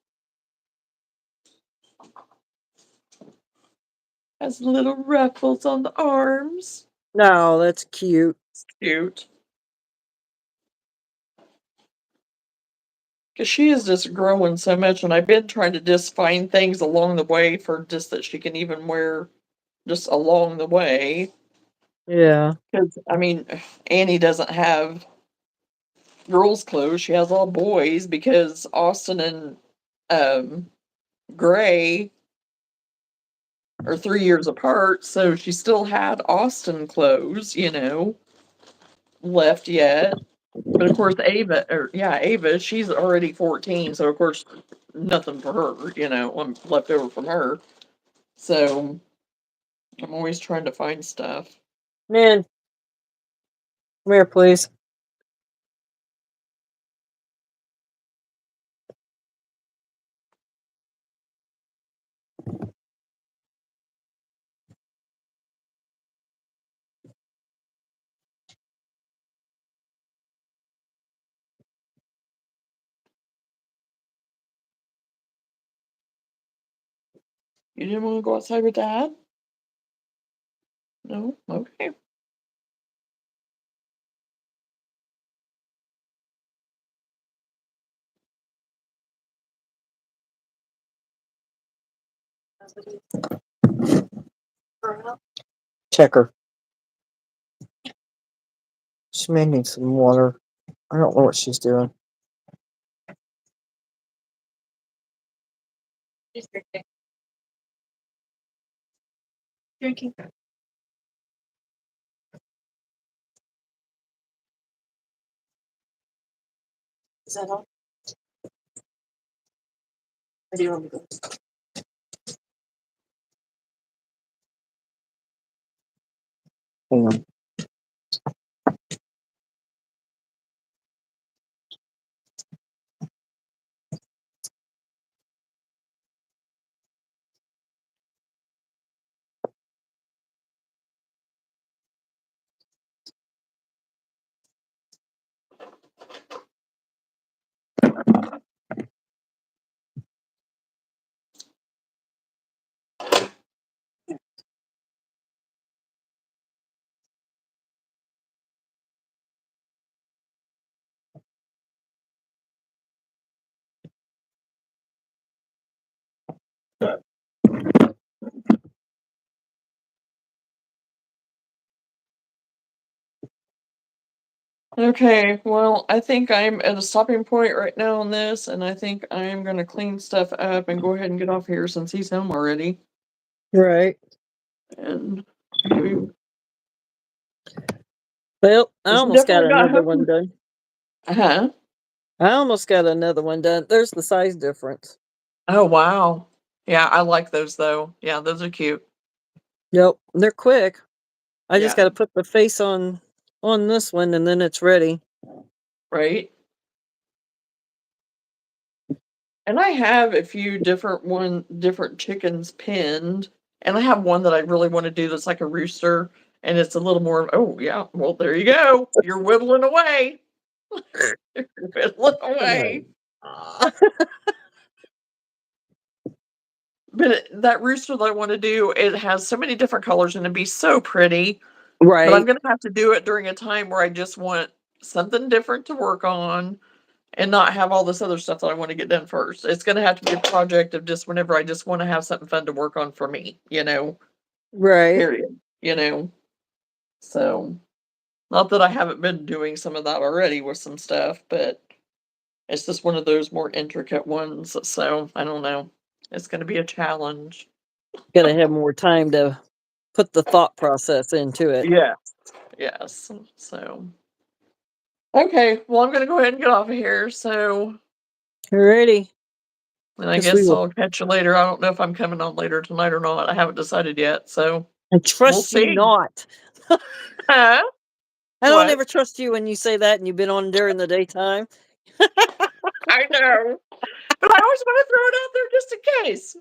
has little ruffles on the arms. No, that's cute. Cute. Because she is just growing so much, and I've been trying to just find things along the way for just that she can even wear just along the way. Yeah. Because, I mean, Annie doesn't have girls' clothes, she has all boys because Austin and um, Gray are 3 years apart, so she still had Austin clothes, left yet. But of course, Ava, she's already 14, so of course, nothing for her, left over from her. So I'm always trying to find stuff. Man, come here, please. You didn't want to go outside with Dad? No? Okay. Check her. She may need some water. I don't know what she's doing. Drinking. Is that all? Or do you want me to go? Hang on. Okay, well, I think I'm at a stopping point right now on this, and I think I'm gonna clean stuff up and go ahead and get off here since he's home already. Right. And we Well, I He almost got definitely got another one home. done. Huh? I almost got another one done. There's the size difference. Oh wow. Yeah, I like those though. Yeah, those are cute. Yep, they're quick. I just Yeah. got to put the face on this one, and then it's ready. Right? And I have a few different chickens pinned, and I have one that I really want to do that's like a rooster, and it's a little more. Oh yeah, well there you go. You're whittling away. You're whittling away. But that rooster that I want to do, it has so many different colors and it'd be so pretty. But I'm Right. gonna have to do it during a time where I just want something different to work on and not have all this other stuff that I want to get done first. It's gonna have to be a project of just whenever I just want to have something fun to work on for me, Right. period. So not that I haven't been doing some of that already with some stuff, but it's just one of those more intricate ones. So I don't know. It's gonna be a challenge. Got to have more time to put the thought process into it. Yeah. Yes. So okay, well I'm gonna go ahead and get off of here. So Alrighty. and I Guess we guess will. I'll catch you later. I don't know if I'm coming on later tonight or not. I haven't decided yet. So I we'll trust you see. not. Huh? I don't What? ever trust you when you say that, and you've been on during the daytime. I know. But I always want to throw it out there just in case.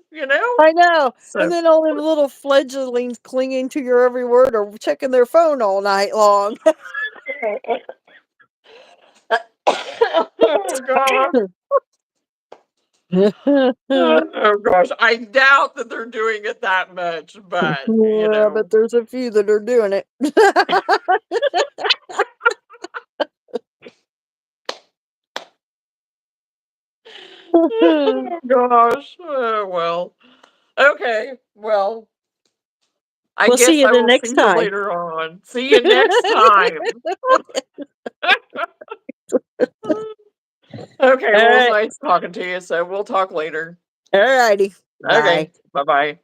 I know. And So then all them little fledglings clinging to your every word or checking their phone all night long. oh god. Oh gosh. I doubt that they're doing it that much, but Yeah, but there's a few that are doing it. oh gosh. Well. Okay. Well, I We'll see guess you I the will see next you time. later on. See you next time. Okay, All well, it was right. nice talking to you, so we'll talk later. All righty. Okay, Bye. bye-bye.